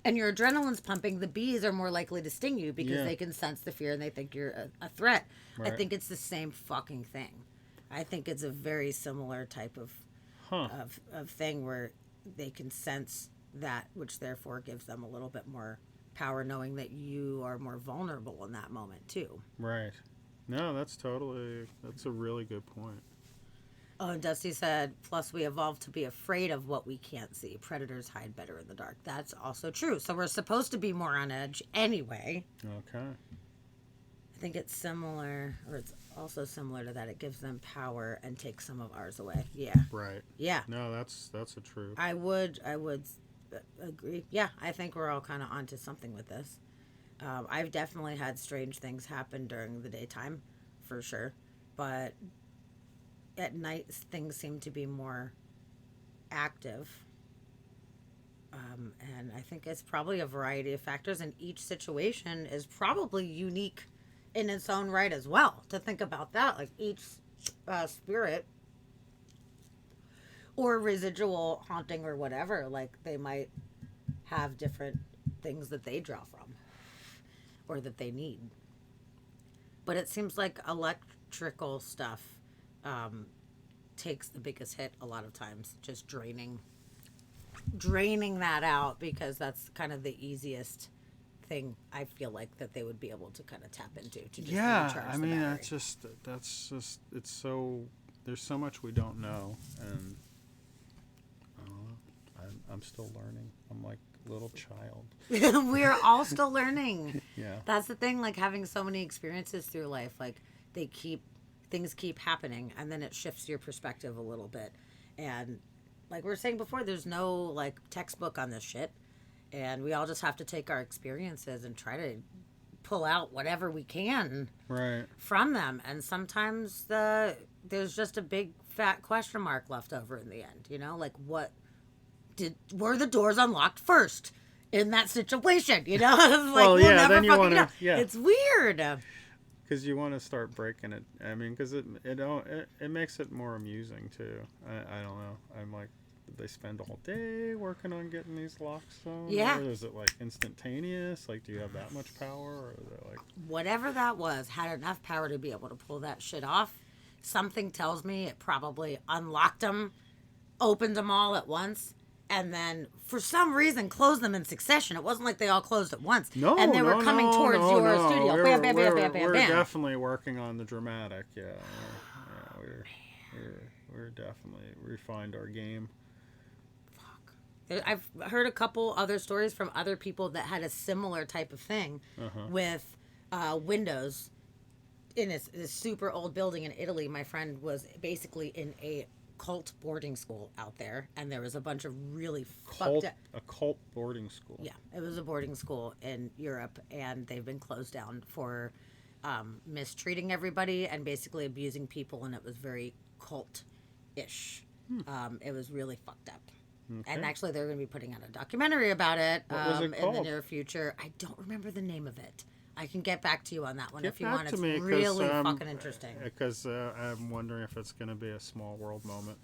S1: and your adrenaline's pumping, the bees are more likely to sting you because they can sense the fear and they think you're a threat. Right. I think it's the same fucking thing. I think it's a very similar type of thing where they can sense that, which therefore gives them a little bit more power, knowing that you are more vulnerable in that moment too.
S2: Right. No, that's a really good point.
S1: Oh, and Dusty said, plus we evolved to be afraid of what we can't see. Predators hide better in the dark. That's also true. So we're supposed to be more on edge anyway.
S2: Okay.
S1: I think it's similar, or it's also similar to that. It gives them power and takes some of ours away. Yeah.
S2: Right.
S1: Yeah.
S2: No, that's a true.
S1: I would agree. Yeah, I think we're all kind of onto something with this. I've definitely had strange things happen during the daytime, for sure. But at night, things seem to be more active. And I think it's probably a variety of factors, and each situation is probably unique in its own right as well. To think about that, like each spirit or residual haunting or whatever, like they might have different things that they draw from or that they need. But it seems like electrical stuff takes the biggest hit a lot of times, just draining that out, because that's kind of the easiest thing I feel like that they would be able to kind of tap into to just recharge
S2: I
S1: the
S2: mean
S1: battery.
S2: that's just it's so there's so much we don't know, and I don't know, I'm still learning. I'm like a little child.
S1: We're all still learning.
S2: Yeah,
S1: that's the thing, like having so many experiences through life, like things keep happening, and then it shifts your perspective a little bit. And like we were saying before, there's no like textbook on this shit, and we all just have to take our experiences and try to pull out whatever we can from them. And sometimes there's just a big fat question mark left over in the end, like were the doors unlocked first in that situation, like,
S2: well,
S1: we'll never then you want to, it's weird.
S2: Because you want to start breaking it. I mean, because it makes it more amusing too. I don't know. I'm like, did they spend all day working on getting these locks on?
S1: Yeah.
S2: Or is it like instantaneous? Like, do you have that much power? Or is it like
S1: whatever that was had enough power to be able to pull that shit off? Something tells me it probably unlocked them, opened them all at once, and then for some reason closed them in succession. It wasn't like they all closed at once.
S2: No,
S1: they were coming towards your studio.
S2: We're
S1: Bam.
S2: definitely working on the dramatic. Yeah, we're definitely refined our game.
S1: Fuck. I've heard a couple other stories from other people that had a similar type of thing with windows in this super old building in Italy. My friend was basically in a cult boarding school out there, and there was a bunch of really
S2: Cult,
S1: fucked up.
S2: a cult boarding school.
S1: Yeah, it was a boarding school in Europe, and they've been closed down for mistreating everybody and basically abusing people, and it was very cult-ish. It was really fucked up.
S2: Okay.
S1: And actually, they're going to be putting out a documentary about it,
S2: What was it
S1: in the
S2: called?
S1: near future. I don't remember the name of it. I can get back to you on that one
S2: Get
S1: if you
S2: back
S1: want.
S2: to
S1: It's
S2: me, 'cause,
S1: really fucking interesting.
S2: Because I'm wondering if it's going to be a small world moment.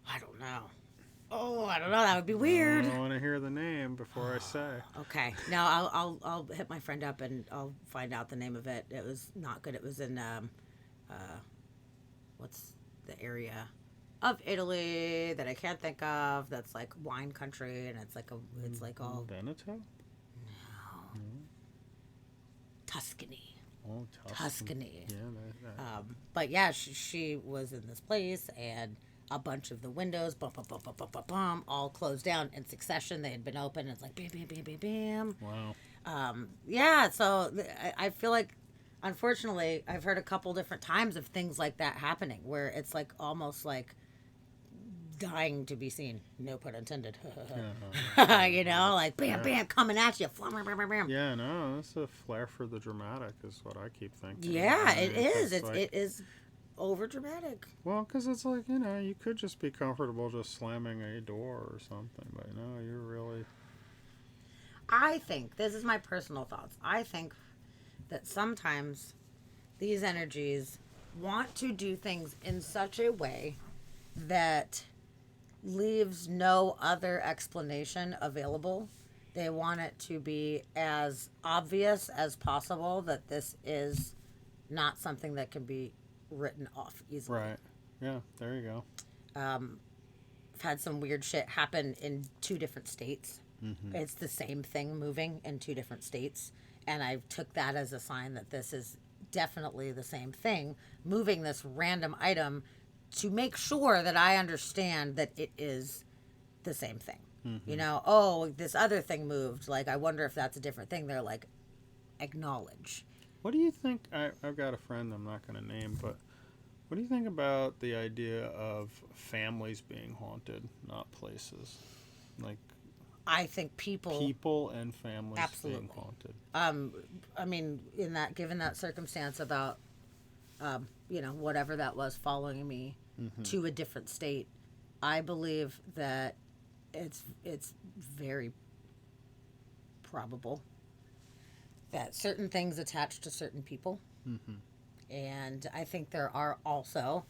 S1: I don't know. Oh, I don't know. That would be weird.
S2: I don't want to hear the name before I say.
S1: Okay. Now I'll hit my friend up and I'll find out the name of it. It was not good. It was in what's the area of Italy that I can't think of. That's like wine country, and it's like all
S2: Veneto?
S1: Tuscany.
S2: Oh,
S1: Tuscany.
S2: Yeah,
S1: But yeah, she was in this place, and a bunch of the windows, bum, bum, bum, bum, bum, bum, bum, all closed down in succession. They had been open. It's like bam, bam, bam, bam, bam.
S2: wow.
S1: Yeah, so I feel like, unfortunately, I've heard a couple different times of things like that happening, where it's like almost like dying to be seen. No pun intended. You know, like bam, bam, coming at you. Bam, bam, bam, bam.
S2: Yeah, no, it's a flair for the dramatic is what I keep thinking.
S1: Yeah,
S2: I mean,
S1: it is.
S2: it
S1: It is over dramatic.
S2: Well, because it's like, you could just be comfortable just slamming a door or something, but no, you're really...
S1: I think, this is my personal thoughts, I think that sometimes these energies want to do things in such a way that leaves no other explanation available. They want it to be as obvious as possible that this is not something that can be written off easily.
S2: Right. Yeah, there you go.
S1: I've had some weird shit happen in 2 different states.
S2: Mm-hmm.
S1: It's the same thing moving in 2 different states. And I took that as a sign that this is definitely the same thing. Moving this random item to make sure that I understand that it is the same thing.
S2: Mm-hmm.
S1: You know, oh, this other thing moved. Like, I wonder if that's a different thing. They're like, acknowledge.
S2: What do you think? I've got a friend I'm not going to name, but what do you think about the idea of families being haunted, not places? Like,
S1: I think people
S2: and families
S1: Absolutely.
S2: being haunted.
S1: I mean, given that circumstance about, whatever that was following me to a different state, I believe that it's very probable that certain things attach to certain people.
S2: Mm-hmm.
S1: And I think there are also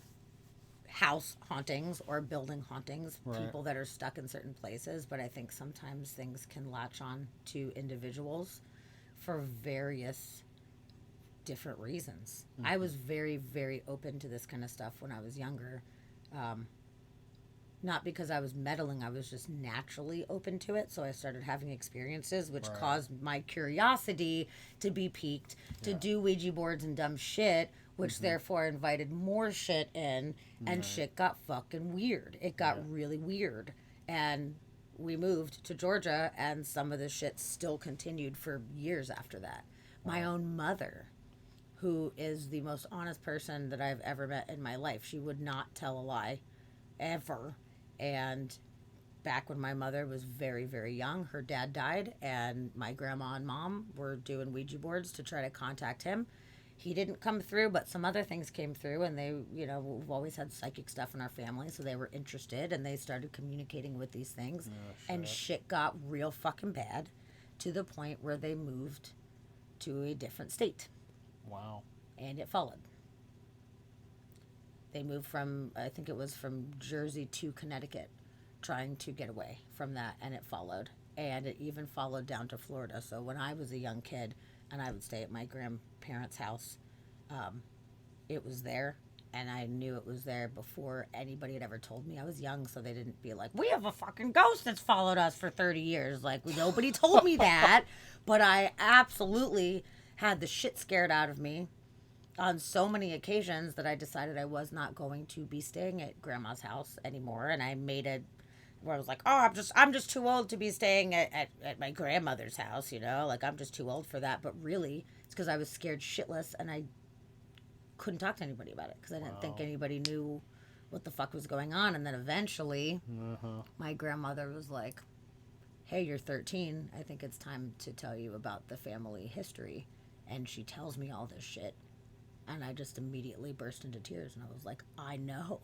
S1: house hauntings or building hauntings,
S2: Right.
S1: people that are stuck in certain places. But I think sometimes things can latch on to individuals for various different reasons.
S2: Mm-hmm.
S1: I was very, very open to this kind of stuff when I was younger. Not because I was meddling, I was just naturally open to it. So I started having experiences, which
S2: Right.
S1: caused my curiosity to be piqued, to do Ouija boards and dumb shit, which therefore invited more shit in, and shit got fucking weird. It got really weird. And we moved to Georgia, and some of the shit still continued for years after that. My own mother, who is the most honest person that I've ever met in my life, she would not tell a lie, ever. And back when my mother was very, very young, her dad died, and my grandma and mom were doing Ouija boards to try to contact him. He didn't come through, but some other things came through, and they, we've always had psychic stuff in our family, so they were interested, and they started communicating with these things, and shit got real fucking bad to the point where they moved to a different state.
S2: Wow.
S1: And it followed. They moved from, I think it was from Jersey to Connecticut, trying to get away from that, and it followed. And it even followed down to Florida. So when I was a young kid and I would stay at my grandparents' house, it was there, and I knew it was there before anybody had ever told me. I was young, so they didn't be like, we have a fucking ghost that's followed us for 30 years. Like, nobody told me that, but I absolutely had the shit scared out of me on so many occasions that I decided I was not going to be staying at grandma's house anymore. And I made it where I was like, oh, I'm just too old to be staying at my grandmother's house, like I'm just too old for that. But really, it's because I was scared shitless, and I couldn't talk to anybody about it because I didn't think anybody knew what the fuck was going on. And then eventually,
S2: Uh-huh.
S1: my grandmother was like, hey, you're 13. I think it's time to tell you about the family history. And she tells me all this shit. And I just immediately burst into tears. And I was like, I know.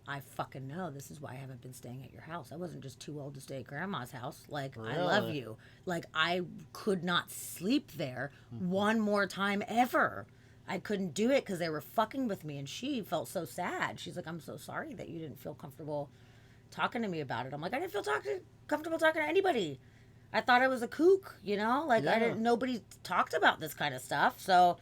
S1: I fucking know. This is why I haven't been staying at your house. I wasn't just too old to stay at grandma's house. Like, I love
S2: Really?
S1: you. Like, I could not sleep there one more time ever. I couldn't do it because they were fucking with me. And she felt so sad. She's like, I'm so sorry that you didn't feel comfortable talking to me about it. I'm like, I didn't feel comfortable talking to anybody. I thought I was a kook, you know? Like,
S2: Yeah.
S1: nobody talked about this kind of stuff. So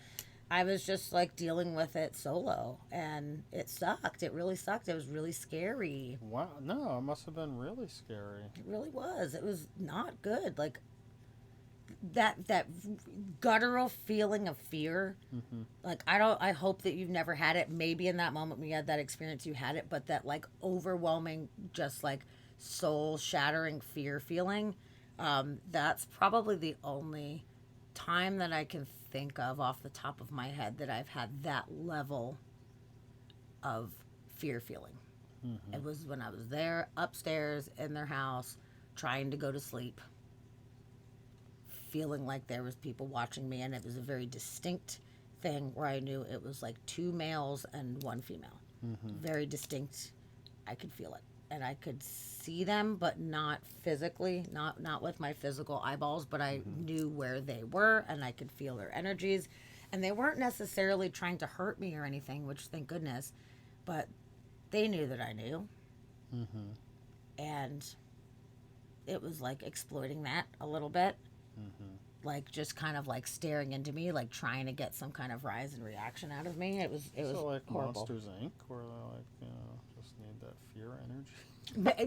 S1: I was just like dealing with it solo, and it sucked. It really sucked. It was really scary.
S2: Wow. No, it must have been really scary.
S1: It really was. It was not good. Like that guttural feeling of fear.
S2: Mm-hmm.
S1: Like I hope that you've never had it. Maybe in that moment when you had that experience you had it, but that like overwhelming, just like soul shattering fear feeling. That's probably the only time that I can think of off the top of my head that I've had that level of fear feeling.
S2: Mm-hmm.
S1: It was when I was there upstairs in their house trying to go to sleep, feeling like there was people watching me, and it was a very distinct thing where I knew it was like 2 males and 1 female.
S2: Mm-hmm.
S1: Very distinct. I could feel it. And I could see them, but not physically, not with my physical eyeballs, but I knew where they were, and I could feel their energies. And they weren't necessarily trying to hurt me or anything, which thank goodness, but they knew that I knew.
S2: Mm-hmm.
S1: And it was like exploiting that a little bit.
S2: Mm-hmm.
S1: Like just kind of like staring into me, like trying to get some kind of rise and reaction out of me. It was
S2: So like
S1: horrible.
S2: Monsters Inc., where they're like, you know, just need that fear energy.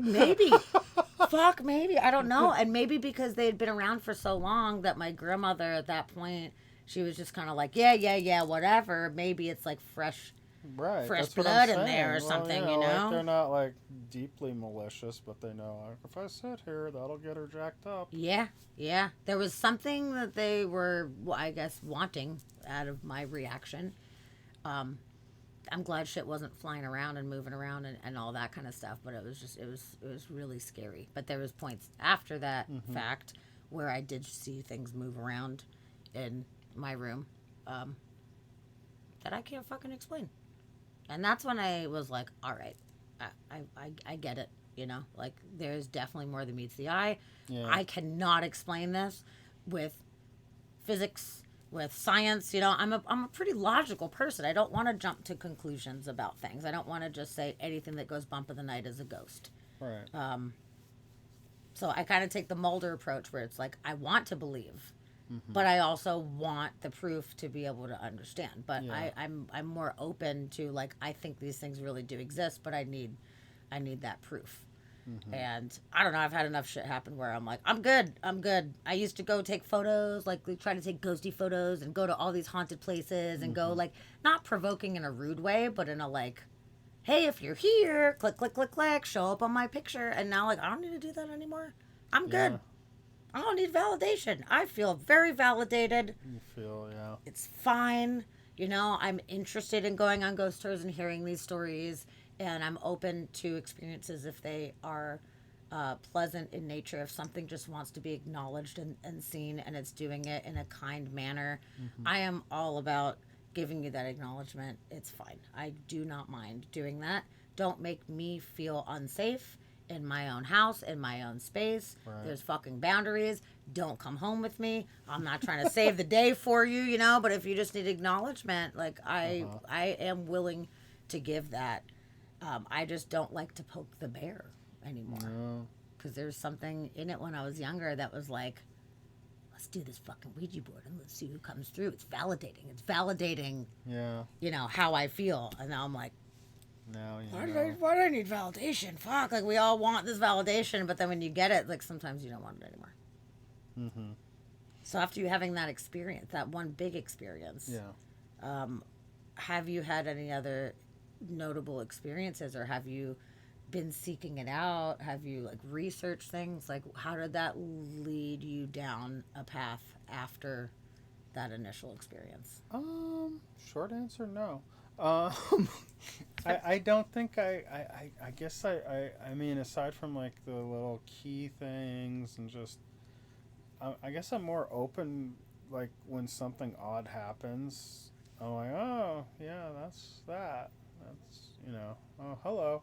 S1: Maybe. Fuck, maybe. I don't know. And maybe because they had been around for so long that my grandmother at that point, she was just kind of like, yeah, whatever. Maybe it's like fresh
S2: Right.
S1: fresh
S2: That's what
S1: blood
S2: I'm
S1: in there or
S2: saying.
S1: something,
S2: Well,
S1: you know?
S2: Like they're not like deeply malicious, but they know like if I sit here, that'll get her jacked up.
S1: Yeah. There was something that they were, well, I guess, wanting out of my reaction. I'm glad shit wasn't flying around and moving around and all that kind of stuff, but it was just it was really scary. But there was points after that fact where I did see things move around in my room that I can't fucking explain. And that's when I was like, all right, I get it, you know? Like, there's definitely more than meets the eye.
S2: Yeah.
S1: I cannot explain this with physics, with science. You know, I'm a pretty logical person. I don't want to jump to conclusions about things. I don't want to just say anything that goes bump in the night is a ghost.
S2: Right.
S1: So I kind of take the Mulder approach where it's like, I want to believe, but I also want the proof to be able to understand. But
S2: Yeah.
S1: I'm more open to like, I think these things really do exist, but I need that proof. And I don't know, I've had enough shit happen where I'm like, I'm good. I used to go take photos, like try to take ghosty photos and go to all these haunted places and go like, not provoking in a rude way, but in a like, hey, if you're here, click, click, click, click, show up on my picture. And now like, I don't need to do that anymore. I'm good.
S2: Yeah.
S1: I don't need validation. I feel very validated.
S2: You feel, yeah.
S1: It's fine. You know, I'm interested in going on ghost tours and hearing these stories, and I'm open to experiences if they are pleasant in nature. If something just wants to be acknowledged and seen, and it's doing it in a kind manner, I am all about giving you that acknowledgement. It's fine. I do not mind doing that. Don't make me feel unsafe in my own house, in my own space.
S2: Right.
S1: There's fucking boundaries. Don't come home with me. I'm not trying to save the day for you, you know, but if you just need acknowledgement, like I am willing to give that. I just don't like to poke the bear anymore.
S2: No.
S1: Because there's something in it when I was younger that was like, let's do this fucking Ouija board and let's see who comes through. It's validating,
S2: Yeah.
S1: you know, how I feel. And now I'm like,
S2: Now you
S1: why
S2: know.
S1: do I need validation? Fuck, like we all want this validation, but then when you get it, like sometimes you don't want it anymore.
S2: Mm-hmm.
S1: So after you having that experience, that one big experience,
S2: Yeah.
S1: have you had any other notable experiences, or have you been seeking it out? Have you like researched things? Like how did that lead you down a path after that initial experience?
S2: Short answer, no. Um, I don't think I guess I mean, aside from like the little key things and just, I guess I'm more open, like when something odd happens. I'm like, oh, yeah, that's that. That's, oh, hello.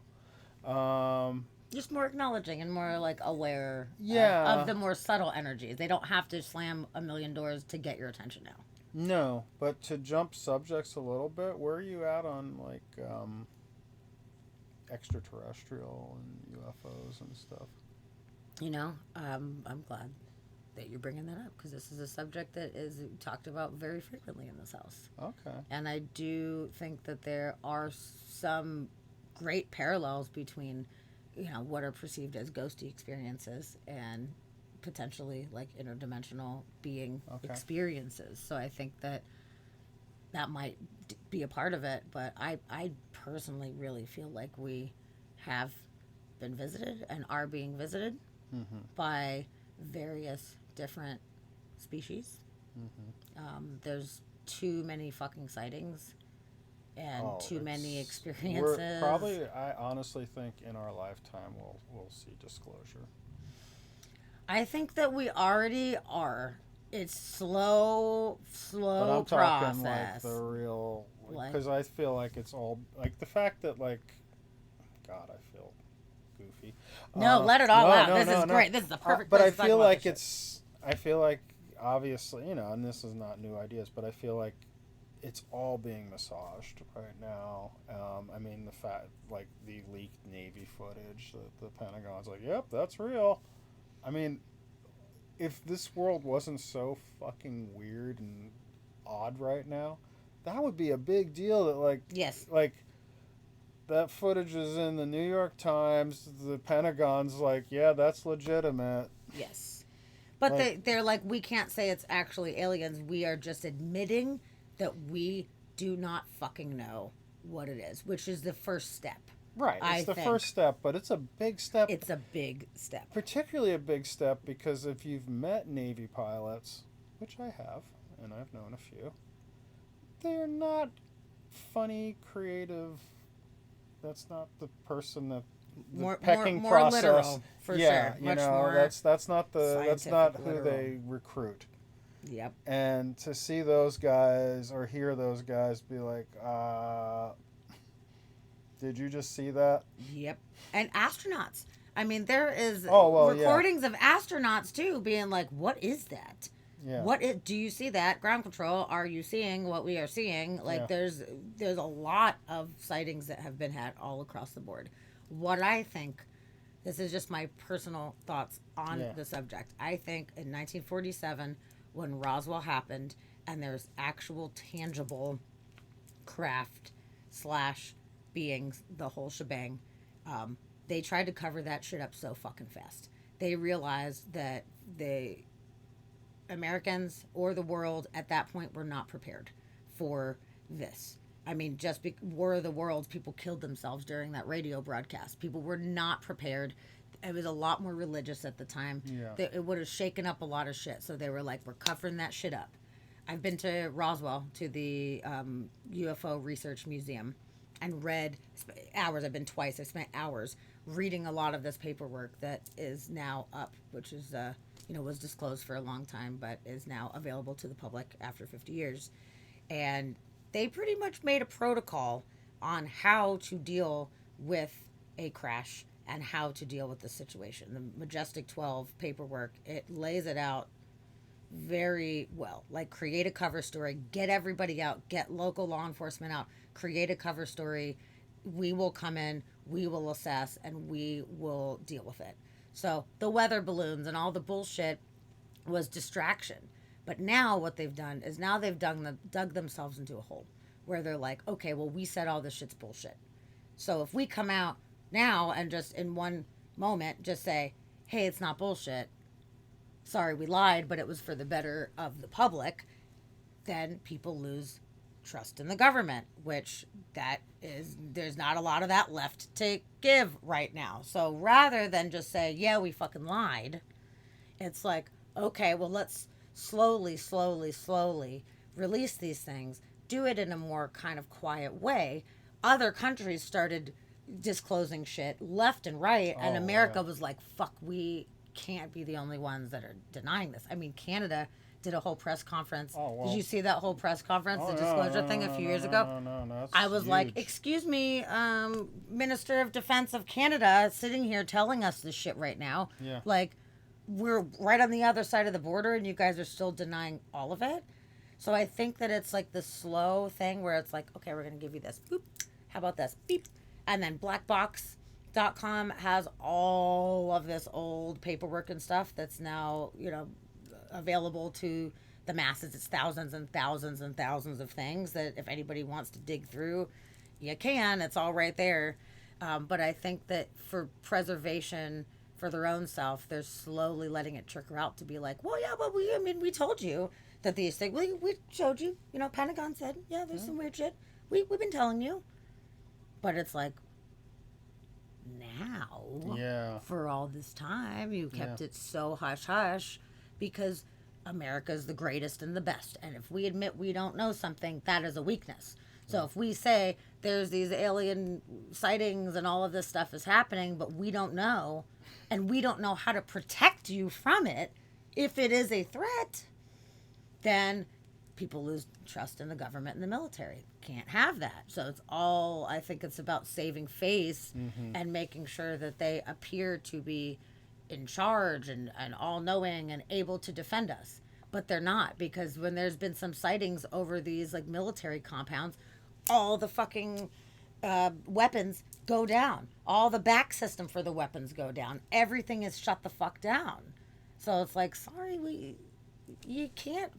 S2: Um,
S1: Just more acknowledging and more like aware of
S2: yeah,
S1: the more subtle energies. They don't have to slam a million doors to get your attention now.
S2: no, but to jump subjects a little bit, where are you at on like extraterrestrial and UFOs and stuff?
S1: I'm glad that you're bringing that up because this is a subject that is talked about very frequently in this house.
S2: Okay.
S1: And I do think that there are some great parallels between, what are perceived as ghosty experiences and potentially like interdimensional being experiences. So I think that might be a part of it. But I personally really feel like we have been visited and are being visited by various different species. There's too many fucking sightings and too many experiences.
S2: I honestly think in our lifetime we'll see disclosure.
S1: I think that we already are. It's slow
S2: But I'm
S1: process.
S2: talking like the real, because I feel like it's all like the fact that like, God, I feel goofy.
S1: No, let it all out. This is great. This is the perfect.
S2: But
S1: place
S2: I feel like
S1: it's.
S2: I feel like obviously, and this is not new ideas, but I feel like it's all being massaged right now. I mean, the fact, like the leaked Navy footage, the Pentagon's like, yep, that's real. I mean, if this world wasn't so fucking weird and odd right now, that would be a big deal. That like that footage is in the New York Times. The Pentagon's like, yeah, that's legitimate.
S1: Yes, but they're like, we can't say it's actually aliens. We are just admitting that we do not fucking know what it is, which is the first step.
S2: Right, it's the first step, but it's a big step.
S1: It's a big step.
S2: Particularly a big step because if you've met Navy pilots, which I have, and I've known a few, they're not funny, creative. That's not the person that the pecking
S1: more
S2: process.
S1: Literal, for
S2: yeah,
S1: sure. Much more
S2: that's not who
S1: literal.
S2: they recruit.
S1: Yep.
S2: And to see those guys or hear those guys be like, did you just see that?
S1: Yep. And astronauts. I mean, there is recordings of astronauts too being like, what is that? Yeah. Do you see that? Ground control, are you seeing what we are seeing? Like there's a lot of sightings that have been had all across the board. What I think, this is just my personal thoughts on the subject. I think in 1947 when Roswell happened and there's actual tangible craft / beings, the whole shebang, they tried to cover that shit up so fucking fast. They realized that the Americans or the world at that point were not prepared for this. I mean, War of the Worlds, people killed themselves during that radio broadcast. People were not prepared. It was a lot more religious at the time.
S2: Yeah.
S1: It would have shaken up a lot of shit. So they were like, we're covering that shit up. I've been to Roswell, to the UFO Research Museum, and read hours. I've been twice. I spent hours reading a lot of this paperwork that is now up, which is, was disclosed for a long time, but is now available to the public after 50 years. And they pretty much made a protocol on how to deal with a crash and how to deal with the situation. The Majestic 12 paperwork, it lays it out very well. Like, create a cover story, get everybody out, get local law enforcement out, create a cover story. We will come in, we will assess, and we will deal with it. So the weather balloons and all the bullshit was distraction. But now what they've done is they've dug themselves into a hole where they're like, okay, well, we said all this shit's bullshit. So if we come out now and just in one moment just say, hey, it's not bullshit, sorry, we lied, but it was for the better of the public, then people lose trust in the government, which there's not a lot of that left to give right now. So rather than just say, yeah, we fucking lied, it's like, okay, well, let's slowly release these things, do it in a more kind of quiet way, other countries started disclosing shit left and right, and America was like, fuck, we can't be the only ones that are denying this. I mean, Canada did a whole press conference. Did you see that whole press conference, the disclosure thing a few years ago?
S2: No,
S1: I was like, excuse me, Minister of Defense of Canada sitting here telling us this shit right now.
S2: Yeah.
S1: Like, we're right on the other side of the border and you guys are still denying all of it. So I think that it's like the slow thing where it's like, okay, we're going to give you this. Boop. How about this? Beep. And then blackbox.com has all of this old paperwork and stuff that's now, available to the masses. It's thousands and thousands and thousands of things that if anybody wants to dig through, you can. It's all right there. But I think that for preservation for their own self, they're slowly letting it trickle out to be like, well, yeah, but we told you that these things, we showed you, Pentagon said, yeah, there's some weird shit. We've been telling you. But it's like, now, for all this time, you kept it so hush-hush because America's the greatest and the best. And if we admit we don't know something, that is a weakness. So if we say there's these alien sightings and all of this stuff is happening, but we don't know, and we don't know how to protect you from it, if it is a threat, then people lose trust in the government and the military. Can't have that. So it's all, I think it's about saving face and making sure that they appear to be in charge and all-knowing and able to defend us. But they're not, because when there's been some sightings over these like military compounds, all the fucking weapons go down. All the back system for the weapons go down. Everything is shut the fuck down. So it's like, sorry, you can't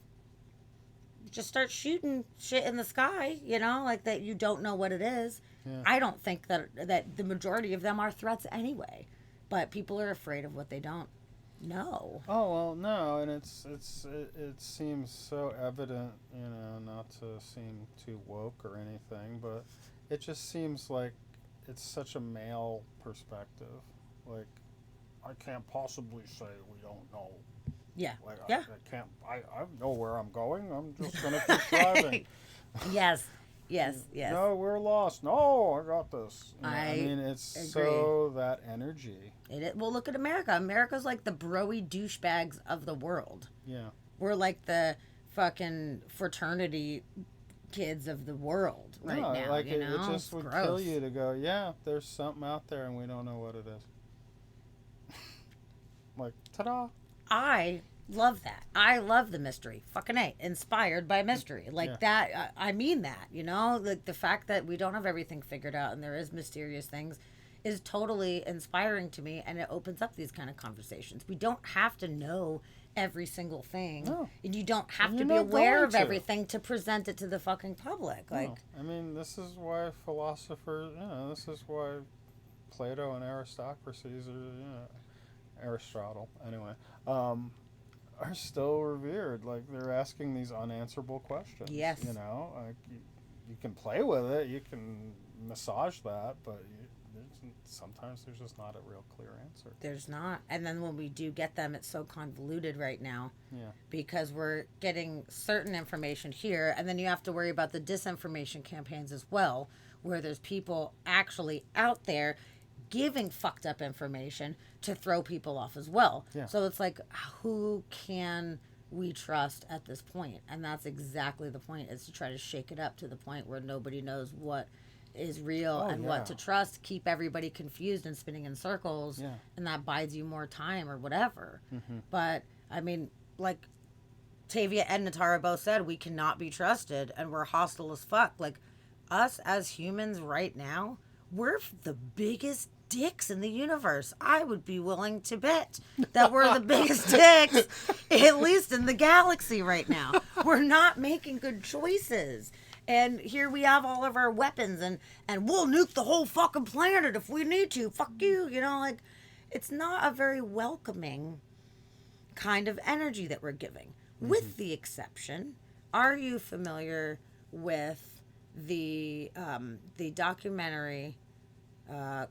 S1: just start shooting shit in the sky, like that you don't know what it is. Yeah. I don't think that the majority of them are threats anyway, but people are afraid of what they don't know.
S2: Oh, well, no, and it seems so evident, not to seem too woke or anything, but it just seems like it's such a male perspective. Like, I can't possibly say we don't know.
S1: Yeah.
S2: Like,
S1: yeah.
S2: I can't. I know where I'm going. I'm just gonna keep driving.
S1: Yes.
S2: No, we're lost. No, I got this.
S1: I
S2: mean, it's
S1: agree.
S2: so that energy.
S1: Well, look at America. America's like the broy douchebags of the world.
S2: Yeah.
S1: We're like the fucking fraternity kids of the world right now.
S2: Like it just
S1: it's
S2: would
S1: gross.
S2: kill you to go, yeah, there's something out there and we don't know what it is. Like, ta-da.
S1: I love that. I love the mystery. Fucking A. Inspired by mystery. Like that. I mean that, like the fact that we don't have everything figured out and there is mysterious things is totally inspiring to me, and it opens up these kind of conversations. We don't have to know every single thing. No. And you don't have to be aware of everything to present it to the fucking public. Like,
S2: no. I mean, this is why philosophers, this is why Plato and aristocracies are, Aristotle, anyway, are still revered. Like, they're asking these unanswerable questions.
S1: Yes.
S2: Like you can play with it, you can massage that, but sometimes there's just not a real clear answer.
S1: There's not. And then when we do get them, it's so convoluted right now.
S2: Yeah.
S1: Because we're getting certain information here, and then you have to worry about the disinformation campaigns as well, where there's people actually out there giving fucked up information to throw people off as well.
S2: Yeah.
S1: So it's like, who can we trust at this point? And that's exactly the point, is to try to shake it up to the point where nobody knows what is real and what to trust, keep everybody confused and spinning in circles, and that buys you more time or whatever. But I mean, like Tavia and Natara both said, we cannot be trusted and we're hostile as fuck. Like, us as humans right now, we're the biggest dicks in the universe. I would be willing to bet that we're the biggest dicks, at least in the galaxy right now. We're not making good choices. And here we have all of our weapons, and we'll nuke the whole fucking planet if we need to. Fuck you, like, it's not a very welcoming kind of energy that we're giving. With the exception, are you familiar with the documentary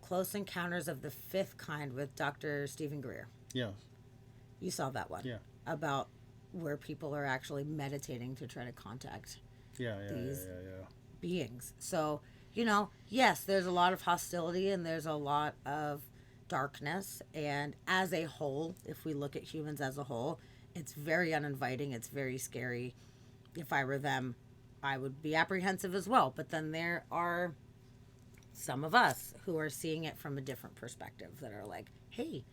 S1: Close Encounters of the Fifth Kind with Dr. Stephen Greer?
S2: Yes.
S1: You saw that one?
S2: Yeah.
S1: About where people are actually meditating to try to contact these beings. So, yes, there's a lot of hostility and there's a lot of darkness. And as a whole, if we look at humans as a whole, it's very uninviting. It's very scary. If I were them, I would be apprehensive as well. But then there are some of us who are seeing it from a different perspective that are like, hey,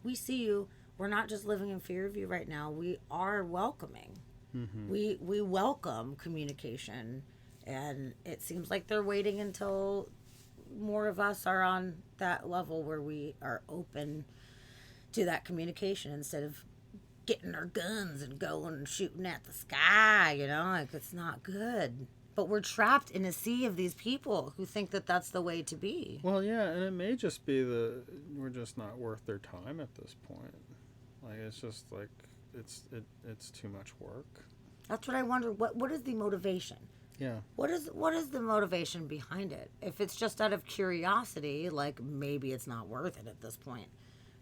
S1: we see you. We're not just living in fear of you right now. We are welcoming. Mm-hmm. We welcome communication. And it seems like they're waiting until more of us are on that level where we are open to that communication instead of getting our guns and going and shooting at the sky, like it's not good. But we're trapped in a sea of these people who think that that's the way to be.
S2: Well, yeah, and it may just be we're just not worth their time at this point. Like, it's just like, it's too much work.
S1: That's what I wonder. What is the motivation?
S2: Yeah.
S1: What is the motivation behind it? If it's just out of curiosity, like maybe it's not worth it at this point.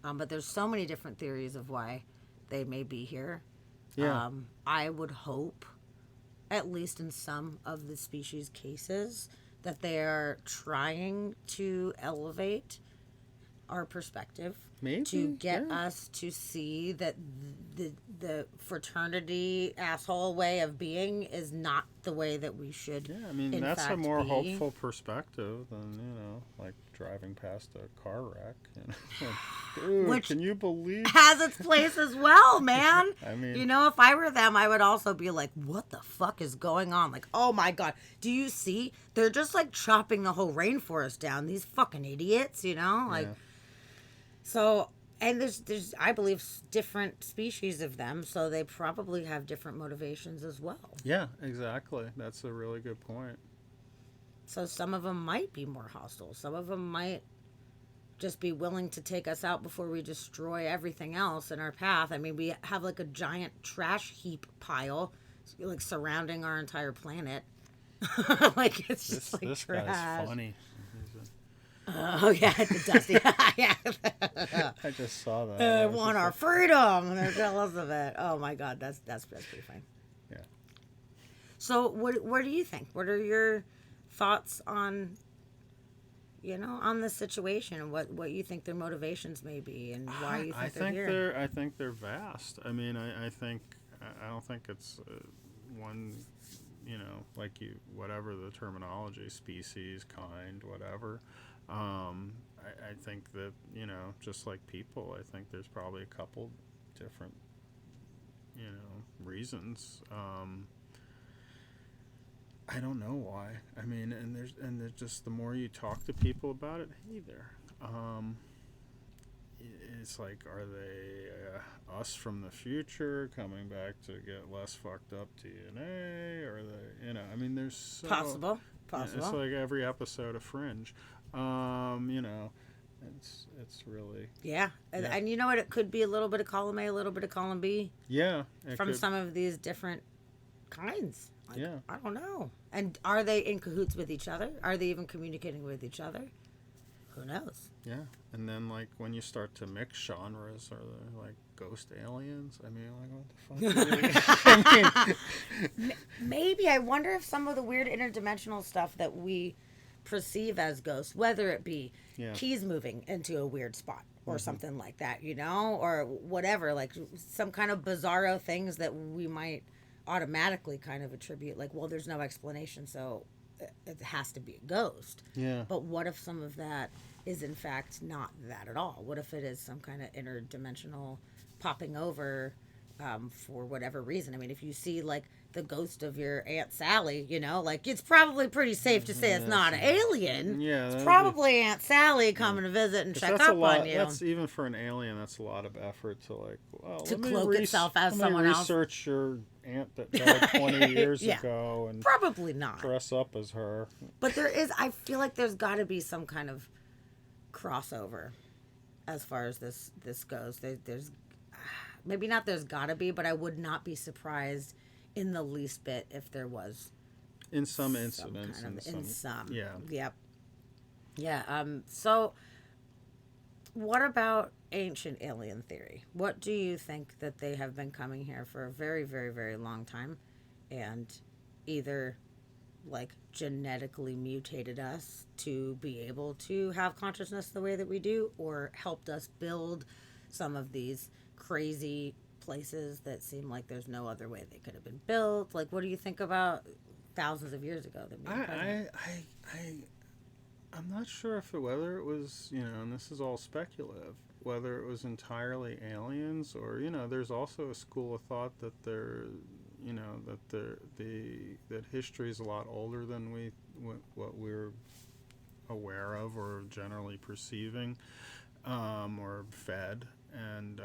S1: But there's so many different theories of why they may be here.
S2: Yeah.
S1: I would hope, at least in some of the species cases, that they are trying to elevate our perspective.
S2: Maybe,
S1: to get us to see that the fraternity asshole way of being is not the way that we should.
S2: Yeah, I mean, that's a more hopeful perspective than, like driving past a car wreck. Dude, which can you believe?
S1: Has its place as well, man.
S2: I mean,
S1: if I were them, I would also be like, what the fuck is going on? Like, oh my God, do you see? They're just like chopping the whole rainforest down. These fucking idiots, like. Yeah. So, and there's I believe different species of them, so they probably have different motivations as well.
S2: Yeah, exactly. That's a really good point.
S1: So some of them might be more hostile. Some of them might just be willing to take us out before we destroy everything else in our path. I mean, we have like a giant trash heap pile, like surrounding our entire planet. Like it's just like
S2: this
S1: trash.
S2: Guy's funny.
S1: Oh, yeah, the dusty. Yeah.
S2: I just saw that.
S1: They want our freedom, and they're jealous of it. Oh, my God, that's pretty funny.
S2: Yeah.
S1: So, what do you think? What are your thoughts on, on the situation, and what you think their motivations may be, and why you think they're here?
S2: I think they're vast. I mean, I don't think it's one, like whatever the terminology, species, kind, whatever. I think that, just like people, I think there's probably a couple different, reasons. I don't know why. I mean, and there's just the more you talk to people about it, hey there. It's like, are they us from the future coming back to get less fucked up DNA? Or they, I mean, there's so...
S1: Possible.
S2: It's like every episode of Fringe. It's really...
S1: Yeah. And you know what? It could be a little bit of column A, a little bit of column B.
S2: Yeah.
S1: From some of these different kinds. Like,
S2: yeah.
S1: I don't know. And are they in cahoots with each other? Are they even communicating with each other? Who knows?
S2: Yeah. And then, like, when you start to mix genres, are they, like, ghost aliens? I mean, like, what the fuck?
S1: Maybe. I wonder if some of the weird interdimensional stuff that we perceive as ghosts, whether it be keys moving into a weird spot or something like that, or whatever, like some kind of bizarro things that we might automatically kind of attribute, like, well, there's no explanation, so it has to be a ghost.
S2: Yeah.
S1: But what if some of that is in fact not that at all? What if it is some kind of interdimensional popping over for whatever reason? I mean, if you see like the ghost of your Aunt Sally, like it's probably pretty safe to say it's not an alien.
S2: Yeah,
S1: it's probably Aunt Sally coming to visit and check up on you.
S2: That's even for an alien. That's a lot of effort to
S1: to cloak itself as someone else.
S2: Research your aunt that died 20 years ago and
S1: probably not
S2: dress up as her.
S1: But I feel like there's got to be some kind of crossover as far as this goes. There's maybe not. There's got to be, but I would not be surprised in the least bit if there was
S2: in some incidents.
S1: In some.
S2: Yeah.
S1: Yep. Yeah. So, what about ancient alien theory? What do you think that they have been coming here for a very, very, very long time, and either like genetically mutated us to be able to have consciousness the way that we do, or helped us build some of these crazy places that seem like there's no other way they could have been built. Like, what do you think about thousands of years ago?
S2: I'm not sure whether it was, and this is all speculative, whether it was entirely aliens or, there's also a school of thought that that history is a lot older than what we're aware of or generally perceiving, or fed, and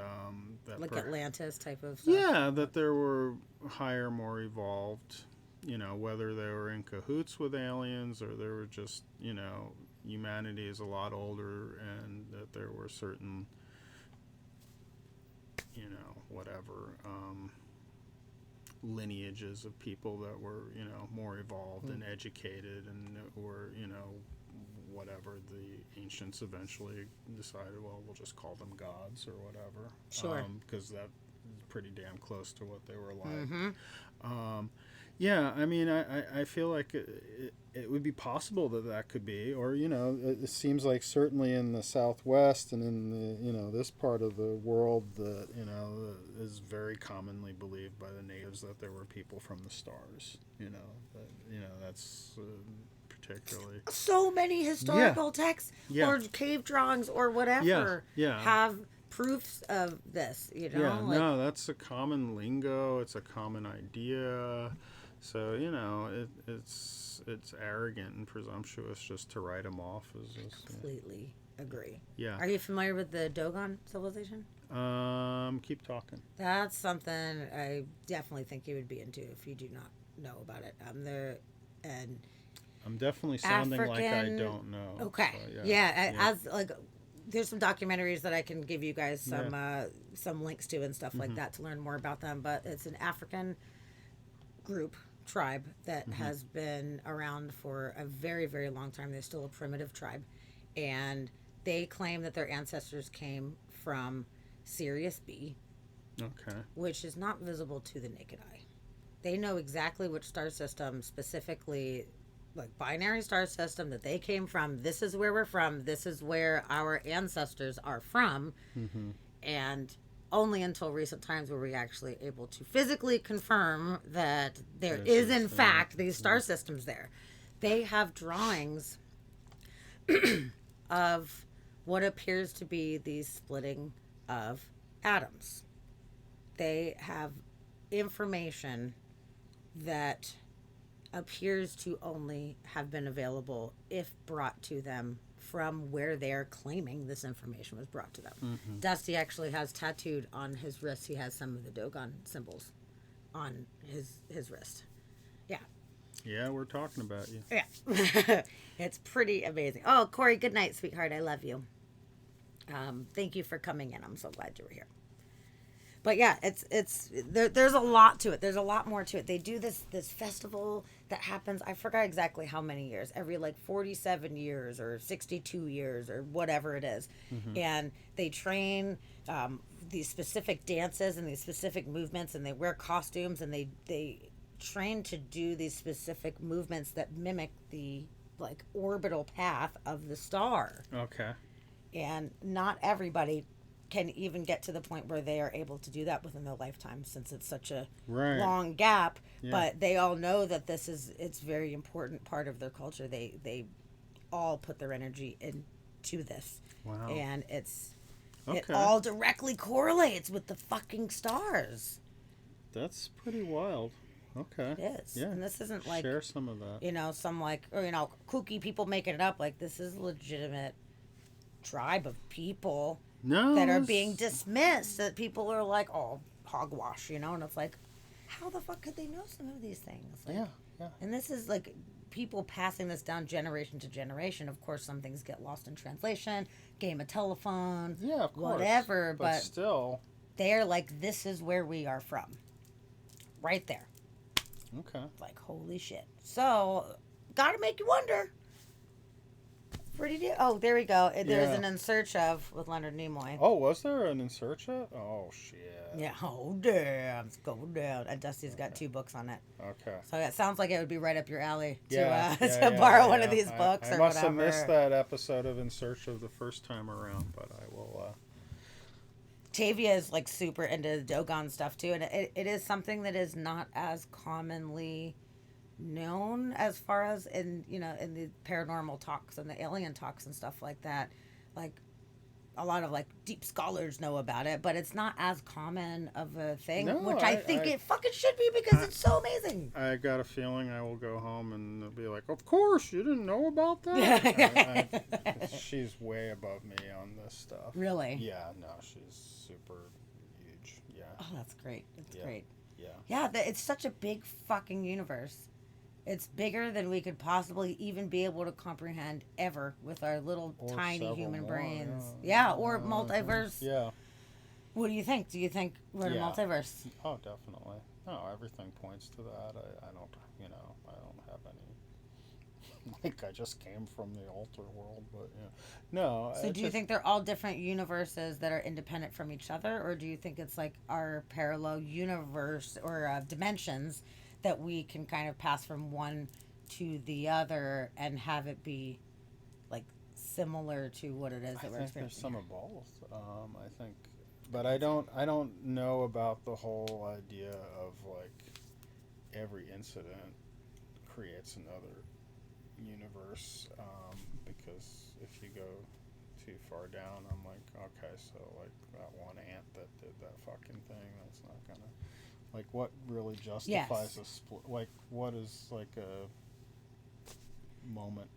S2: that
S1: like Atlantis type of stuff.
S2: Yeah, that there were higher, more evolved, whether they were in cahoots with aliens or they were just, humanity is a lot older, and that there were certain, whatever, lineages of people that were, more evolved and educated, and were, whatever, the ancients eventually decided, well, we'll just call them gods or whatever.
S1: Sure.
S2: Because that's pretty damn close to what they were like.
S1: Mm-hmm.
S2: Yeah, I mean, I feel like it would be possible that could be, or, it seems like certainly in the Southwest and in the, this part of the world that, is very commonly believed by the natives that there were people from the stars, that's particularly.
S1: So many historical texts or cave drawings or whatever have proofs of this,
S2: Yeah, no, that's a common lingo. It's a common idea. So, it's arrogant and presumptuous just to write them off as just,
S1: completely agree.
S2: Yeah.
S1: Are you familiar with the Dogon civilization?
S2: Keep talking.
S1: That's something I definitely think you would be into if you do not know about it.
S2: I'm definitely sounding like I don't know.
S1: Okay.
S2: So,
S1: As like, there's some documentaries that I can give you guys some links to and stuff like that to learn more about them. But it's an African tribe that has been around for a very, very long time. They're still a primitive tribe, and they claim that their ancestors came from Sirius B, which is not visible to the naked eye. They know exactly which star system, specifically like binary star system, that they came from. This is where we're from. This is where our ancestors are from. And only until recent times were we actually able to physically confirm that there is in fact these star systems there. They have drawings of what appears to be the splitting of atoms. They have information that appears to only have been available if brought to them from where they're claiming this information was brought to them. Dusty actually has tattooed on his wrist. He has some of the Dogon symbols on his wrist. Yeah.
S2: Yeah, we're talking about you.
S1: Yeah. It's pretty amazing. Oh, Corey, good night, sweetheart. I love you. Thank you for coming in. I'm so glad you were here. But yeah, there's a lot to it. There's a lot more to it. They do this festival that happens, I forgot exactly how many years, every like 47 years or 62 years or whatever it is. And they train these specific dances and these specific movements, and they wear costumes, and they train to do these specific movements that mimic the like orbital path of the star.
S2: Okay.
S1: And not everybody can even get to the point where they are able to do that within their lifetime, since it's such a long gap. But they all know that it's very important part of their culture. They all put their energy into this.
S2: Wow.
S1: And it all directly correlates with the fucking stars.
S2: That's pretty wild. Okay.
S1: It is.
S2: Yeah.
S1: And this isn't like,
S2: share some of that.
S1: Some like, or kooky people making it up. Like, this is a legitimate tribe of people that are being dismissed, that people are like, oh, hogwash, and it's like, how the fuck could they know some of these things? Like,
S2: yeah.
S1: And this is like people passing this down generation to generation. Of course, some things get lost in translation, game of telephone,
S2: of course,
S1: whatever, but
S2: still,
S1: they're like, this is where we are from, right there.
S2: Okay.
S1: Like, holy shit. So, gotta make you wonder. Pretty deal. Oh, there we go. There's
S2: Yeah.
S1: an In Search Of with Leonard Nimoy.
S2: Oh, was there an In Search Of? Oh, shit.
S1: Yeah. Oh, damn. It's going down. And Dusty's got 2 books on it.
S2: Okay.
S1: So it sounds like it would be right up your alley to
S2: Yeah, yeah,
S1: to
S2: yeah,
S1: borrow
S2: yeah,
S1: one of
S2: yeah.
S1: these books
S2: I
S1: or
S2: must
S1: whatever.
S2: have missed that episode of In Search Of the first time around, but I will.
S1: Tavia is like super into Dogon stuff too, and it is something that is not as commonly known as far as in in the paranormal talks and the alien talks and stuff like that. Like a lot of like deep scholars know about it, but it's not as common of a thing,
S2: No,
S1: which I think it fucking should be because it's so amazing.
S2: I got a feeling I will go home and they'll be like, "Of course, you didn't know about that." She's way above me on this stuff.
S1: Really?
S2: Yeah, no, she's super huge. Yeah.
S1: Oh, that's great. That's great.
S2: Yeah.
S1: Yeah, it's such a big fucking universe. It's bigger than we could possibly even be able to comprehend ever with our little
S2: Or
S1: tiny human
S2: more,
S1: brains. Yeah, or multiverse.
S2: Yeah.
S1: What do you think? Do you think we're in a multiverse?
S2: Oh, definitely. No, everything points to that. I don't, I don't have any. Like, I just came from the alter world, but no.
S1: So, do you think they're all different universes that are independent from each other, or do you think it's like our parallel universe or dimensions that we can kind of pass from one to the other and have it be like similar to what it is that we're experiencing?
S2: There's some of both. I think, but I don't know about the whole idea of like every incident creates another universe. Because if you go too far down, I'm like, okay, so like that one ant that did that fucking thing, that's not gonna. Like, what really justifies a split? Like, what is, like, a moment?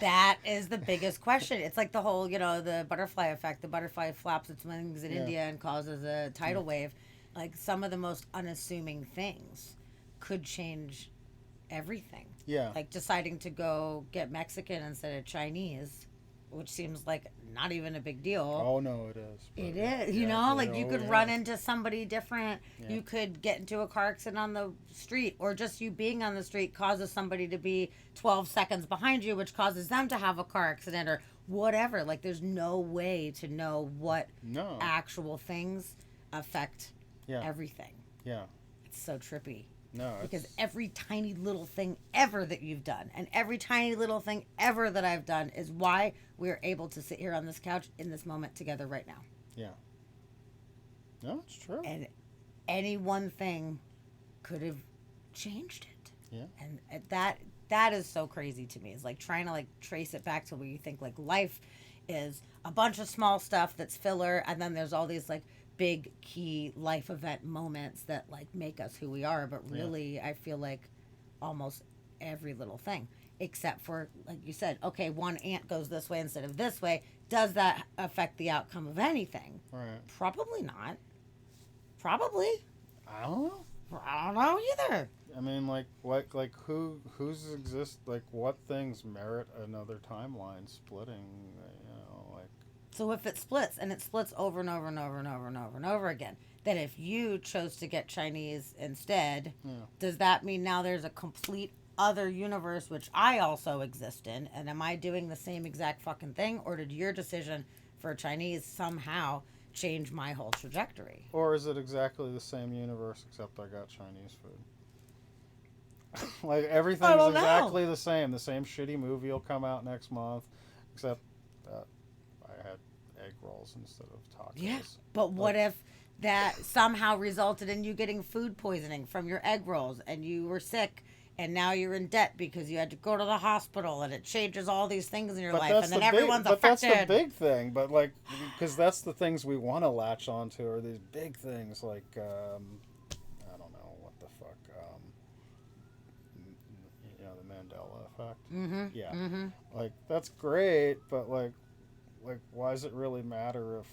S1: That is the biggest question. It's like the whole, the butterfly effect. The butterfly flaps its wings in India and causes a tidal wave. Like, some of the most unassuming things could change everything.
S2: Yeah.
S1: Like, deciding to go get Mexican instead of Chinese, which seems like not even a big deal.
S2: Oh, no, it is.
S1: It is. Like you could run into somebody different. Yeah. You could get into a car accident on the street, or just you being on the street causes somebody to be 12 seconds behind you, which causes them to have a car accident or whatever. Like, there's no way to know what actual things affect everything.
S2: Yeah.
S1: It's so trippy.
S2: No,
S1: because every tiny little thing ever that you've done and every tiny little thing ever that I've done is why we're able to sit here on this couch in this moment together right now.
S2: Yeah. No, it's true.
S1: And any one thing could have changed it.
S2: Yeah.
S1: And that is so crazy to me. It's like trying to like trace it back to where you think like life is a bunch of small stuff that's filler, and then there's all these like big key life event moments that like make us who we are, but really I feel like almost every little thing, except for like you said, okay, one ant goes this way instead of this way, does that affect the outcome of anything?
S2: Right.
S1: Probably not. Probably.
S2: I don't know.
S1: I don't know either.
S2: I mean, like who's exist, like what things merit another timeline splitting, like.
S1: So if it splits, and it splits over and over and over and over and over and over again, then if you chose to get Chinese instead, does that mean now there's a complete other universe which I also exist in, and am I doing the same exact fucking thing, or did your decision for Chinese somehow change my whole trajectory?
S2: Or is it exactly the same universe except I got Chinese food? Like everything's exactly the same. The same shitty movie will come out next month, except that I had egg rolls instead of tacos.
S1: Yeah, but what if that somehow resulted in you getting food poisoning from your egg rolls, and you were sick, and now you're in debt because you had to go to the hospital, and it changes all these things in your life, and then everyone's affected.
S2: That's the big thing, but like, because that's the things we want to latch onto are these big things like, I don't know what the fuck, the Mandela effect.
S1: Mm-hmm.
S2: Yeah,
S1: mm-hmm.
S2: Like that's great, but like, why does it really matter if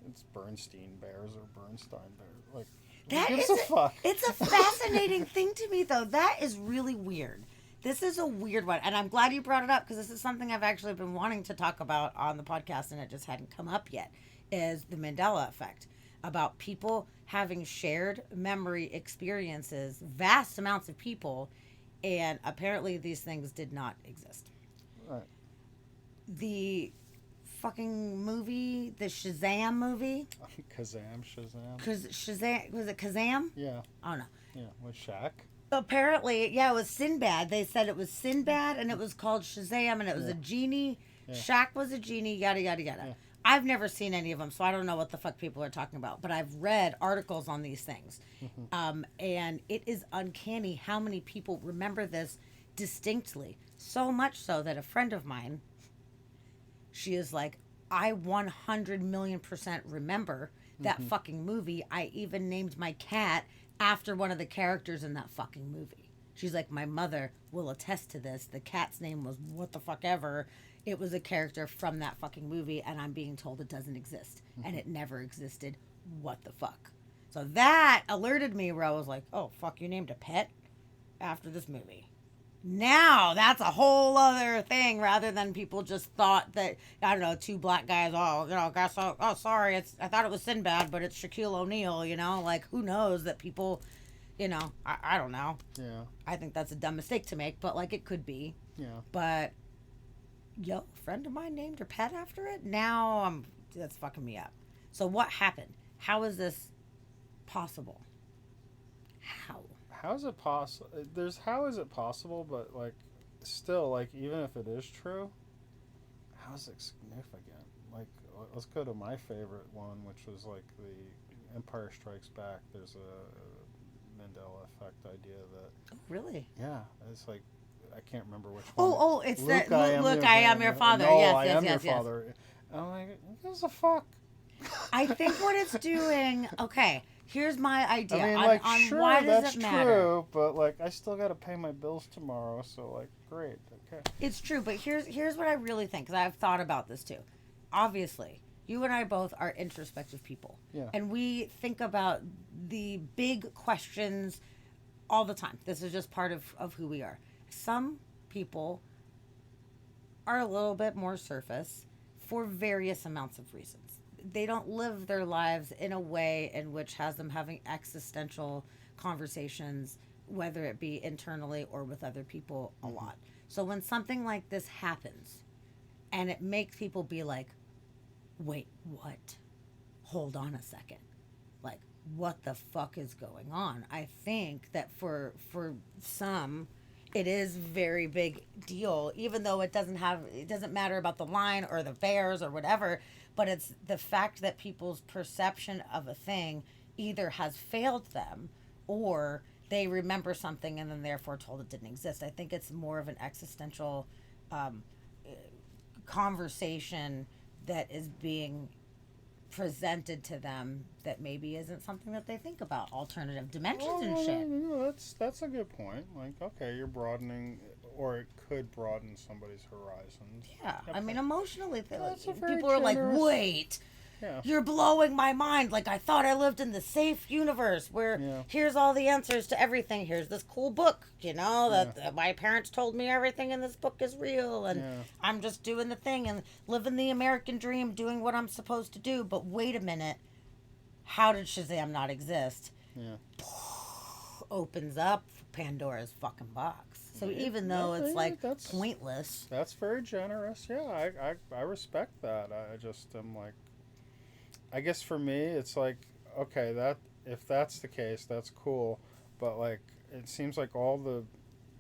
S2: it's Bernstein Bears or Bernstein Bears? Like, who gives a fuck?
S1: It's a fascinating thing to me, though. That is really weird. This is a weird one, and I'm glad you brought it up because this is something I've actually been wanting to talk about on the podcast, and it just hadn't come up yet, is the Mandela effect, about people having shared memory experiences, vast amounts of people, and apparently these things did not exist.
S2: Right.
S1: the fucking movie, the Shazam movie.
S2: Shazam.
S1: Cause Shazam, was it Kazam?
S2: Yeah.
S1: Oh no.
S2: Yeah, with Shaq.
S1: Apparently, yeah, it was Sinbad. They said it was Sinbad, and it was called Shazam, and it was a genie.
S2: Yeah.
S1: Shaq was a genie. Yada yada yada.
S2: Yeah.
S1: I've never seen any of them, so I don't know what the fuck people are talking about. But I've read articles on these things, and it is uncanny how many people remember this distinctly. So much so that a friend of mine, she is like, I 100,000,000% remember that fucking movie. I even named my cat after one of the characters in that fucking movie. She's like, my mother will attest to this. The cat's name was what the fuck ever. It was a character from that fucking movie, and I'm being told it doesn't exist. And it never existed. What the fuck? So that alerted me where I was like, oh, fuck, you named a pet after this movie. Now that's a whole other thing rather than people just thought that, I don't know, two black guys, sorry, I thought it was Sinbad, but it's Shaquille O'Neal, like who knows that people, I don't know.
S2: Yeah.
S1: I think that's a dumb mistake to make, but like it could be.
S2: Yeah.
S1: But, a friend of mine named her pet after it. That's fucking me up. So what happened? How is this possible? How?
S2: How is it possible? How is it possible, but like, still, like, even if it is true, how is it significant? Like, let's go to my favorite one, which was like the Empire Strikes Back. There's a Mandela effect idea that.
S1: Oh, really?
S2: Yeah, it's like, I can't remember which one.
S1: Oh, it's
S2: Luke,
S1: that I am your father.
S2: No,
S1: yes,
S2: I
S1: yes,
S2: am
S1: yes,
S2: your
S1: yes.
S2: father. I'm like, what the fuck?
S1: I think what it's doing. Okay, here's my idea.
S2: I mean,
S1: on
S2: sure,
S1: why does
S2: that's
S1: it matter?
S2: true, but like, I still got to pay my bills tomorrow, so like, great, okay.
S1: It's true, but here's what I really think, because I've thought about this too. Obviously, you and I both are introspective people,
S2: Yeah.
S1: and we think about the big questions all the time. This is just part of who we are. Some people are a little bit more surface for various amounts of reasons. They don't live their lives in a way in which has them having existential conversations, whether it be internally or with other people, a lot. So when something like this happens and it makes people be like, wait, what? Hold on a second. Like, what the fuck is going on? I think that for some, it is very big deal, even though it doesn't matter about the line or the bears or whatever, but it's the fact that people's perception of a thing either has failed them or they remember something and then therefore told it didn't exist. I think it's more of an existential conversation that is being presented to them that maybe isn't something that they think about, alternative dimensions and shit.
S2: That's a good point. Like, okay, you're broadening, or it could broaden somebody's horizons.
S1: Yeah,
S2: Yep.
S1: I mean, emotionally,
S2: very
S1: people are like,
S2: generous.
S1: wait,
S2: Yeah.
S1: you're blowing my mind. Like, I thought I lived in the safe universe where here's all the answers to everything. Here's this cool book, that my parents told me everything in this book is real. And I'm just doing the thing and living the American dream, doing what I'm supposed to do. But wait a minute. How did Shazam not exist?
S2: Yeah.
S1: Opens up Pandora's fucking box. So even though it's like pointless.
S2: That's very generous. Yeah, I respect that. I just am like, I guess for me, it's like, okay, that if that's the case, that's cool. But like, it seems like all the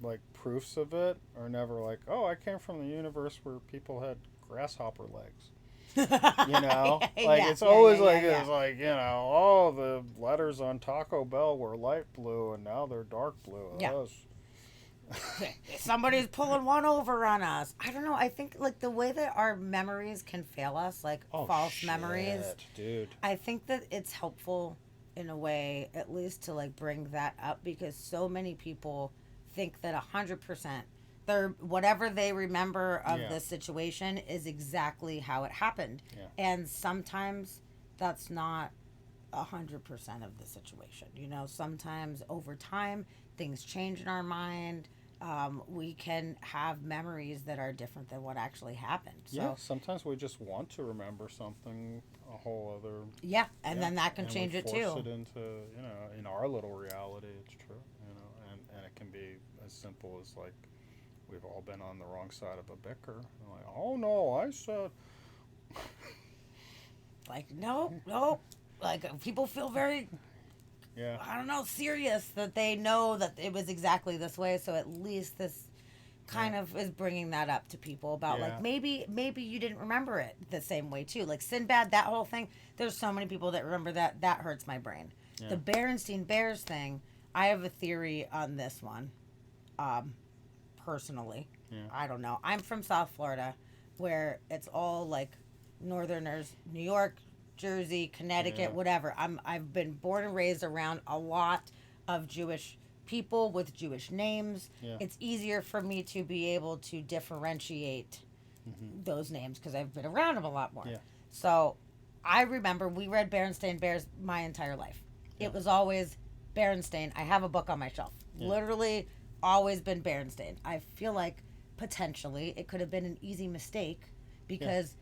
S2: like proofs of it are never like, oh, I came from the universe where people had grasshopper legs. It's always it's like, oh, the letters on Taco Bell were light blue and now they're dark blue.
S1: Yeah. Somebody's pulling one over on us. I don't know. I think like the way that our memories can fail us, like false memories,
S2: dude.
S1: I think that it's helpful in a way, at least to like bring that up, because so many people think that 100% whatever they remember of the situation is exactly how it happened.
S2: Yeah.
S1: And sometimes that's not 100% of the situation. Sometimes over time things change in our mind. We can have memories that are different than what actually happened. So
S2: sometimes we just want to remember something a whole other.
S1: Yeah, and then that can change it too.
S2: Force it into in our little reality. It's true, and it can be as simple as like, we've all been on the wrong side of a bicker. I'm like, oh no, I said.
S1: Like, no. Like, people feel very,
S2: Yeah.
S1: I don't know, serious that they know that it was exactly this way. So at least this kind of is bringing that up to people about, like, maybe you didn't remember it the same way, too. Like, Sinbad, that whole thing, there's so many people that remember that. That hurts my brain. Yeah. The Berenstein Bears thing, I have a theory on this one, personally. Yeah. I don't know. I'm from South Florida, where it's all, like, Northerners, New York, Jersey, Connecticut, whatever. I've been born and raised around a lot of Jewish people with Jewish names. Yeah. It's easier for me to be able to differentiate those names because I've been around them a lot more. Yeah. So I remember we read Berenstain Bears my entire life. Yeah. It was always Berenstain. I have a book on my shelf. Yeah. Literally always been Berenstain. I feel like potentially it could have been an easy mistake because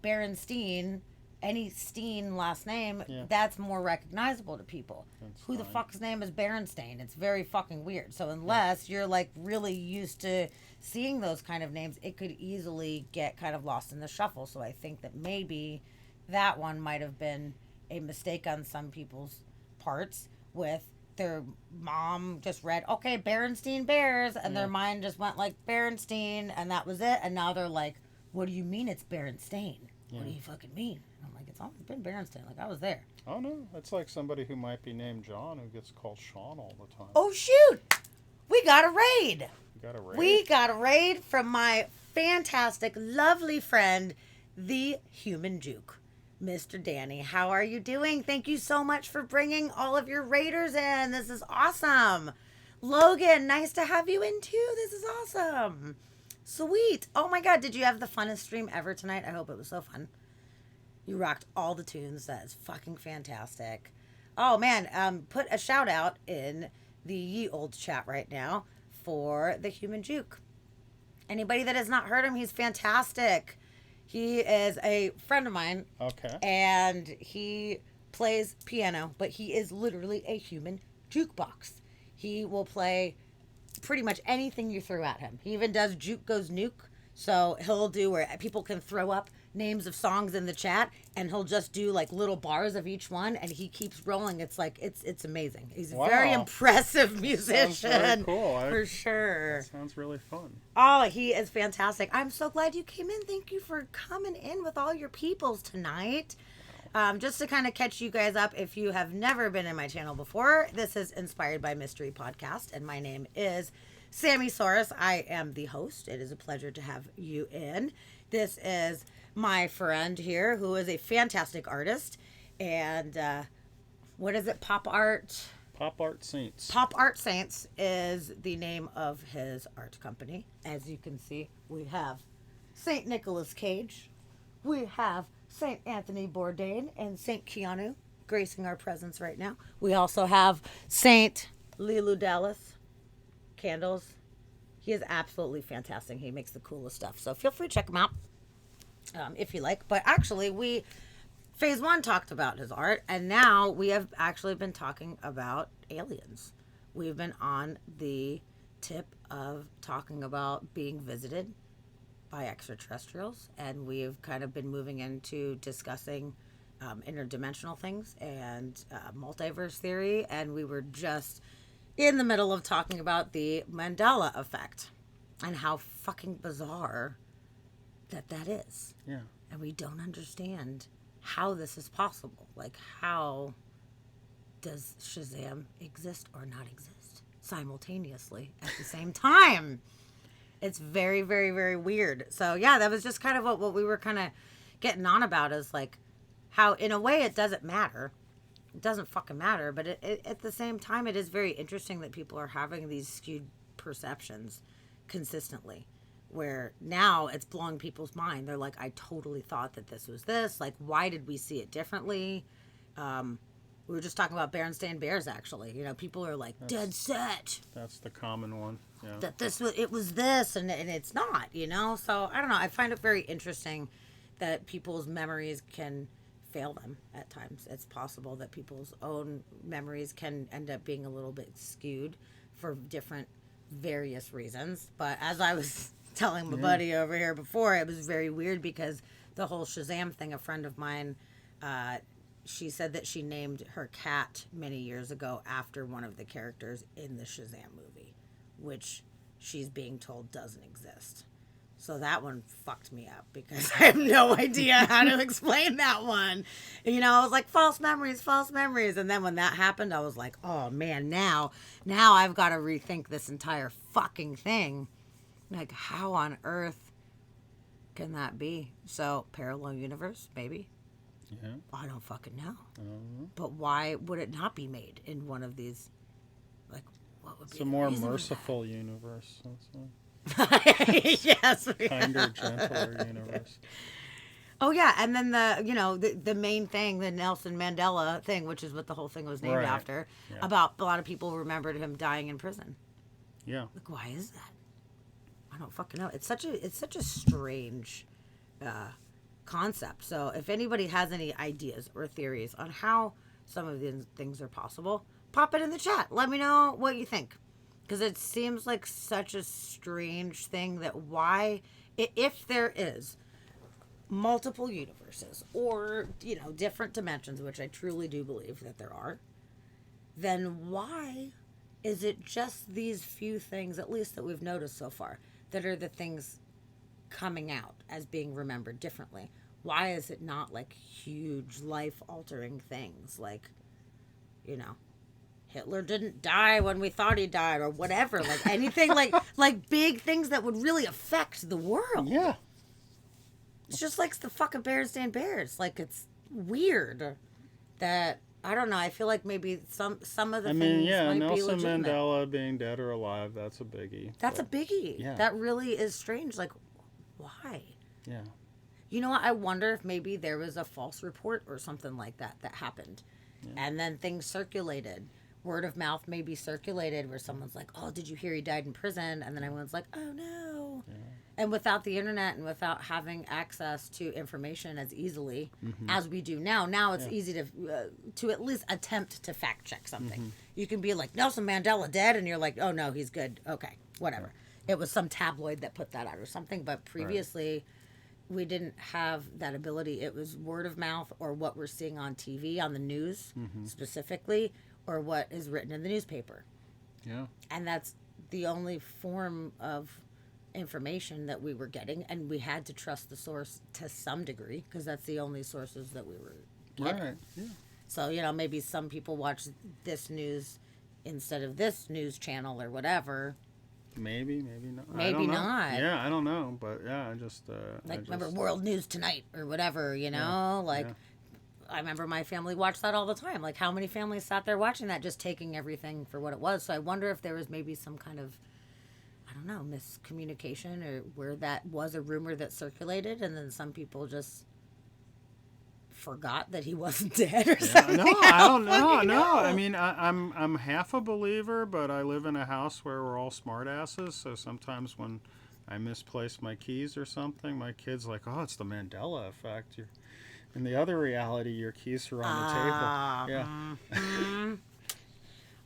S1: Berenstein, any Steen last name, that's more recognizable to people. That's Who fine. The fuck's name is Berenstain? It's very fucking weird. So unless you're like really used to seeing those kind of names, it could easily get kind of lost in the shuffle. So I think that maybe that one might have been a mistake on some people's parts with their mom just read, okay, Berenstein Bears, and their mind just went like Berenstein, and that was it. And now they're like, what do you mean it's Berenstain? What do you fucking mean? And I'm like, it's always been Berenstain. Like, I was there.
S2: Oh, no. It's like somebody who might be named John who gets called Sean all the time.
S1: Oh, shoot. We got a raid.
S2: We
S1: got a raid from my fantastic, lovely friend, the Human Juke. Mr. Danny, how are you doing? Thank you so much for bringing all of your raiders in. This is awesome. Logan, nice to have you in too. This is awesome. Sweet. Oh my God, did you have the funnest stream ever tonight? I hope it was so fun. You rocked all the tunes. That is fucking fantastic. Oh man, put a shout out in the ye old chat right now for the Human Juke. Anybody that has not heard him, he's fantastic. He is a friend of mine.
S2: Okay.
S1: And he plays piano, but he is literally a human jukebox. He will play pretty much anything you throw at him. He even does Juke Goes Nuke. So he'll do where people can throw up names of songs in the chat, and he'll just do like little bars of each one, and he keeps rolling. It's like it's amazing. He's a very impressive musician.
S2: Sounds very cool.
S1: For sure.
S2: That sounds really fun.
S1: Oh, he is fantastic. I'm so glad you came in. Thank you for coming in with all your peoples tonight. Just to kind of catch you guys up, if you have never been in my channel before, this is Inspired by Mystery Podcast, and my name is Sammy Soros. I am the host. It is a pleasure to have you in. This is my friend here, who is a fantastic artist, and what is it? Pop Art
S2: Saints.
S1: Pop Art Saints is the name of his art company. As you can see, we have Saint Nicholas Cage, we have Saint Anthony Bourdain, and Saint Keanu gracing our presence right now. We also have Saint Lilu Dallas candles. He is absolutely fantastic. He makes the coolest stuff. So feel free to check him out if you like. But actually, Phase 1 talked about his art, and now we have actually been talking about aliens. We've been on the tip of talking about being visited by extraterrestrials, and we've kind of been moving into discussing interdimensional things and multiverse theory, and we were just in the middle of talking about the Mandela effect and how fucking bizarre that is.
S2: Yeah.
S1: And we don't understand how this is possible. Like, how does Shazam exist or not exist simultaneously at the same time? It's very, very, very weird. So, yeah, that was just kind of what we were kind of getting on about, is like how, in a way, it doesn't matter. It doesn't fucking matter. But at the same time, it is very interesting that people are having these skewed perceptions consistently, where now it's blowing people's mind. They're like, I totally thought that this was this. Like, why did we see it differently? We were just talking about Berenstain Bears, actually. You know, people are like, dead set.
S2: That's the common one. Yeah.
S1: That it was this, and it's not, you know? So, I don't know. I find it very interesting that people's memories can fail them at times. It's possible that people's own memories can end up being a little bit skewed for different various reasons. But as I was telling my buddy over here before, it was very weird because the whole Shazam thing, a friend of mine, she said that she named her cat many years ago after one of the characters in the Shazam movie, which she's being told doesn't exist. So that one fucked me up because I have no idea how to explain that one. You know, I was like, false memories, false memories. And then when that happened, I was like, oh man, now I've got to rethink this entire fucking thing. Like, how on earth can that be? So, parallel universe, maybe?
S2: Yeah.
S1: I don't fucking know.
S2: Uh-huh.
S1: But why would it not be made in one of these? Like, what would be
S2: It's a
S1: the
S2: more
S1: reason for
S2: merciful universe. That's all.
S1: that? Yes.
S2: Kinder, gentler universe.
S1: Oh yeah, and then the main thing, the Nelson Mandela thing, which is what the whole thing was named
S2: Right.
S1: after,
S2: Yeah.
S1: about a lot of people remembered him dying in prison.
S2: Yeah.
S1: Like, why is that? I don't fucking know. It's such a strange concept. So if anybody has any ideas or theories on how some of these things are possible, pop it in the chat. Let me know what you think. Because it seems like such a strange thing that why, if there is multiple universes or, different dimensions, which I truly do believe that there are, then why is it just these few things, at least that we've noticed so far, that are the things coming out as being remembered differently? Why is it not like huge life-altering things like, Hitler didn't die when we thought he died or whatever, like anything like big things that would really affect the world.
S2: Yeah.
S1: It's just like the fucking Bears Bears. Like, it's weird that, I don't know, I feel like maybe some of the things might be
S2: Nelson
S1: legitimate.
S2: Mandela being dead or alive, that's a biggie.
S1: That's a biggie.
S2: Yeah.
S1: That really is strange. Like, why?
S2: Yeah.
S1: You know what? I wonder if maybe there was a false report or something like that happened. Yeah. And then things circulated. Word of mouth maybe circulated where someone's like, oh, did you hear he died in prison? And then everyone's like, oh, no. Yeah. And without the internet and without having access to information as easily as we do now it's easy to at least attempt to fact check something. You can be like, Nelson Mandela dead, and you're like, oh, no, he's good. Okay, whatever. It was some tabloid that put that out or something, but previously we didn't have that ability. It was word of mouth or what we're seeing on TV, on the news specifically, or what is written in the newspaper. Yeah. And that's the only form of information that we were getting, and we had to trust the source to some degree because that's the only sources that we were getting. Right. Yeah. So, maybe some people watch this news instead of this news channel or whatever.
S2: Maybe not.
S1: Maybe not.
S2: Yeah, I don't know, but yeah, I just
S1: remember World News Tonight or whatever, I remember my family watched that all the time. Like, how many families sat there watching that, just taking everything for what it was? So I wonder if there was maybe some kind of, I don't know, miscommunication, or where that was a rumor that circulated, and then some people just forgot that he wasn't dead or something.
S2: No, I don't know. No, I mean, I'm half a believer, but I live in a house where we're all smartasses. So sometimes when I misplace my keys or something, my kid's like, "Oh, it's the Mandela effect." In the other reality, your keys are on the table. Yeah.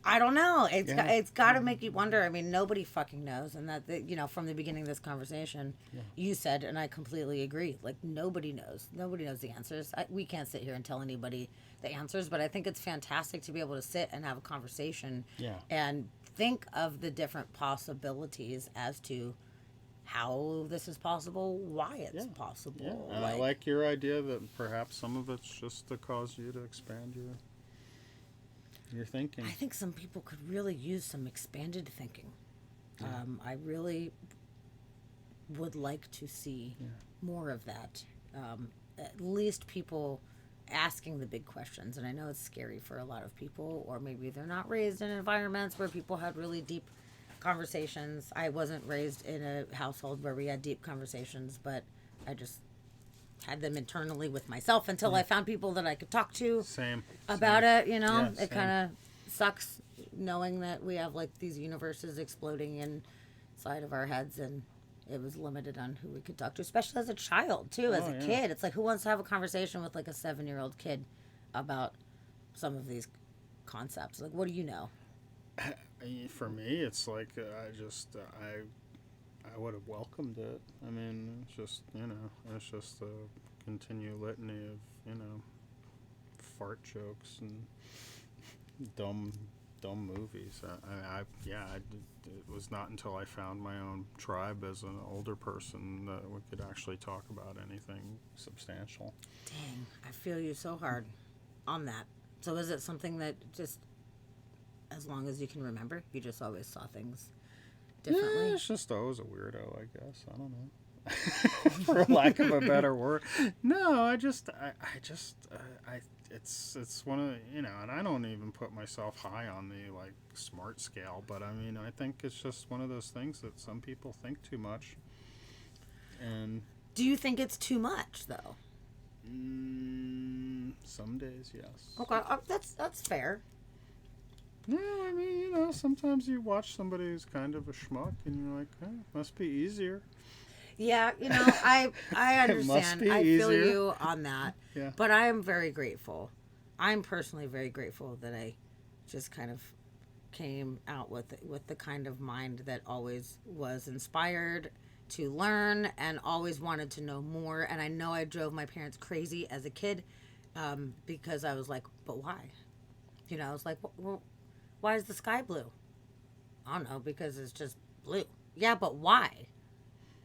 S1: I don't know. It's got to make you wonder. I mean, nobody fucking knows, and that from the beginning of this conversation, you said, and I completely agree. Like, nobody knows. Nobody knows the answers. We can't sit here and tell anybody the answers, but I think it's fantastic to be able to sit and have a conversation and think of the different possibilities as to how this is possible, why it's possible.
S2: Yeah. And I like your idea that perhaps some of it's just to cause you to expand your thinking.
S1: I think some people could really use some expanded thinking. Yeah. I really would like to see more of that. At least people asking the big questions. And I know it's scary for a lot of people, or maybe they're not raised in environments where people had really deep conversations. I wasn't raised in a household where we had deep conversations, but I just had them internally with myself until I found people that I could talk to about it. It kind of sucks knowing that we have like these universes exploding inside of our heads, and it was limited on who we could talk to, especially as a child too. As a kid, it's like, who wants to have a conversation with like a 7-year-old kid about some of these concepts? Like, what do you know?
S2: For me, it's like I would have welcomed it. I mean, it's just it's just a continued litany of fart jokes and dumb movies. It was not until I found my own tribe as an older person that we could actually talk about anything substantial.
S1: Dang, I feel you so hard on that. So is it something that just, as long as you can remember, you just always saw things differently?
S2: Yeah, it's just always a weirdo, I guess. I don't know. For lack of a better word. No, it's one of and I don't even put myself high on the like smart scale, but I mean, I think it's just one of those things that some people think too much. And
S1: do you think it's too much though?
S2: Some days, yes.
S1: Okay, that's fair.
S2: No, I mean, sometimes you watch somebody who's kind of a schmuck, and you're like, must be easier.
S1: Yeah, I understand. I feel you on that.
S2: Yeah.
S1: But I am very grateful. I'm personally very grateful that I just kind of came out with the kind of mind that always was inspired to learn and always wanted to know more. And I know I drove my parents crazy as a kid because I was like, but why? I was like, well, why is the sky blue? I don't know, because it's just blue. Yeah, but why?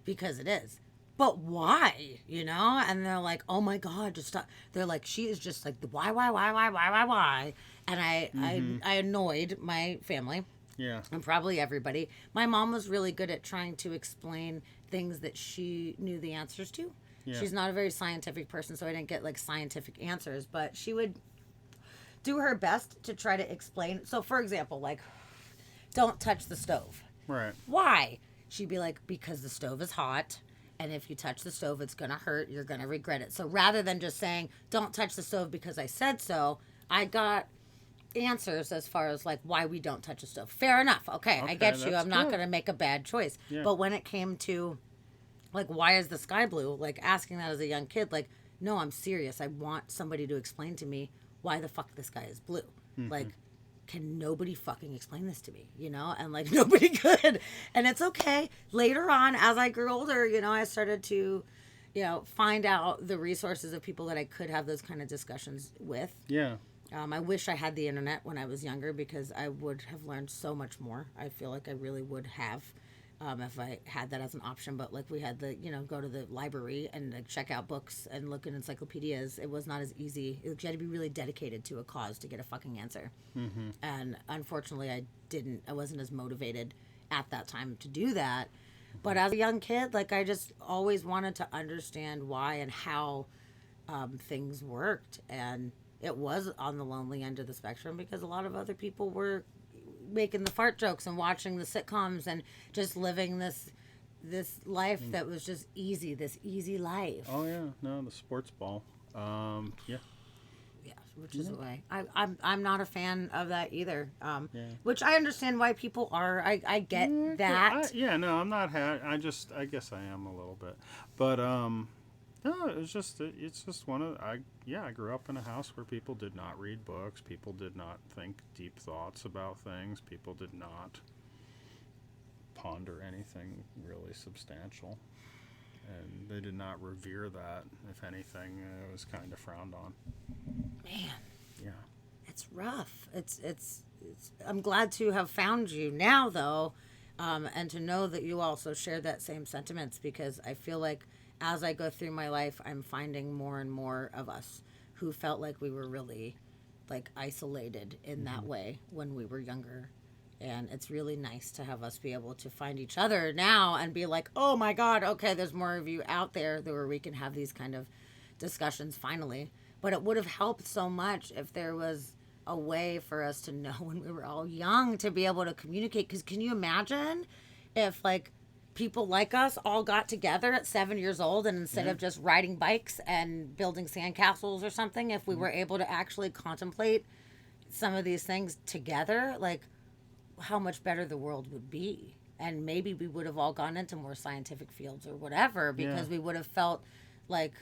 S1: Because it is. But why? And they're like, oh my God, just stop. They're like, she is just like, why? And I annoyed my family.
S2: Yeah.
S1: And probably everybody. My mom was really good at trying to explain things that she knew the answers to. Yeah. She's not a very scientific person, so I didn't get like scientific answers, but she would do her best to try to explain. So for example, like, don't touch the stove.
S2: Right.
S1: Why? She'd be like, because the stove is hot, and if you touch the stove, it's going to hurt. You're going to regret it. So rather than just saying, don't touch the stove because I said so, I got answers as far as, like, why we don't touch the stove. Fair enough. Okay, I get you. I'm not going to make a bad choice. Yeah. But when it came to, like, why is the sky blue? Like, asking that as a young kid, like, no, I'm serious. I want somebody to explain to me why the fuck the sky is blue. Mm-hmm. Like, can nobody fucking explain this to me, And like nobody could. And it's okay. Later on, as I grew older, I started to, find out the resources of people that I could have those kind of discussions with.
S2: Yeah.
S1: I wish I had the internet when I was younger because I would have learned so much more. I feel like I really would have if I had that as an option. But like we had the, go to the library and like, check out books and look in encyclopedias. It was not as easy. You had to be really dedicated to a cause to get a fucking answer. Mm-hmm. And unfortunately, I wasn't as motivated at that time to do that. But as a young kid, like I just always wanted to understand why and how things worked. And it was on the lonely end of the spectrum because a lot of other people were making the fart jokes and watching the sitcoms and just living this life that was just easy, this easy life.
S2: Oh yeah, no, the sports ball. Yeah,
S1: which is why I'm not a fan of that either. Which I understand why people are. I get that.
S2: I'm not. I guess I am a little bit, but no, it's just one of I grew up in a house where people did not read books, people did not think deep thoughts about things, people did not ponder anything really substantial, and they did not revere that. If anything, it was kind of frowned on.
S1: Man,
S2: yeah,
S1: it's rough. It's I'm glad to have found you now though, and to know that you also share that same sentiments because I feel like as I go through my life, I'm finding more and more of us who felt like we were really like isolated in that way when we were younger. And it's really nice to have us be able to find each other now and be like, oh my God, okay, there's more of you out there where we can have these kind of discussions finally. But it would have helped so much if there was a way for us to know when we were all young to be able to communicate. Because can you imagine if like people like us all got together at 7 years old and instead of just riding bikes and building sandcastles or something, if we were able to actually contemplate some of these things together, like how much better the world would be. And maybe we would have all gone into more scientific fields or whatever because we would have felt like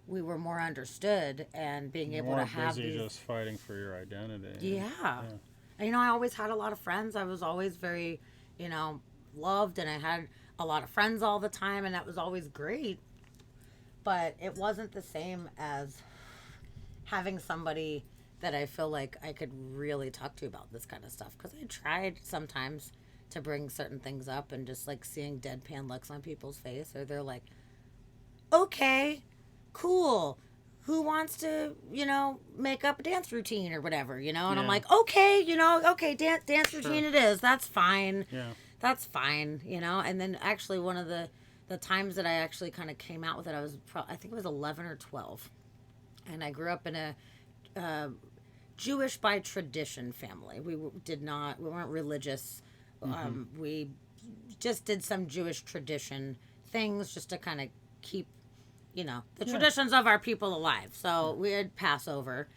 S1: we were more understood and being able to have
S2: busy just fighting for your identity.
S1: Yeah. I always had a lot of friends. I was always very, loved, and I had a lot of friends all the time, and that was always great. But it wasn't the same as having somebody that I feel like I could really talk to about this kind of stuff. Because I tried sometimes to bring certain things up, and just like seeing deadpan looks on people's face, or they're like, okay, cool. Who wants to, make up a dance routine or whatever, And I'm like, okay, okay, dance routine it is. That's fine.
S2: Yeah.
S1: That's fine, And then actually one of the times that I actually kind of came out with it, I think it was 11 or 12. And I grew up in a Jewish by tradition family. We weren't religious. We just did some Jewish tradition things just to kind of keep the traditions of our people alive. So we had Passover,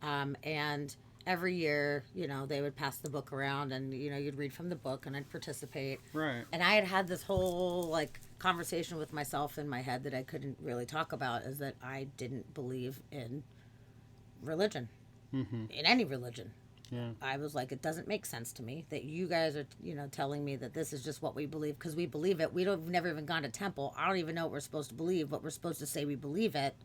S1: and every year, they would pass the book around, and you'd read from the book, and I'd participate.
S2: Right.
S1: And I had this whole conversation with myself in my head that I couldn't really talk about, is that I didn't believe in religion, in any religion.
S2: Yeah.
S1: I was like, it doesn't make sense to me that you guys are, telling me that this is just what we believe, because we believe it. We've never even gone to temple. I don't even know what we're supposed to believe, but we're supposed to say we believe it.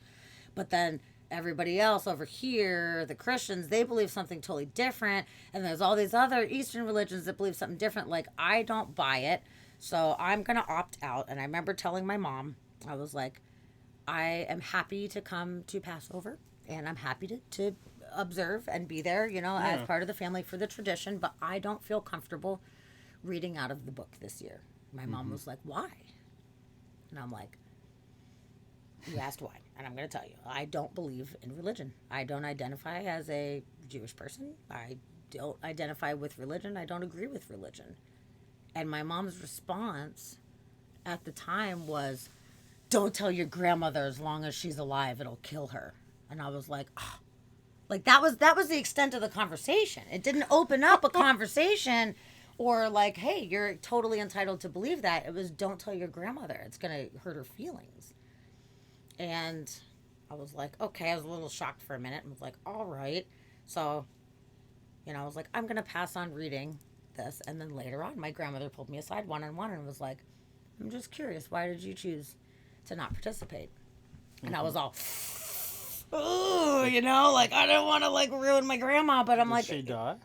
S1: But then everybody else over here, the Christians, they believe something totally different. And there's all these other Eastern religions that believe something different. Like, I don't buy it. So I'm going to opt out. And I remember telling my mom, I was like, I am happy to come to Passover, and I'm happy to observe and be there, as part of the family for the tradition, but I don't feel comfortable reading out of the book this year. My mom was like, why? And I'm like, you asked why, and I'm going to tell you, I don't believe in religion. I don't identify as a Jewish person. I don't identify with religion. I don't agree with religion. And my mom's response at the time was, don't tell your grandmother, as long as she's alive, it'll kill her. And I was like, oh. Like, that was the extent of the conversation. It didn't open up a conversation or like, hey, you're totally entitled to believe that. It was, don't tell your grandmother. It's going to hurt her feelings. And I was like, okay. I was a little shocked for a minute and was like, all right. So, I was like, I'm going to pass on reading this. And then later on, my grandmother pulled me aside one-on-one and was like, I'm just curious. Why did you choose to not participate? And I was all... oh, I don't want to ruin my grandma, but I'm
S2: Did
S1: like,
S2: she die?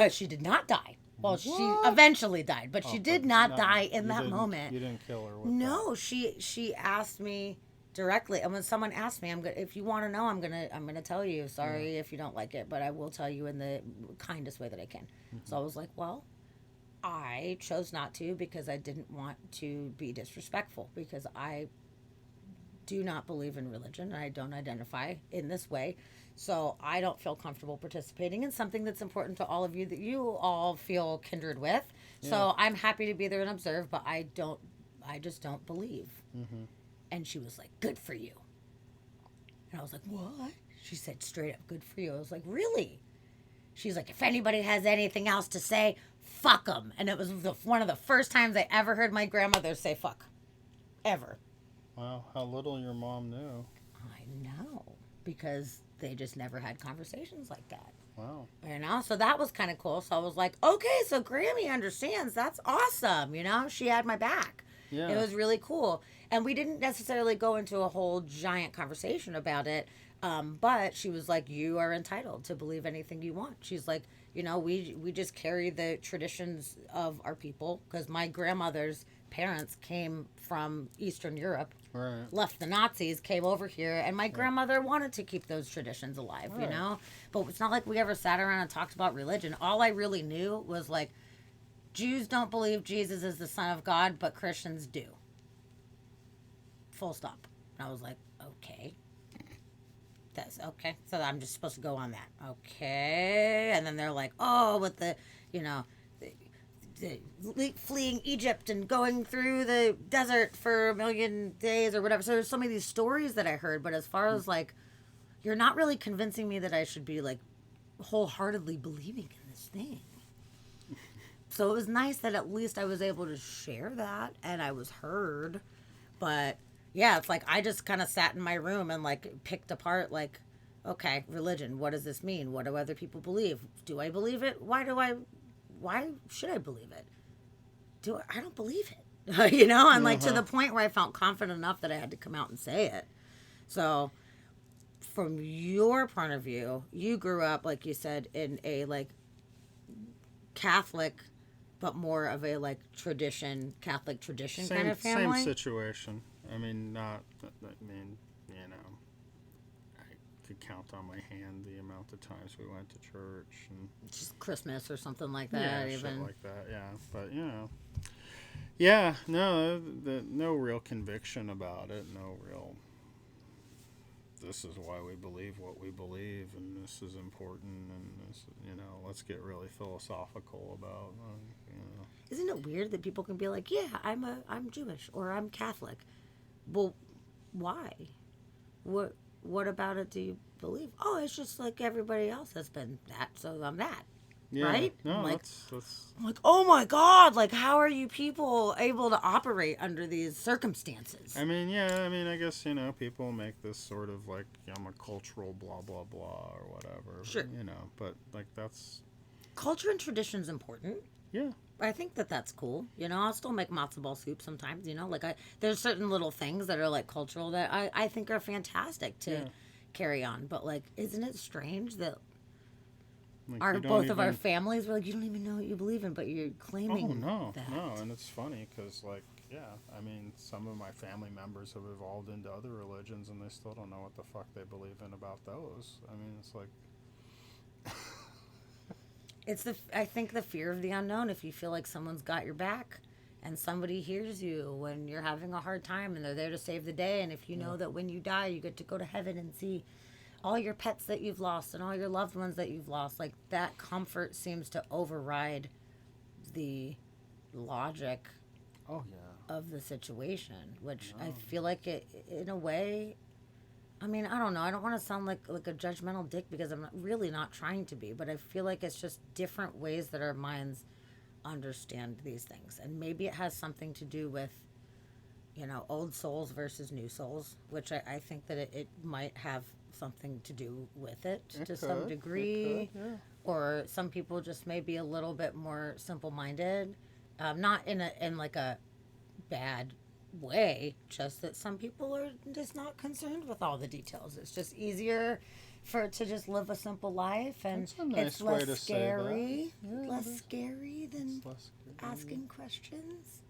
S1: She did not die. Well,
S2: What?
S1: she eventually died, but she did not die in that
S2: didn't-
S1: moment.
S2: You didn't kill her with
S1: No, she asked me directly, and when someone asked me, if you want to know, I'm gonna tell you. Sorry if you don't like it, but I will tell you in the kindest way that I can. So I was like, well, I chose not to because I didn't want to be disrespectful, because I do not believe in religion, and I don't identify in this way. So I don't feel comfortable participating in something that's important to all of you that you all feel kindred with. Yeah. So I'm happy to be there and observe, but I just don't believe. Mm-hmm. And she was like, good for you. And I was like, what? She said straight up, good for you. I was like, really? She's like, if anybody has anything else to say, fuck them. And it was one of the first times I ever heard my grandmother say fuck. Ever.
S2: Wow, how little your mom knew.
S1: I know, because they just never had conversations like that.
S2: Wow.
S1: So that was kind of cool. So I was like, okay, so Grammy understands. That's awesome. She had my back. Yeah. It was really cool. And we didn't necessarily go into a whole giant conversation about it. But she was like, you are entitled to believe anything you want. She's like, we just carry the traditions of our people, because my grandmother's parents came from Eastern Europe, right, left the Nazis, came over here, and my grandmother wanted to keep those traditions alive, right, But it's not like we ever sat around and talked about religion. All I really knew was like, Jews don't believe Jesus is the Son of God, but Christians do. Full stop. And I was like, okay. That's okay. So I'm just supposed to go on that. Okay. And then they're like, oh, with the, fleeing Egypt and going through the desert for 1,000,000 days or whatever. So there's so many of these stories that I heard, but as far as you're not really convincing me that I should be wholeheartedly believing in this thing. So it was nice that at least I was able to share that and I was heard. But yeah, it's I just kind of sat in my room and picked apart Okay, religion. What does this mean? What do other people believe? Do I believe it? Why should I believe it? I don't believe it. And like to
S2: Uh-huh.
S1: the point where I felt confident enough that I had to come out and say it. So, from your point of view, you grew up, like you said, in a like Catholic, but more of a like Catholic tradition kind of
S2: Same
S1: family.
S2: situation. I mean, not. I mean, you know, I could count on my hand the amount of times we went to church and
S1: Just Christmas or something like
S2: yeah,
S1: that,
S2: shit
S1: even.
S2: like that. Yeah, but yeah, no, no real conviction about it. No real. This is why we believe what we believe, and this is important, and this, let's get really philosophical about,
S1: Isn't it weird that people can be like, yeah, I'm Jewish or I'm Catholic? Well, why? What about it do you believe? Oh, it's just like everybody else has been that, so I'm that.
S2: yeah,
S1: Right?
S2: no,
S1: Like,
S2: that's
S1: I'm like, oh my God, like, how are you people able to operate under these circumstances?
S2: I mean, yeah, I mean, I guess, people make this sort of like, I'm a cultural blah, blah, blah, or whatever,
S1: Sure.
S2: but like that's,
S1: Culture and tradition's important.
S2: yeah,
S1: I think that that's cool. I'll still make matzo ball soup sometimes, there's certain little things that are like cultural that I think are fantastic to
S2: yeah.
S1: carry on. But like, isn't it strange that
S2: Like
S1: our
S2: you don't
S1: both of our
S2: even,
S1: families were like, you don't even know what you believe in, but you're claiming
S2: oh, no,
S1: that.
S2: no, and it's funny because, like, yeah, I mean, some of my family members have evolved into other religions and they still don't know what the fuck they believe in about those. I mean, it's like,
S1: I think the fear of the unknown. If you feel like someone's got your back and somebody hears you when you're having a hard time and they're there to save the day, and if you know
S2: yeah,
S1: that when you die you get to go to heaven and see all your pets that you've lost and all your loved ones that you've lost, like that comfort seems to override the logic
S2: oh, yeah,
S1: of the situation, which I
S2: no,
S1: feel like it, in a way, I mean, I don't know. I don't want to sound like a judgmental dick because I'm really not trying to be, but I feel like it's just different ways that our minds understand these things. And maybe it has something to do with, old souls versus new souls, which I think that it might have something to do with it to some
S2: it could,
S1: degree.
S2: yeah.
S1: Or some people just may be a little bit more simple minded, not in like a bad way, just that some people are just not concerned with all the details. It's just easier to just live a simple life, and
S2: That's a nice
S1: it's
S2: way
S1: less
S2: to say that.
S1: scary,
S2: Yeah,
S1: less
S2: it is.
S1: scary than
S2: It's less scary.
S1: asking questions.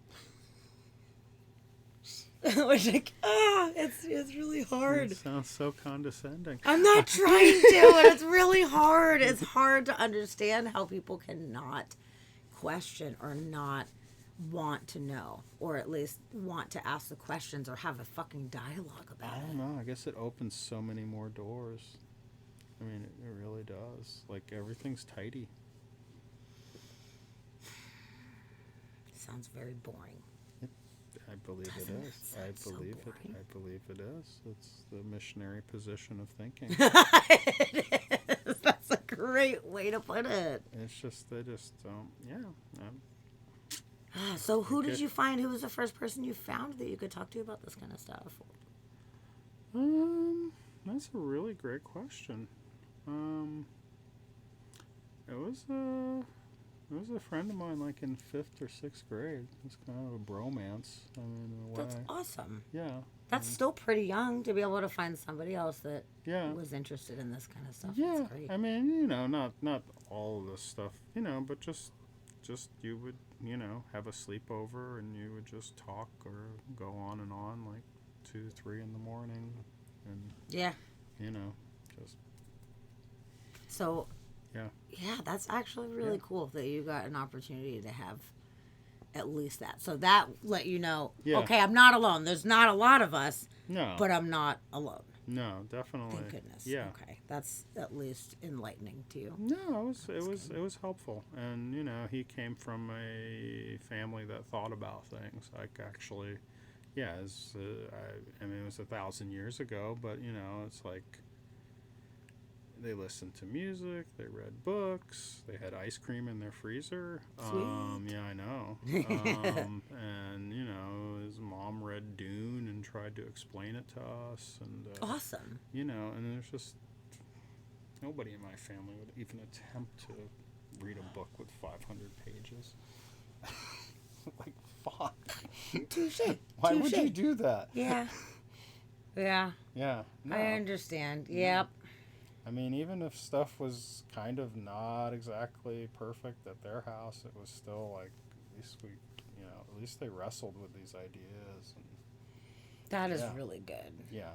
S1: Which like, it's really hard.
S2: It sounds so condescending.
S1: I'm not trying to, and it's really hard. It's hard to understand how people cannot question or not want to know, or at least want to ask the questions or have a fucking dialogue about
S2: I
S1: it.
S2: don't know. I guess it opens so many more doors. I mean, it really does. Like, everything's tidy.
S1: Sounds very boring.
S2: I believe
S1: Doesn't
S2: it
S1: that
S2: is.
S1: sound
S2: I
S1: so
S2: believe it.
S1: boring?
S2: I believe it is. It's the missionary position of thinking.
S1: It is. That's a great way to put it.
S2: It's just they just yeah.
S1: So who did
S2: Okay.
S1: you find? Who was the first person you found that you could talk to about this kind of stuff?
S2: That's a really great question. It was a friend of mine, like in 5th or 6th grade. It's kind of a bromance. I mean, in a way.
S1: That's awesome.
S2: Yeah.
S1: That's still pretty young to be able to find somebody else that
S2: Yeah.
S1: was interested in this kind of stuff.
S2: Yeah.
S1: That's great.
S2: I mean, not all of this stuff, but just you would, have a sleepover and you would just talk or go on and on like 2, 3 in the morning, and
S1: Yeah.
S2: just
S1: So,
S2: yeah.
S1: yeah, that's actually really
S2: Yeah.
S1: cool that you got an opportunity to have at least that. So that let you know,
S2: Yeah.
S1: okay, I'm not alone. There's not a lot of us,
S2: No.
S1: but I'm not alone.
S2: No, definitely.
S1: Thank goodness.
S2: Yeah.
S1: Okay, that's at least enlightening to you.
S2: No, it was helpful, and he came from a family that thought about things. Like, actually, yeah, I mean, it was 1,000 years ago, but it's like they listened to music, they read books, they had ice cream in their freezer.
S1: Sweet.
S2: Yeah, I know. And his mom read Dune and tried to explain it to us, and
S1: Awesome.
S2: and there's just Nobody in my family would even attempt to read a book with 500 pages. Like, fuck.
S1: Touche.
S2: Why would you do that?
S1: Yeah. Yeah.
S2: Yeah. No.
S1: I understand. Yep.
S2: I mean, even if stuff was kind of not exactly perfect at their house, it was still like, at least they wrestled with these ideas. And
S1: That is really good.
S2: yeah.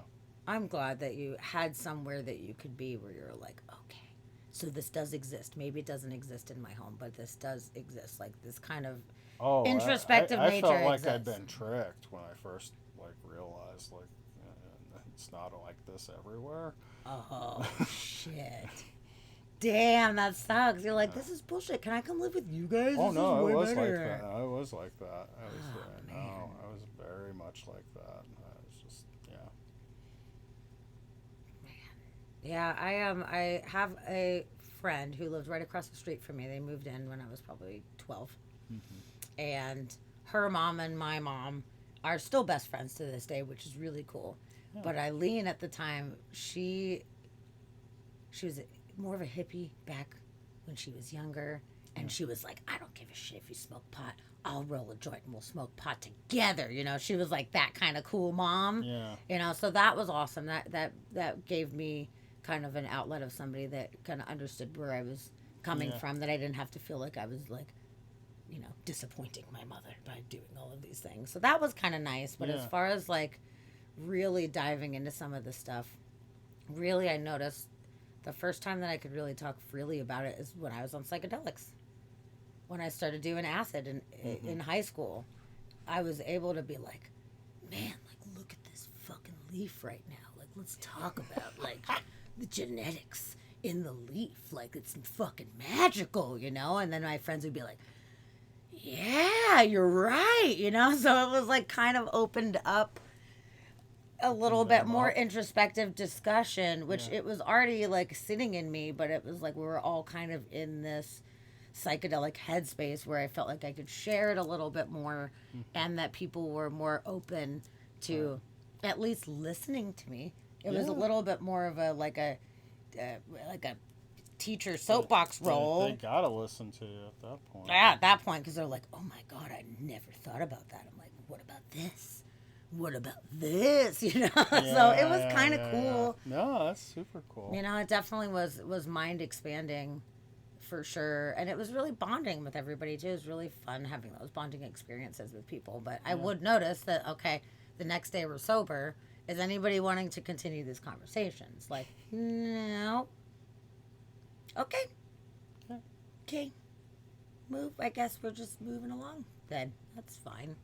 S1: I'm glad that you had somewhere that you could be where you're like, okay, so this does exist. Maybe it doesn't exist in my home, but this does exist. Like this kind of introspective
S2: I
S1: nature
S2: felt like
S1: exists.
S2: I'd been tricked when I first realized it's not like this everywhere.
S1: Oh, shit. Damn, that sucks. You're like, this is bullshit. Can I come live with you guys?
S2: Oh,
S1: This
S2: no,
S1: is
S2: it
S1: way
S2: was
S1: better.
S2: like that. I was like that.
S1: Man.
S2: I was very much like that. I was just,
S1: Yeah, I have a friend who lived right across the street from me. They moved in when I was probably 12.
S2: Mm-hmm.
S1: And her mom and my mom are still best friends to this day, which is really cool. Yeah. But Eileen at the time, she was more of a hippie back when she was younger. And she was like, I don't give a shit if you smoke pot. I'll roll a joint and we'll smoke pot together. You know, she was like that kind of cool mom.
S2: Yeah.
S1: You know, so that was awesome. That gave me kind of an outlet of somebody that kind of understood where I was coming from, that I didn't have to feel like I was like, disappointing my mother by doing all of these things. So that was kind of nice. But as far as like really diving into some of the stuff, really I noticed the first time that I could really talk freely about it is when I was on psychedelics. When I started doing acid in high school, I was able to be like, man, like look at this fucking leaf right now. Like let's talk about like the genetics in the leaf. Like it's fucking magical, And then my friends would be like, yeah, you're right, So it was like kind of opened up a little bit more introspective discussion, which it was already like sitting in me, but it was like we were all kind of in this psychedelic headspace where I felt like I could share it a little bit more, and that people were more open to at least listening to me. It was a little bit more of a teacher soapbox role.
S2: They gotta listen to you at that point.
S1: Yeah, at that point, because they're like, oh my God, I never thought about that. I'm like, what about this? What about this? So it was kind of cool.
S2: Yeah. No, that's super cool.
S1: It definitely was mind expanding for sure. And it was really bonding with everybody too. It was really fun having those bonding experiences with people. But I would notice that, okay, the next day we're sober. Is anybody wanting to continue these conversations? Like, no. Okay. Okay. Move. I guess we're just moving along then. That's fine.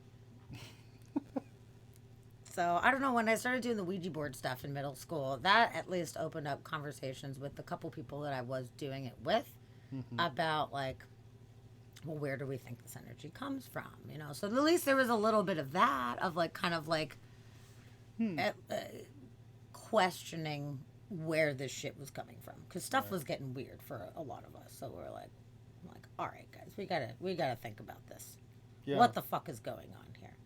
S1: So, I don't know, when I started doing the Ouija board stuff in middle school, that at least opened up conversations with the couple people that I was doing it with about, like, well, where do we think this energy comes from? So at least there was a little bit of that, of, like, kind of, like, questioning where this shit was coming from. Because stuff was getting weird for a lot of us. So we're like, all right, guys, we gotta think about this. Yeah. What the fuck is going on here?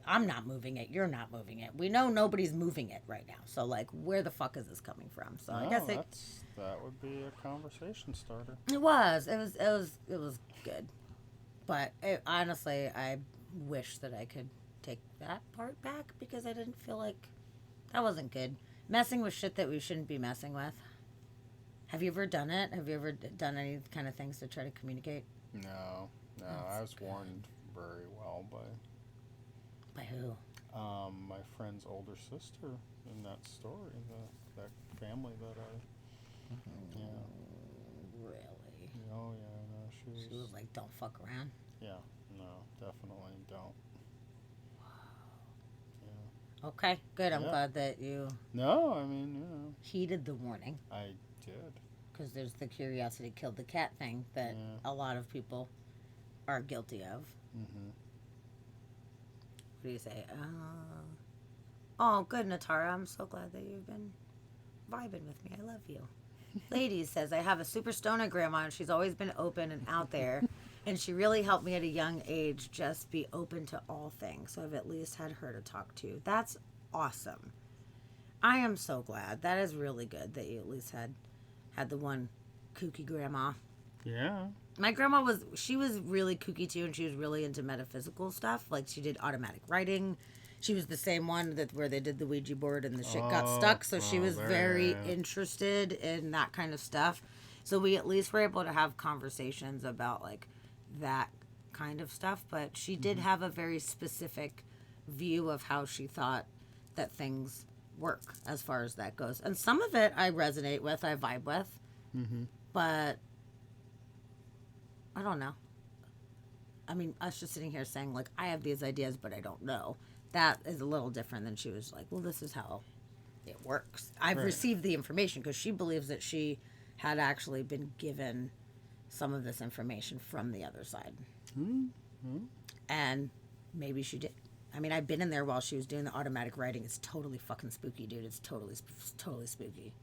S1: I'm not moving it. You're not moving it. We know nobody's moving it right now. So, like, where the fuck is this coming from? So, I guess
S2: that would be a conversation starter.
S1: It was. It was good. But honestly, I wish that I could take that part back because I didn't feel like that wasn't good. Messing with shit that we shouldn't be messing with. Have you ever done it? Have you ever done any kind of things to try to communicate?
S2: No. I was warned very well by...
S1: By who?
S2: My friend's older sister in that story, that family that I... Yeah.
S1: Really?
S2: Oh, yeah, no, she
S1: was like, don't fuck around?
S2: Yeah, no, definitely don't. Yeah.
S1: Okay, good. I'm glad that you...
S2: No, I mean,
S1: heeded the warning.
S2: I did.
S1: Because there's the curiosity killed the cat thing that a lot of people are guilty of. Mm-hmm. What do you say? Oh, good, Natara. I'm so glad that you've been vibing with me. I love you. Ladies says, I have a super stoner grandma, and she's always been open and out there. And she really helped me at a young age just be open to all things. So I've at least had her to talk to. That's awesome. I am so glad. That is really good that you at least had had the one kooky grandma.
S2: Yeah.
S1: My grandma was really kooky too, and she was really into metaphysical stuff. Like she did automatic writing. She was the same one where they did the Ouija board and the shit got stuck. So she was very interested in that kind of stuff. So we at least were able to have conversations about like that kind of stuff. But she did have a very specific view of how she thought that things work as far as that goes. And some of it I resonate with, I vibe with. But I don't know. I mean, us just sitting here saying, like, I have these ideas, but I don't know. That is a little different than she was like, well, this is how it works. I've received the information because she believes that she had actually been given some of this information from the other side. And maybe she did. I mean, I've been in there while she was doing the automatic writing. It's totally fucking spooky, dude. It's totally spooky.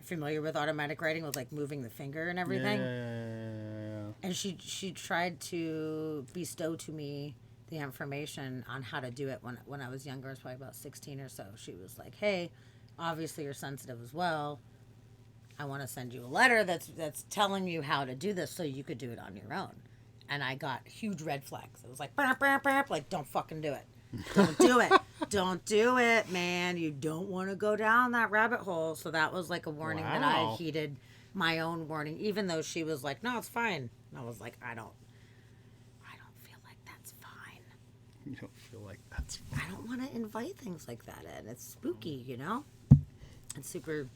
S1: Familiar with automatic writing with like moving the finger and everything?
S2: Yeah.
S1: And she tried to bestow to me the information on how to do it when I was younger. I was probably about 16 or so. She was like, hey, obviously you're sensitive as well. I want to send you a letter that's telling you how to do this so you could do it on your own. And I got huge red flags. It was like, burp, burp, burp, like, don't fucking do it. Don't do it. Don't do it, man. You don't want to go down that rabbit hole. So that was like a warning that I heeded, my own warning, even though she was like, no, it's fine. And I was like, I don't feel like that's fine.
S2: You don't feel like that's fine.
S1: I don't want to invite things like that in. It's spooky, you know? It's super,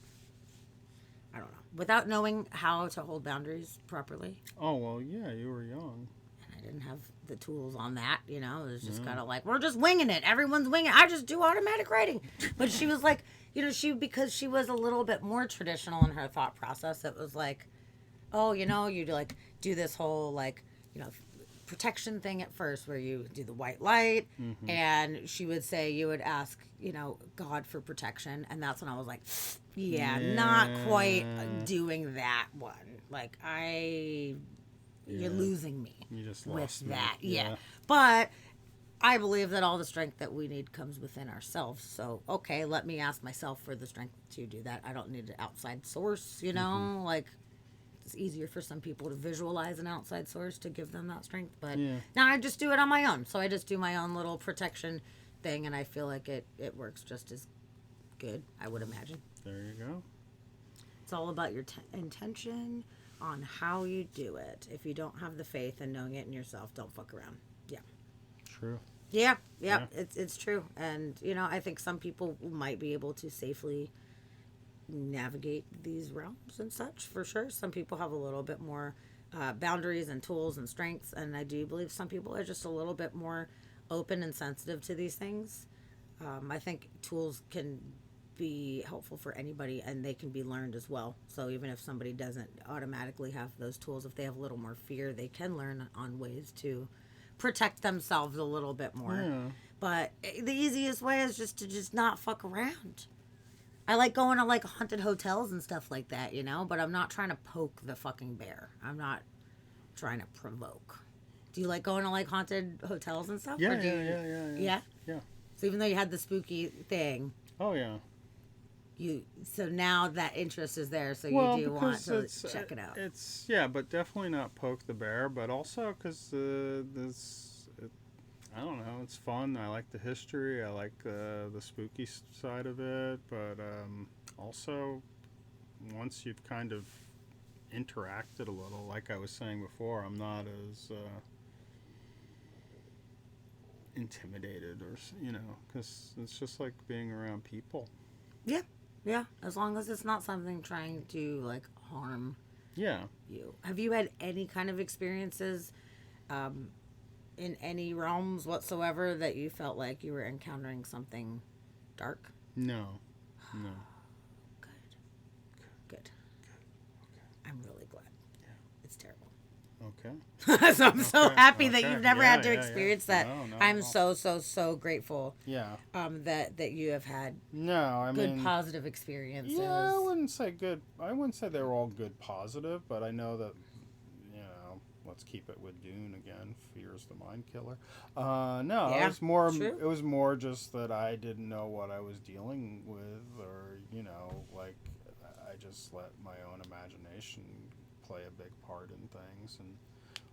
S1: I don't know. Without knowing how to hold boundaries properly.
S2: Oh, well, yeah, you were young.
S1: And I didn't have the tools on that, you know? It was just kind of like, we're just winging it. Everyone's winging it. I just do automatic writing. But she was like, you know, because she was a little bit more traditional in her thought process. It was like, oh, you know, you'd like do this whole like, you know, protection thing at first where you do the white light. And she would say you would ask, you know, God for protection. And that's when I was like, yeah. Not quite doing that one. Like you're losing me.
S2: You just
S1: with
S2: lost
S1: that.
S2: Me.
S1: Yeah. But I believe that all the strength that we need comes within ourselves. So, okay, let me ask myself for the strength to do that. I don't need an outside source, you know? Like, it's easier for some people to visualize an outside source to give them that strength. But now I just do it on my own. So I just do my own little protection thing, and I feel like it works just as good, I would imagine.
S2: There you go.
S1: It's all about your intention on how you do it. If you don't have the faith and knowing it in yourself, don't fuck around. Yeah.
S2: True.
S1: Yeah. It's true. And, you know, I think some people might be able to safely navigate these realms and such, for sure. Some people have a little bit more boundaries and tools and strengths, and I do believe some people are just a little bit more open and sensitive to these things. I think tools can be helpful for anybody, and they can be learned as well. So even if somebody doesn't automatically have those tools, if they have a little more fear, they can learn on ways to protect themselves a little bit more. But the easiest way is just to not fuck around. I like going to like haunted hotels and stuff like that, you know, but I'm not trying to poke the fucking bear. I'm not trying to provoke. Do you like going to like haunted hotels and stuff?
S2: Yeah.
S1: Yeah. So even though you had the spooky thing.
S2: Oh yeah.
S1: So now that interest is there, so you do want to check it out.
S2: It's but definitely not poke the bear, but also because I don't know, it's fun. I like the history. I like the spooky side of it, but also once you've kind of interacted a little, like I was saying before, I'm not as intimidated, or you know, because it's just like being around people.
S1: Yeah, as long as it's not something trying to like harm
S2: you.
S1: Have you had any kind of experiences in any realms whatsoever that you felt like you were encountering something dark?
S2: No.
S1: Good. Okay. I'm really glad.
S2: Yeah.
S1: It's terrible.
S2: Okay.
S1: So I'm so happy that you've never had to experience that.
S2: No,
S1: I'm so grateful.
S2: Yeah.
S1: That you have had
S2: good
S1: positive experiences.
S2: Yeah, I wouldn't say they were all good positive, but I know that, you know, let's keep it with Dune again. Fear's the mind killer. It was more just that I didn't know what I was dealing with, or, you know, like I I just let my own imagination play a big part in things. And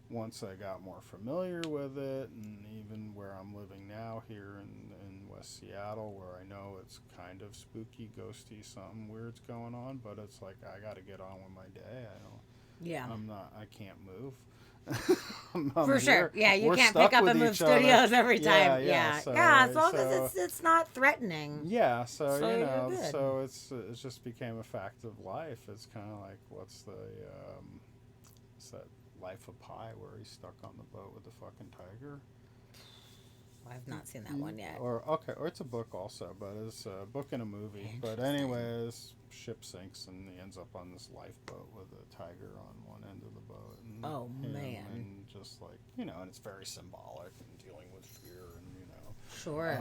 S2: once I got more familiar with it, and even where I'm living now here in West Seattle, where I know it's kind of spooky, ghosty, something weird's going on, but it's like I got to get on with my day. I can't move.
S1: For sure. Yeah, you can't pick up and move studios every time. Yeah. As long as it's not threatening.
S2: Yeah, so you know, so it just became a fact of life. It's kind of like what's that Life of Pi where he's stuck on the boat with the fucking tiger.
S1: I've not seen that one yet.
S2: Or it's a book also, but it's a book and a movie. But anyways, ship sinks and he ends up on this lifeboat with a tiger on one end of the boat. And
S1: man!
S2: And just like and it's very symbolic and dealing with fear and
S1: Sure.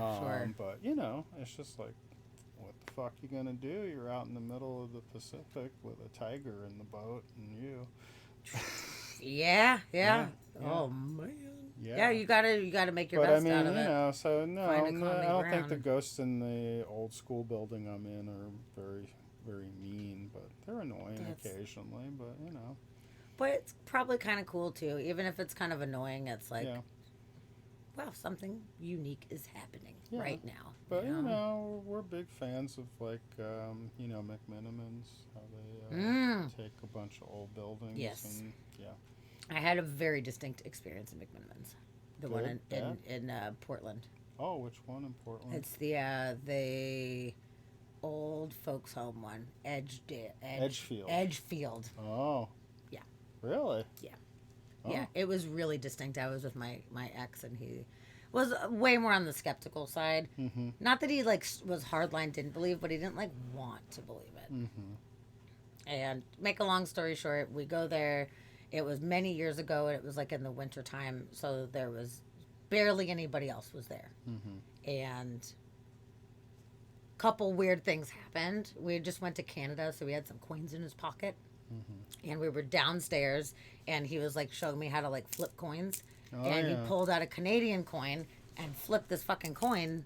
S2: But it's just like, what the fuck you gonna do? You're out in the middle of the Pacific with a tiger in the boat and you.
S1: Yeah. Oh man. Yeah, you gotta make your best out of it.
S2: So no, I don't think the ghosts in the old school building I'm in are very, very mean, but they're annoying occasionally. But
S1: But it's probably kind of cool too, even if it's kind of annoying. It's like, wow, something unique is happening right now.
S2: But we're big fans of like McMenamins, how they take a bunch of old buildings.
S1: Yes.
S2: And,
S1: I had a very distinct experience in McMenamins. The one in Portland.
S2: Oh, which one in Portland?
S1: It's the old folks home one.
S2: Edgefield.
S1: Edgefield.
S2: Oh.
S1: Yeah.
S2: Really?
S1: Yeah.
S2: Oh.
S1: Yeah. It was really distinct. I was with my ex, and he was way more on the skeptical side.
S2: Mm-hmm.
S1: Not that he was hardline, didn't believe, but he didn't want to believe it.
S2: Mm-hmm.
S1: And make a long story short, we go there. It was many years ago, and it was like in the winter time, so there was barely anybody else was there.
S2: Mm-hmm.
S1: And a couple weird things happened. We just went to Canada, so we had some coins in his pocket.
S2: Mm-hmm.
S1: And we were downstairs, and he was like showing me how to like flip coins.
S2: Oh,
S1: and he pulled out a Canadian coin and flipped this fucking coin.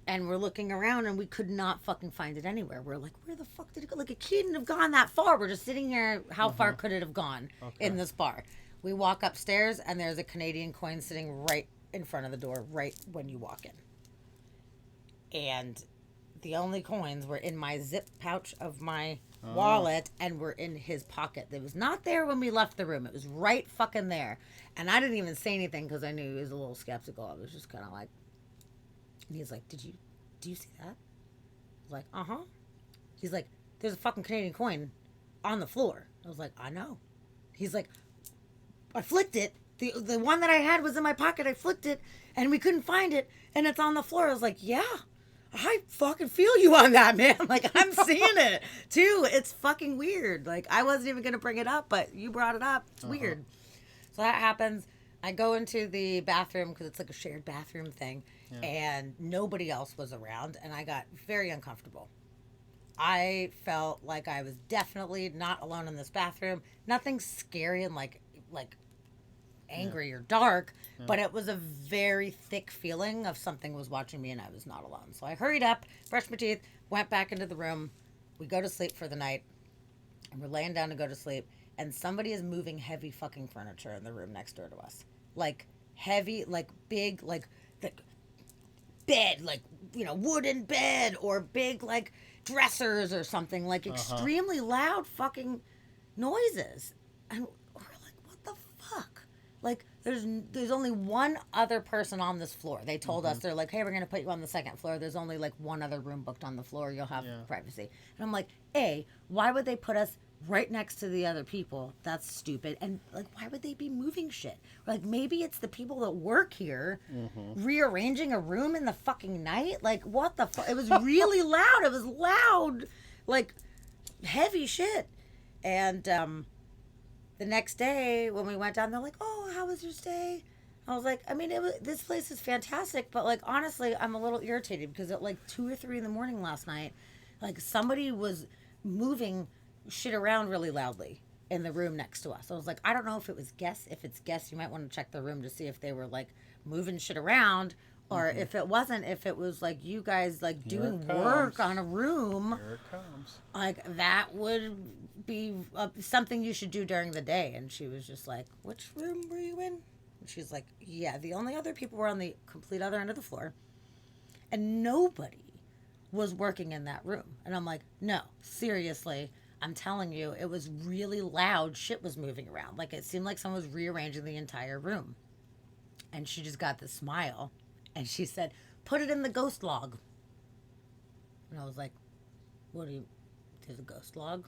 S1: And we're looking around, and we could not fucking find it anywhere. We're like, where the fuck did it go? Like, it couldn't have gone that far. We're just sitting here. How far could it have gone in this bar? We walk upstairs, and there's a Canadian coin sitting right in front of the door, right when you walk in. And the only coins were in my zip pouch of my wallet and were in his pocket. It was not there when we left the room. It was right fucking there. And I didn't even say anything because I knew he was a little skeptical. I was just kind of like, and he's like, do you see that? I was like, uh-huh. He's like, there's a fucking Canadian coin on the floor. I was like, I know. He's like, I flicked it. The one that I had was in my pocket. I flicked it, and we couldn't find it, and it's on the floor. I was like, yeah, I fucking feel you on that, man. Like, I'm seeing it, too. It's fucking weird. Like, I wasn't even going to bring it up, but you brought it up. It's weird. So that happens. I go into the bathroom because it's like a shared bathroom thing. Yeah. And nobody else was around, and I got very uncomfortable. I felt like I was definitely not alone in this bathroom. Nothing scary and like angry or dark, but it was a very thick feeling of something was watching me and I was not alone. So I hurried up, brushed my teeth, went back into the room. We go to sleep for the night, and we're laying down to go to sleep, and somebody is moving heavy fucking furniture in the room next door to us. Like heavy, like big, like the bed, like, wooden bed, or big, like, dressers or something, like extremely loud fucking noises. And we're like, what the fuck? Like, there's only one other person on this floor. They told us, they're like, hey, we're going to put you on the second floor. There's only like one other room booked on the floor. You'll have privacy. And I'm like, A, why would they put us right next to the other people? That's stupid. And like, why would they be moving shit? Like, maybe it's the people that work here rearranging a room in the fucking night. Like, what the fuck? It was really loud. It was loud, like heavy shit. And the next day when we went down, they're like, oh, how was your stay? I was like, I mean, this place is fantastic, but like, honestly, I'm a little irritated because at like 2 or 3 in the morning last night, like, somebody was moving shit around really loudly in the room next to us. I was like, I don't know if it was guests. If it's guests, you might want to check the room to see if they were like moving shit around, Or if it wasn't, if it was like you guys like
S2: Here
S1: doing
S2: it
S1: work
S2: comes.
S1: on a room,
S2: Here it comes.
S1: like that would be something you should do during the day. And she was just like, which room were you in? And she's like, yeah, the only other people were on the complete other end of the floor. And nobody was working in that room. And I'm like, no, seriously, I'm telling you, it was really loud. Shit was moving around. Like it seemed like someone was rearranging the entire room. And she just got this smile. And she said, put it in the ghost log. And I was like, what do you, there's a ghost log?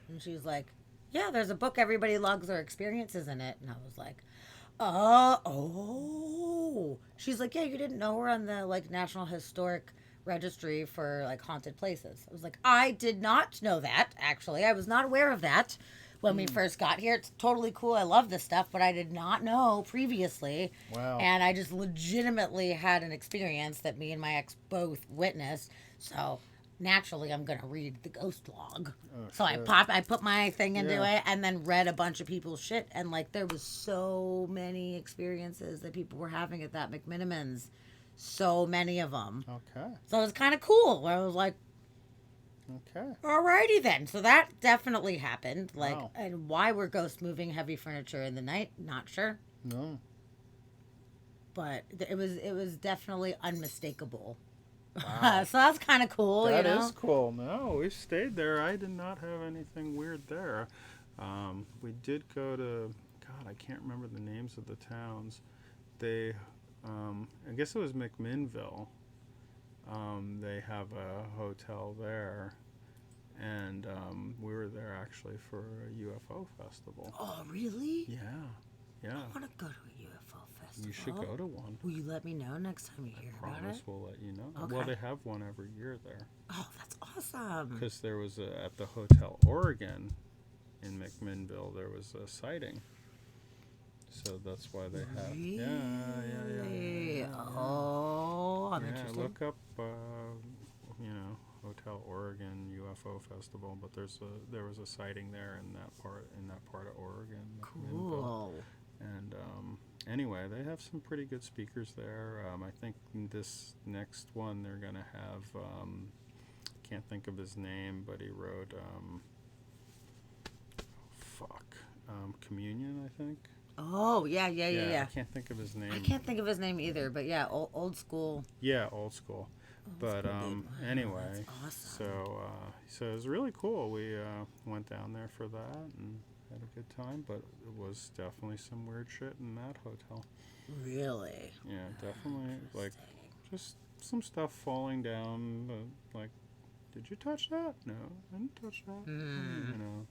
S1: And she was like, yeah, there's a book, everybody logs their experiences in it. And I was like, oh. She's like, yeah, you didn't know we're on the like National Historic Registry for like haunted places. I was like, I did not know that, actually. I was not aware of that when we first got here. It's totally cool. I love this stuff, but I did not know previously.
S2: Wow.
S1: And I just legitimately had an experience that me and my ex both witnessed. So naturally, I'm gonna read the ghost log.
S2: Oh,
S1: So
S2: shit.
S1: I put my thing into
S2: Yeah.
S1: it, and then read a bunch of people's shit. And like, there was so many experiences that people were having at that McMinimans. So many of them.
S2: Okay.
S1: So it was kind of cool. Where I was like,
S2: Okay.
S1: alrighty then. So that definitely happened. Like,
S2: Wow.
S1: and why were ghosts moving heavy furniture in the night? Not sure.
S2: No.
S1: But it was definitely unmistakable.
S2: Wow.
S1: So that's kind of cool,
S2: That
S1: you know?
S2: is cool. No, we stayed there. I did not have anything weird there. We did go to, God, I can't remember the names of the towns. They, I guess it was McMinnville. They have a hotel there. And we were there actually for a UFO festival.
S1: Oh, really?
S2: Yeah. Yeah.
S1: I want to go to a UFO festival.
S2: You should go to one.
S1: Will you let me know next time you hear about
S2: Promise
S1: it?
S2: we'll let you know.
S1: Okay.
S2: Well, they have one every year there.
S1: Oh, that's awesome.
S2: Because there was at the Hotel Oregon in McMinnville, there was a sighting. So that's why they have.
S1: Really?
S2: Yeah.
S1: Oh, I'm
S2: Yeah,
S1: interested.
S2: look up, Hotel Oregon UFO Festival. But there was a sighting there in that part of Oregon. McMinnville.
S1: Cool.
S2: And anyway, they have some pretty good speakers there. I think this next one they're gonna have. Can't think of his name, but he wrote. Communion, I think.
S1: Oh, yeah.
S2: I can't think of his name.
S1: I can't think of his name either, but yeah, old school.
S2: Yeah, old school. But anyway,
S1: That's awesome.
S2: so it was really cool. We went down there for that and had a good time. But it was definitely some weird shit in that hotel.
S1: Really?
S2: Yeah, definitely. Like just some stuff falling down. Like, did you touch that? No, I didn't touch that.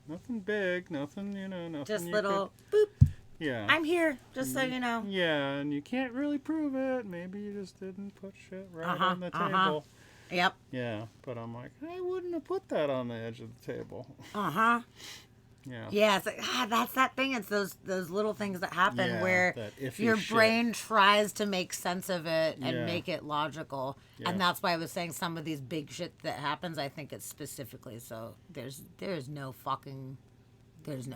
S2: Nothing big. Nothing. Nothing.
S1: Just
S2: you
S1: little
S2: could-
S1: boop.
S2: Yeah.
S1: I'm here, just so you know.
S2: Yeah, and you can't really prove it. Maybe you just didn't put shit right on the table.
S1: Yep.
S2: Yeah, but I'm like, I wouldn't have put that on the edge of the table. Yeah.
S1: Yeah, it's like, that's that thing. It's those little things that happen
S2: Yeah,
S1: where
S2: that iffy
S1: your
S2: shit.
S1: brain tries to make sense of it and
S2: Yeah.
S1: make it logical.
S2: Yeah.
S1: And that's why I was saying some of these big shit that happens, I think it's specifically so there's no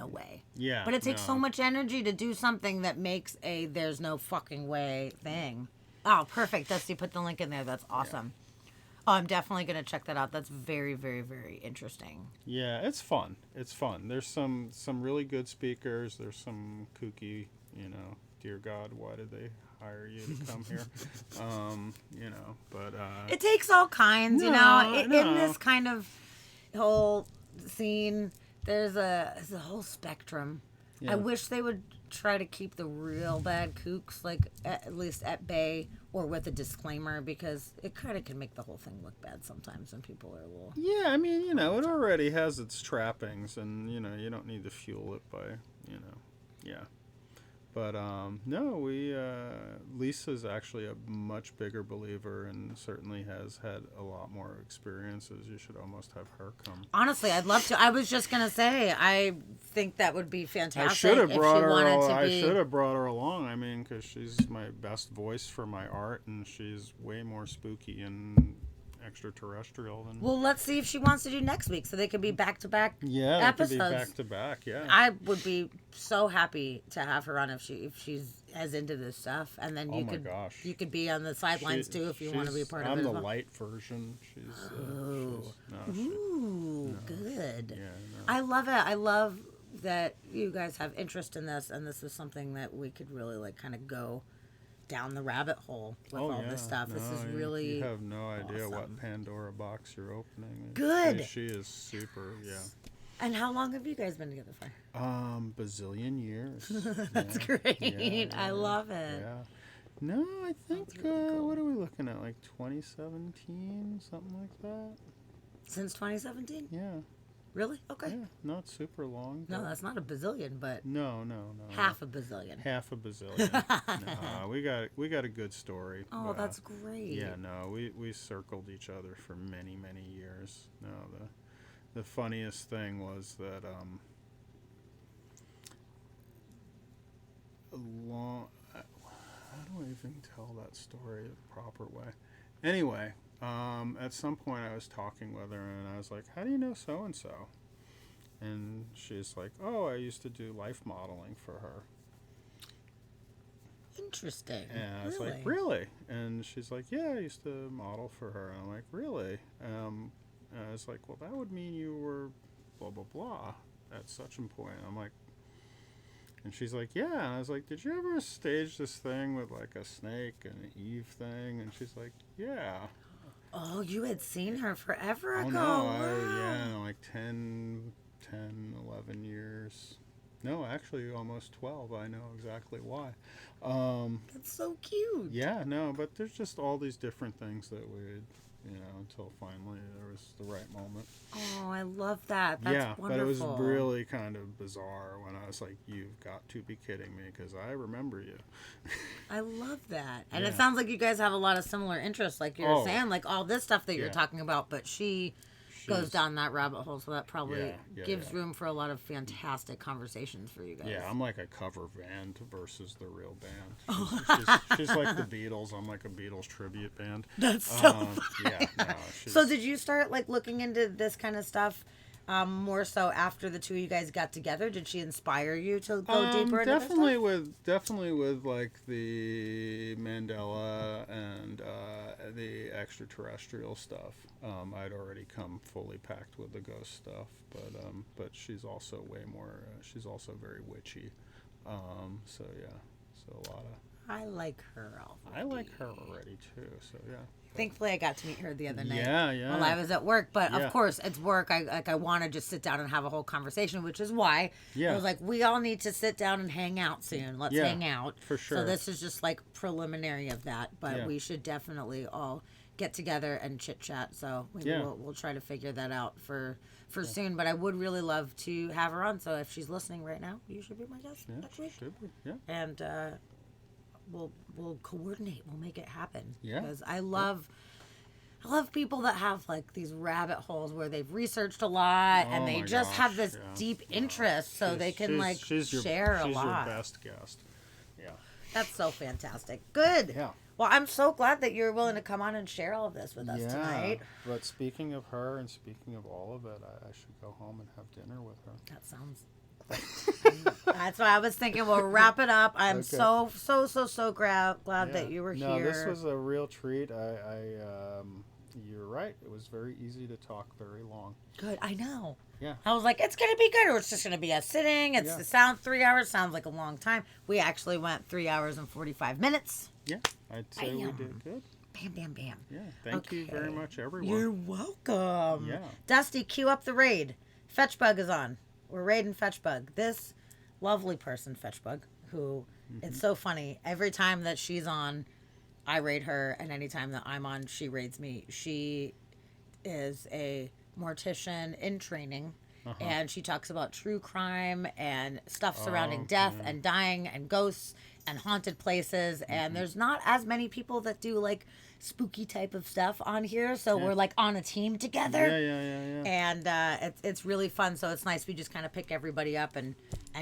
S1: way.
S2: Yeah.
S1: But it takes so
S2: no.
S1: much energy to do something that makes a there's no fucking way thing. Oh, perfect. Dusty put the link in there. That's awesome. Oh, I'm definitely going to check that out. That's very, very, very interesting.
S2: Yeah, it's fun. It's fun. There's some really good speakers. There's some kooky, dear God, why did they hire you to come here? But
S1: It takes all kinds,
S2: No.
S1: In this kind of whole scene, there's a whole spectrum.
S2: Yeah.
S1: I wish they would try to keep the real bad kooks, like, at least at bay or with a disclaimer, because it kind of can make the whole thing look bad sometimes when people are a little...
S2: yeah, I mean, it already has its trappings, and, you don't need to fuel it by, yeah. But, no, Lisa's actually a much bigger believer and certainly has had a lot more experiences. You should almost have her come.
S1: Honestly, I'd love to. I was just going to say, I think that would be fantastic.
S2: I should have brought her. I
S1: be...
S2: should have brought her along. I mean, because she's my best voice for my art, and she's way more spooky and extraterrestrial, then
S1: Well, let's see if she wants to do next week, so they could be back-to-back
S2: yeah, it could
S1: episodes.
S2: be back to back. Yeah,
S1: I would be so happy to have her on if she's as into this stuff, and then you could be on the sidelines too if you want to be part of it.
S2: I'm
S1: as
S2: the
S1: well.
S2: light version.
S1: Good.
S2: Yeah, no.
S1: I love it. I love that you guys have interest in this, and this is something that we could really like kind of go down the rabbit hole with all this stuff. This is really
S2: you have no idea
S1: awesome.
S2: what Pandora box you're opening.
S1: Good.
S2: She is super. Yeah.
S1: And how long have you guys been together for?
S2: Bazillion years.
S1: That's great.
S2: Yeah,
S1: I love it.
S2: Yeah. No, I think
S1: really cool.
S2: what are we looking at? Like 2017, something like that.
S1: Since 2017?
S2: Yeah.
S1: Really? Okay.
S2: Yeah. Not super long.
S1: No, that's not a bazillion, but
S2: no.
S1: half a bazillion.
S2: Half a bazillion. No, we got a good story.
S1: Oh, that's great.
S2: Yeah, no, we circled each other for many, many years. No, the funniest thing was that how do I even tell that story the proper way? Anyway, at some point I was talking with her and I was like, "How do you know so and so?" And she's like, "Oh, I used to do life modeling for her."
S1: Interesting.
S2: And I was
S1: really?
S2: like, "Really?" And she's like, "Yeah, I used to model for her." And I'm like, "Really?" And I was like, "Well, that would mean you were blah, blah, blah at such and point." I'm like, and she's like, "Yeah." And I was like, "Did you ever stage this thing with like a snake and an Eve thing?" And she's like, "Yeah."
S1: Oh, you had seen her forever ago.
S2: Oh, no,
S1: Wow.
S2: like 10, 11 years. No, actually almost 12. I know exactly why.
S1: That's so cute.
S2: Yeah, no, but there's just all these different things that would, until finally there was the right moment.
S1: Oh, I love that. That's wonderful.
S2: But it was really kind of bizarre when I was like, "You've got to be kidding me," because I remember you.
S1: I love that. And
S2: Yeah.
S1: it sounds like you guys have a lot of similar interests, like you were saying, like all this stuff that you're talking about, but she goes down that rabbit hole, so that probably gives room for a lot of fantastic conversations for you guys.
S2: Yeah, I'm like a cover band versus the real band. She's like the Beatles. I'm like a Beatles tribute band.
S1: That's so funny.
S2: Yeah, no,
S1: So did you start like looking into this kind of stuff more so after the two of you guys got together? Did she inspire you to go deeper into this stuff?
S2: Definitely with like the Mandela and the extraterrestrial stuff. I'd already come fully packed with the ghost stuff, but she's also way more. She's also very witchy. So a lot of.
S1: I like her already.
S2: I like her already too. So yeah.
S1: Thankfully, I got to meet her the other night.
S2: Yeah.
S1: While I was at work, but of course, it's work. I want to just sit down and have a whole conversation, which is why I was like, we all need to sit down and hang out soon. Let's hang out
S2: for sure.
S1: So this is just like preliminary of that, but we should definitely all get together and chit chat. So we'll try to figure that out for soon. But I would really love to have her on. So if she's listening right now, you should be my guest next week.
S2: Should be. Yeah.
S1: And we'll coordinate. We'll make it happen.
S2: Yeah.
S1: Because I love people that have like these rabbit holes where they've researched a lot and they just have this deep interest, so they can share a lot. She's
S2: your best guest. Yeah.
S1: That's so fantastic. Good.
S2: Yeah.
S1: Well, I'm so glad that you're willing to come on and share all of this with us tonight.
S2: But speaking of her and speaking of all of it, I should go home and have dinner with her.
S1: That sounds That's why I was thinking we'll wrap it up. I'm so glad that you were here.
S2: No, this was a real treat. You're right. It was very easy to talk very long.
S1: Good. I know.
S2: Yeah.
S1: I was like, it's going to be good, or it's just going to be us sitting. It's the sound 3 hours. Sounds like a long time. We actually went 3 hours and 45 minutes.
S2: Yeah. I'd say we did good.
S1: Bam, bam, bam.
S2: Yeah. Thank you very much, everyone.
S1: You're welcome.
S2: Yeah.
S1: Dusty, cue up the raid. Fetchbug is on. We're raiding Fetchbug. This lovely person, Fetchbug, who it's so funny. Every time that she's on, I raid her, and anytime that I'm on, she raids me. She is a mortician in training, and she talks about true crime and stuff surrounding death and dying and ghosts and haunted places. And there's not as many people that do like spooky type of stuff on here, so we're like on a team together.
S2: Yeah.
S1: And it's really fun. So it's nice. We just kind of pick everybody up and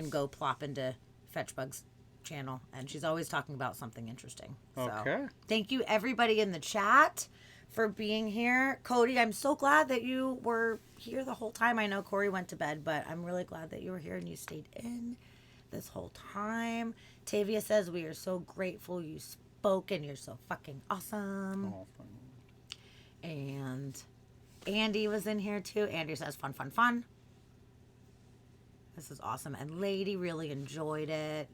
S1: go plop into Fetchbug's channel, and she's always talking about something interesting. So
S2: Okay.
S1: thank you everybody in the chat for being here. Cody, I'm so glad that you were here the whole time. I know Corey went to bed, but I'm really glad that you were here and you stayed in this whole time. Tavia says, we are so grateful you spoke and you're so fucking awesome.
S2: Oh, fun.
S1: And Andy was in here too. Andy says, fun, fun, fun. This is awesome. And Lady really enjoyed it.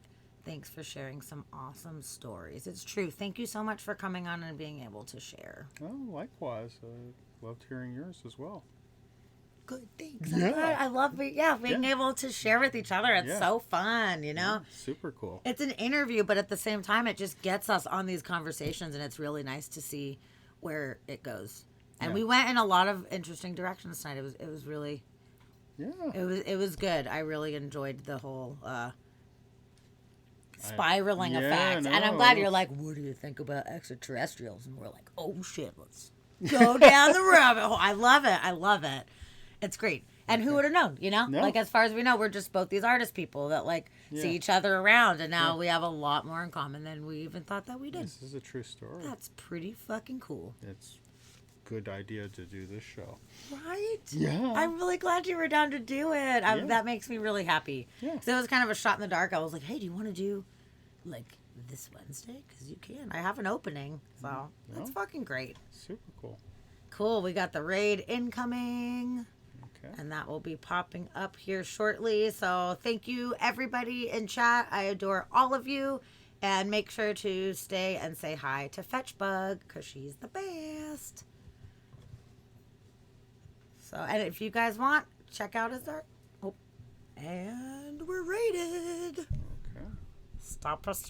S1: Thanks for sharing some awesome stories. It's true. Thank you so much for coming on and being able to share.
S2: Oh, likewise. I loved hearing yours as well.
S1: Good, thanks.
S2: Yeah.
S1: I love being able to share with each other. It's so fun, you know?
S2: Yeah, super cool.
S1: It's an interview, but at the same time, it just gets us on these conversations, and it's really nice to see where it goes. And we went in a lot of interesting directions tonight. It was really, it was good. I really enjoyed the whole spiraling effect. And I'm glad you're like, what do you think about extraterrestrials? And we're like, oh shit, let's go down the rabbit hole. I love it. I love it. It's great. And who would have known, you know?
S2: No.
S1: Like, as far as we know, we're just both these artist people that, like, see each other around. And now we have a lot more in common than we even thought that we did.
S2: This is a true story.
S1: That's pretty fucking cool.
S2: It's a good idea to do this show.
S1: Right?
S2: Yeah.
S1: I'm really glad you were down to do it. That makes me really happy.
S2: Yeah.
S1: So it was kind of a shot in the dark. I was like, hey, do you want to do, like, this Wednesday? Because you can. I have an opening. So that's fucking great.
S2: Super cool.
S1: Cool. We got the raid incoming.
S2: Okay.
S1: And that will be popping up here shortly. So thank you, everybody in chat. I adore all of you. And make sure to stay and say hi to Fetchbug because she's the best. So, and if you guys want, check out his art. Oh, and we're rated.
S2: Okay.
S1: Stop us.